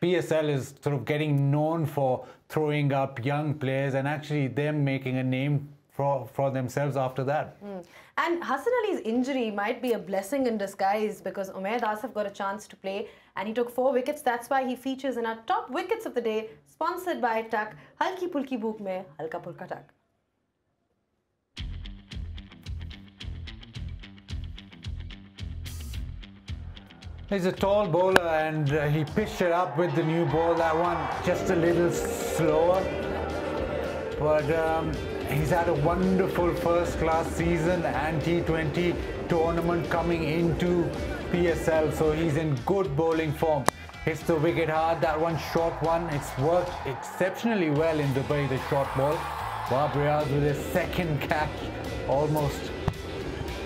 PSL is sort of getting known for throwing up young players, and actually them making a name for themselves after that. And Hassan Ali's injury might be a blessing in disguise, because Umaid Asif got a chance to play and he took 4 wickets. That's why he features in our top wickets of the day, sponsored by Tak. Halki Pulki Book mein Halka Pulka Tak. He's a tall bowler, and he pitched it up with the new ball. That one just a little slower, but he's had a wonderful first-class season and T20 tournament coming into PSL, so he's in good bowling form. Hits the wicket hard. That one short one, it's worked exceptionally well in Dubai, the short ball. Bob Riaz with his second catch almost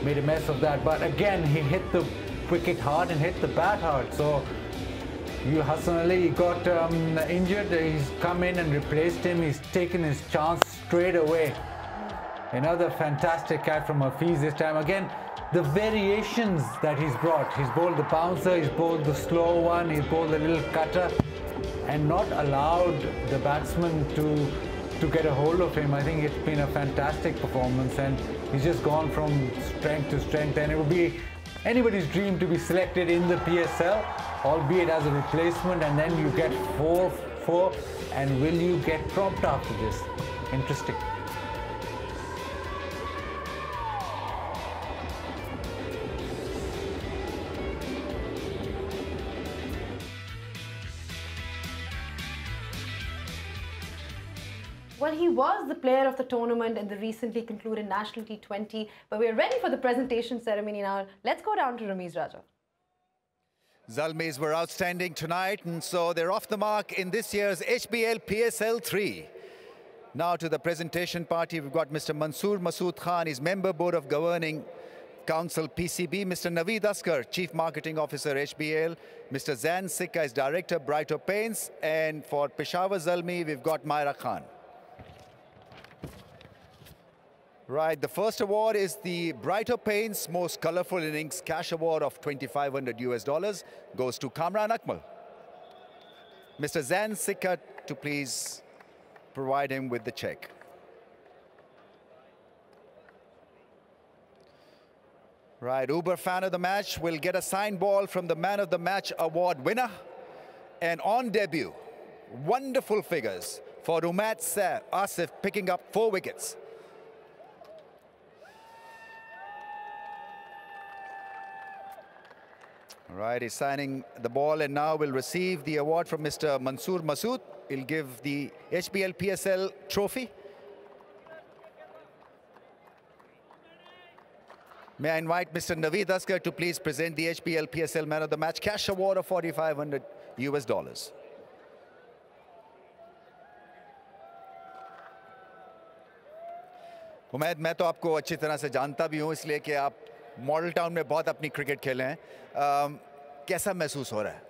made a mess of that, but again he hit the wicket hard and hit the bat hard. So Hassan Ali got injured. He's come in and replaced him. He's taken his chance straight away. Another fantastic catch from Hafiz this time. Again, the variations that he's brought. He's bowled the bouncer, he's bowled the slow one, he's bowled the little cutter, and not allowed the batsman to get a hold of him. I think it's been a fantastic performance, and he's just gone from strength to strength, and it would be anybody's dream to be selected in the PSL, albeit as a replacement, and then you get 4, and will you get dropped after this? Interesting. Well, he was the player of the tournament in the recently concluded National T20, but we're ready for the presentation ceremony now. Let's go down to Ramiz Raja. Zalmis were outstanding tonight, and so they're off the mark in this year's HBL PSL 3. Now to the presentation party, we've got Mr. Mansoor Masood Khan, he's member board of governing Council PCB, Mr. Naveed Askar, Chief Marketing Officer HBL, Mr. Zan Sikka is Director Brighto Paints, and for Peshawar Zalmi we've got Myra Khan. Right, the first award is the Brighto Paints Most Colorful Innings Cash Award of $2,500 goes to Kamran Akmal. Mr. Zan Sikka to please provide him with the check. Right, Uber fan of the match will get a signed ball from the Man of the Match award winner. And on debut, wonderful figures for Umaid Asif picking up 4 wickets. Right, he's signing the ball and now will receive the award from Mr. Mansoor Masood. He'll give the HBL PSL trophy. May I invite Mr. Naveed Askar to please present the HBL PSL Man of the Match cash award of $4,500. Umaid मैं तो आपको अच्छी तरह से जानता भी हूँ इसलिए कि आप मॉडल टाउन में बहुत अपनी क्रिकेट खेले हैं कैसा महसूस हो रहा है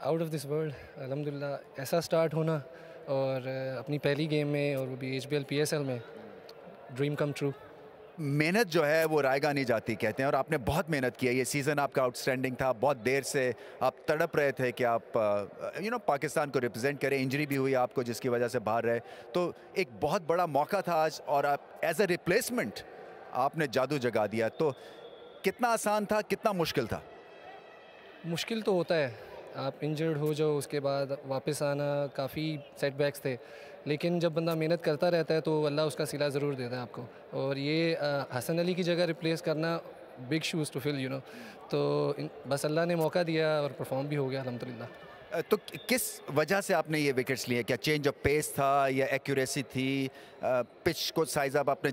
आउट ऑफ दिस वर्ल्ड अल्हम्दुलिल्लाह ऐसा स्टार्ट होना और अपनी पहली गेम में और वो भी HBL PSL में ड्रीम कम ट्रू मेहनत जो है वो रायगा नहीं जाती कहते हैं और आपने बहुत मेहनत की है ये सीज़न आपका आउटस्टैंडिंग था बहुत देर से आप तड़प रहे थे कि आप पाकिस्तान को रिप्रेजेंट करें इंजरी भी हुई आपको जिसकी वजह से बाहर रहे तो एक बहुत बड़ा मौका था आज और आप एज अ रिप्लेसमेंट आपने जादू जगा दिया तो कितना आसान था कितना मुश्किल था मुश्किल तो होता है आप इंजर्ड हो जाओ उसके बाद वापस आना काफ़ी सेटबैक्स थे लेकिन जब बंदा मेहनत करता रहता है तो अल्लाह उसका सिला ज़रूर देता है आपको और ये हसन अली की जगह रिप्लेस करना बिग शूज़ टू फिल तो बस अल्लाह ने मौका दिया और परफॉर्म भी हो गया अल्हम्दुलिल्लाह तो किस वजह से आपने ये विकेट्स लिए क्या चेंज ऑफ पेस था या एक्यूरेसी थी पिच को साइज अप आपने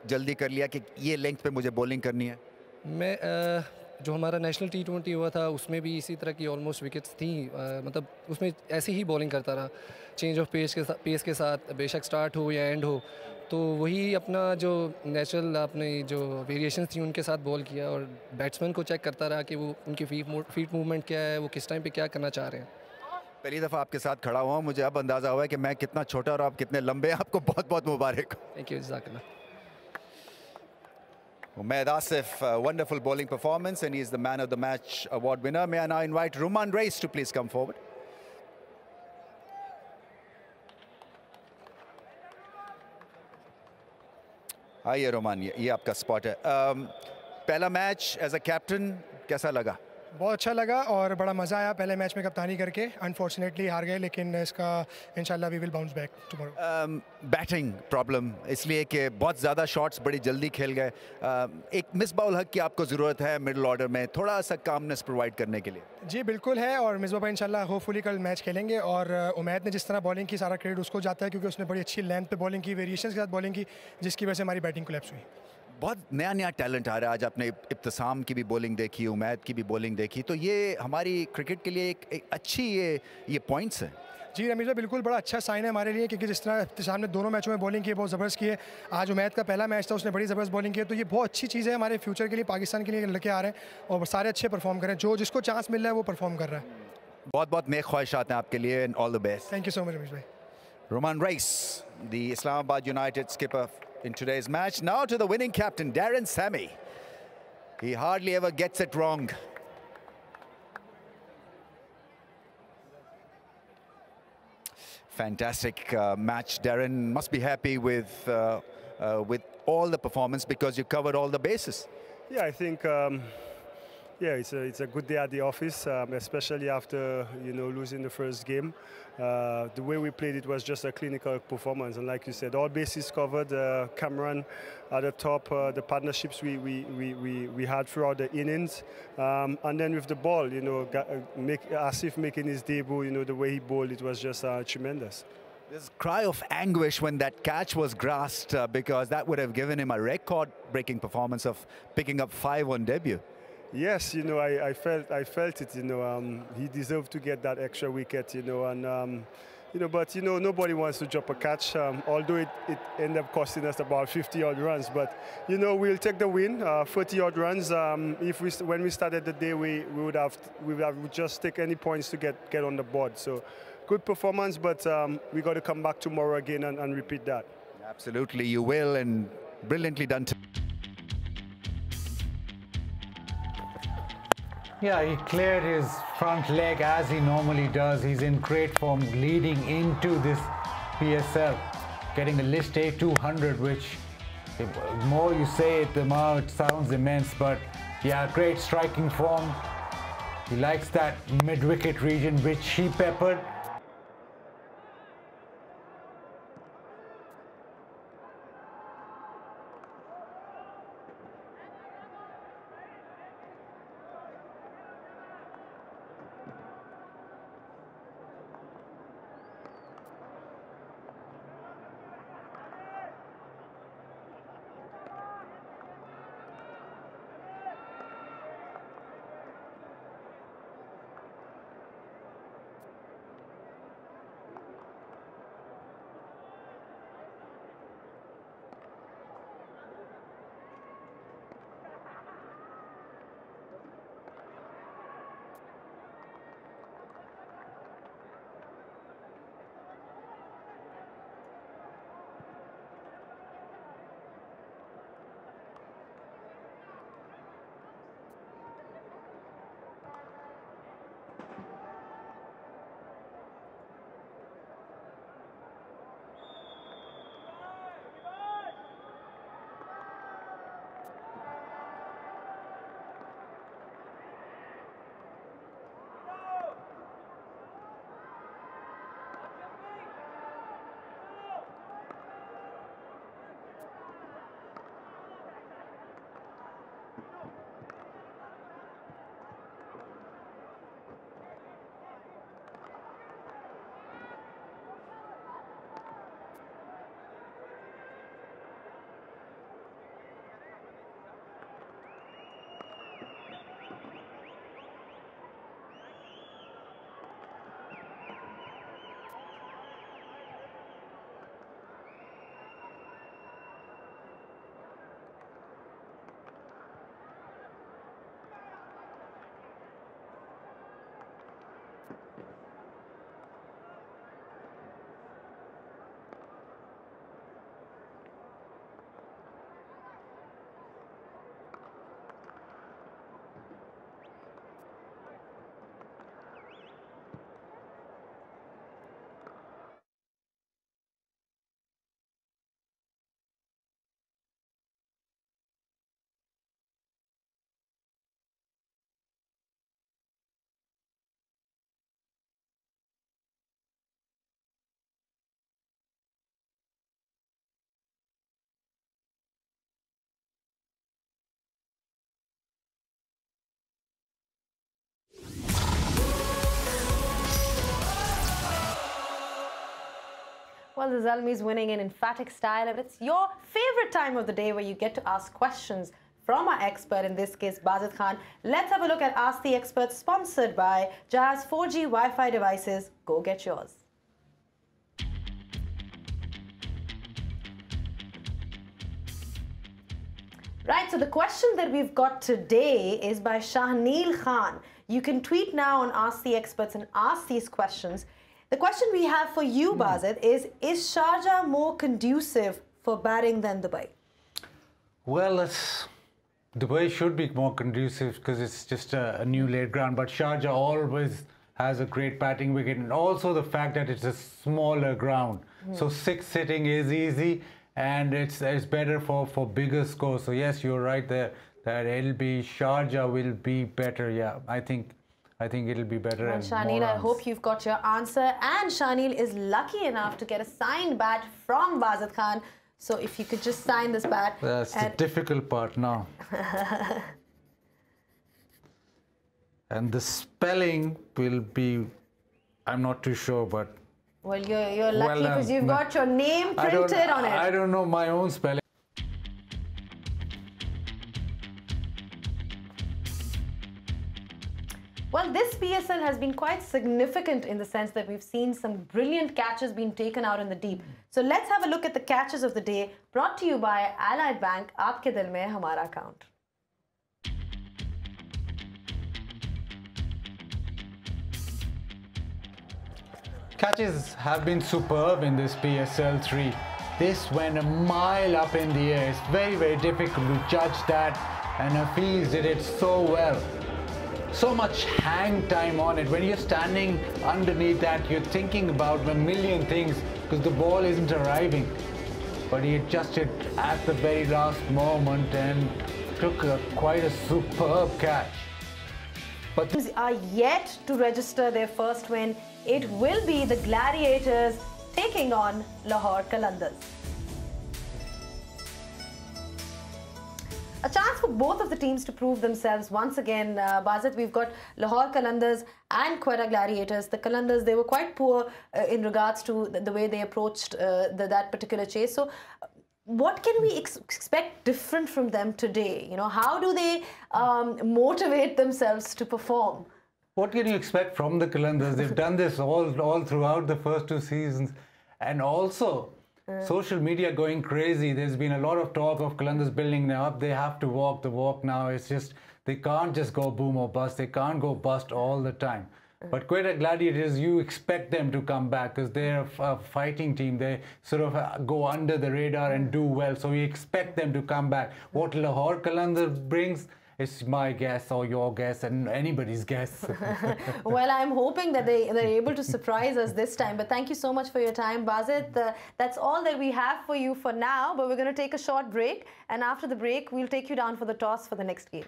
जल्दी कर लिया कि ये लेंथ पे मुझे बॉलिंग करनी है मैं जो हमारा नेशनल T20 हुआ था उसमें भी इसी तरह की ऑलमोस्ट विकेट्स थी मतलब उसमें ऐसे ही बॉलिंग करता रहा चेंज ऑफ पेस के साथ बेशक स्टार्ट हो या एंड हो तो वही अपना जो नेचुरल आपने जो वेरिएशंस थी उनके साथ बॉल किया और बैट्समैन को चेक करता रहा कि वो उनकी फीट मूवमेंट क्या है वो किस टाइम पे क्या करना चाह रहे हैं पहली दफ़ा आपके साथ खड़ा हुआ मुझे अब अंदाज़ा हुआ है कि मैं कितना छोटा और आप कितने लंबे हैं आपको बहुत बहुत मुबारक थैंक यू जज़ाकल्लाह Umaid Asif, wonderful bowling performance and he is the Man of the Match award winner. May I now invite Ruman Reis to please come forward. आइए रोमान ये आपका स्पॉट है पहला मैच एज अ कैप्टन कैसा लगा बहुत अच्छा लगा और बड़ा मज़ा आया पहले मैच में कप्तानी करके अनफॉर्चुनेटली हार गए लेकिन इसका इंशाल्लाह we will bounce back tomorrow batting problem इसलिए कि बहुत ज़्यादा शॉट्स बड़ी जल्दी खेल गए एक मिसबाउल हक की आपको ज़रूरत है मिडिल ऑर्डर में थोड़ा सा कामनेस प्रोवाइड करने के लिए जी बिल्कुल है और मिसबा भाई इंशाल्लाह होपफुली कल मैच खेलेंगे और उमैद ने जिस तरह बॉलिंग की सारा क्रेडिट उसको जाता है क्योंकि उसने बड़ी अच्छी लेंथ पे बॉलिंग की वेरिएशंस के साथ बॉलिंग की जिसकी वजह से हमारी बैटिंग कोलैप्स हुई बहुत नया नया टैलेंट आ रहा है आज आपने इब्तिसाम की भी बॉलिंग देखी उमैद की भी बॉलिंग देखी तो ये हमारी क्रिकेट के लिए एक अच्छी ये पॉइंट्स हैं जी रमीज़ भाई बिल्कुल बड़ा अच्छा साइन है हमारे लिए क्योंकि जिस तरह इब्तिसाम ने दोनों मैचों में बॉलिंग की है बहुत ज़बरदस्त की है आज उमैद का पहला मैच था उसने बड़ी ज़बरदस्त बॉलिंग की है तो ये बहुत अच्छी चीज़ है हमारे फ्यूचर के लिए पाकिस्तान के लिए लेके आ रहे हैं और सारे अच्छे परफॉर्म करें जो जिसको चांस मिल रहा है वो परफॉर्म कर रहा है बहुत बहुत नेक ख्वाहिशात हैं आपके लिए and all the best thank you so much Rameez भाई Roman Reis, the Islamabad United skipper in today's match. Now to the winning captain, Darren Sammy. He hardly ever gets it wrong. Fantastic match. Darren must be happy with all the performance because you covered all the bases. Yeah, I think yeah, it's a good day at the office, especially after losing the first game. The way we played it was just a clinical performance, and like you said, all bases covered. Cameron at the top, the partnerships we had throughout the innings, and then with the ball, Asif making his debut, the way he bowled, it was just tremendous. This cry of anguish when that catch was grasped because that would have given him a record-breaking performance of picking up 5 on debut. Yes, you know, I felt it. You know, he deserved to get that extra wicket. You know, and you know, but you know, nobody wants to drop a catch. Although it ended up costing us about 50-odd runs, but you know, we'll take the win, 40-odd runs. When we started the day, we would have just take any points to get on the board. So. Good performance, but we got to come back tomorrow again and repeat that. Absolutely, you will, and brilliantly done. Yeah, he cleared his front leg as he normally does. He's in great form leading into this PSL, getting a list A 200, which the more you say it, the more it sounds immense. But yeah, great striking form. He likes that mid-wicket region, which he peppered. Well, the Zalmi is winning in emphatic style, and it's your favorite time of the day where you get to ask questions from our expert, in this case, Bazid Khan. Let's have a look at Ask the Expert, sponsored by Jazz 4G Wi-Fi devices. Go get yours. Right, so the question that we've got today is by Shahneel Khan. You can tweet now on Ask the Experts and ask these questions. The question we have for you, Bazid, is Sharjah more conducive for batting than Dubai? Well, Dubai should be more conducive because it's just a new laid ground, but Sharjah always has a great batting wicket, and also the fact that it's a smaller ground. So 6 hitting is easy, and it's better for bigger scores. So yes, you're right there that Sharjah will be better. Yeah, I think it'll be better. And Shahneel, I hope you've got your answer. And Shahneel is lucky enough to get a signed bat from Bazid Khan. So if you could just sign this bat. That's the difficult part now. And the spelling will be, I'm not too sure, but Well, you're lucky because you've got your name printed on it. I don't know my own spelling. Well, this PSL has been quite significant in the sense that we've seen some brilliant catches being taken out in the deep. So let's have a look at the catches of the day, brought to you by Allied Bank, Aapke Dil Mein Hamara Account. Catches have been superb in this PSL 3. This went a mile up in the air. It's very, very difficult to judge that, and Hafiz did it so well. So much hang time on it. When you're standing underneath that, you're thinking about a million things because the ball isn't arriving. But he adjusted at the very last moment and took quite a superb catch. But teams are yet to register their first win. It will be the Gladiators taking on Lahore Qalandars. A chance for both of the teams to prove themselves once again. Bazit, we've got Lahore Qalandars and Quetta Gladiators. The Qalandars, they were quite poor in regards to the way they approached that particular chase. So what can we expect different from them today? You know, how do they motivate themselves to perform? What can you expect from the Qalandars? They've done this all throughout the first two seasons. And also, social media going crazy. There's been a lot of talk of Qalandars building them up. They have to walk the walk now. It's just, they can't just go boom or bust. They can't go bust all the time. But Quetta Gladiators, you expect them to come back because they're a fighting team. They sort of go under the radar and do well. So we expect them to come back. What Lahore Qalandars brings, it's my guess or your guess and anybody's guess. Well, I'm hoping that they're able to surprise us this time. But thank you so much for your time, Bazit. That's all that we have for you for now. But we're going to take a short break. And after the break, we'll take you down for the toss for the next game.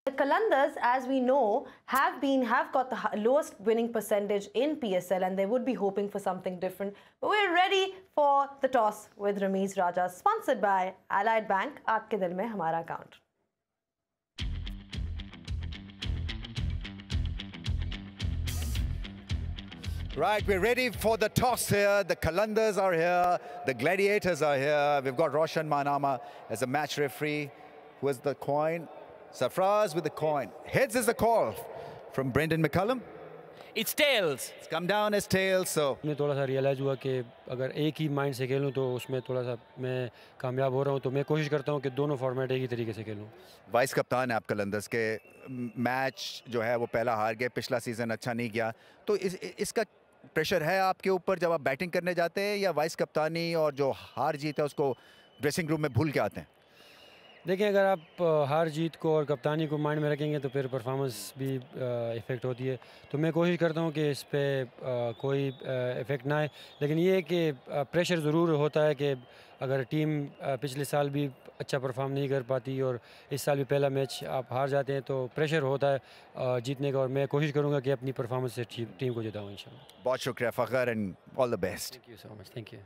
The Qalandars, as we know, have got the lowest winning percentage in PSL, and they would be hoping for something different. But we're ready for the toss with Ramiz Raja, sponsored by Allied Bank. Aapke Dil Mein Hamara Account. Right, we're ready for the toss here. The Qalandars are here. The Gladiators are here. We've got Roshan Manama as a match referee. Who has the coin? Safraz with the coin. Heads is the call from Brendan McCullum. It's tails. It's come down as tails, so. मैं थोड़ा सा realise हुआ कि अगर एक ही mind से खेलूं तो उसमें थोड़ा सा मैं कामयाब हो रहा हूं, तो मैं कोशिश करता हूं कि दोनों फॉर्मेट एक ही तरीके से खेलूं. वाइस कप्तान है आप कलंदर्स के. मैच जो है वो पहला हार गए, पिछला सीजन अच्छा नहीं गया, तो इसका प्रेशर है आपके ऊपर जब आप बैटिंग करने जाते हैं, या वाइस कप्तानी और जो हार जीत है उसको ड्रेसिंग रूम में भूल के आते हैं? देखिए, अगर आप हार जीत को और कप्तानी को माइंड में रखेंगे तो फिर परफॉर्मेंस भी इफ़ेक्ट होती है. तो मैं कोशिश करता हूं कि इस पे कोई इफ़ेक्ट ना आए, लेकिन ये है कि प्रेशर ज़रूर होता है कि अगर टीम पिछले साल भी अच्छा परफॉर्म नहीं कर पाती और इस साल भी पहला मैच आप हार जाते हैं, तो प्रेशर होता है जीतने का, और मैं कोशिश करूँगा कि अपनी परफॉर्मेंस से टीम को जिताऊँ इंशाल्लाह. बहुत शुक्रिया Fakhar, and all the best. Thank you so much. Thank you.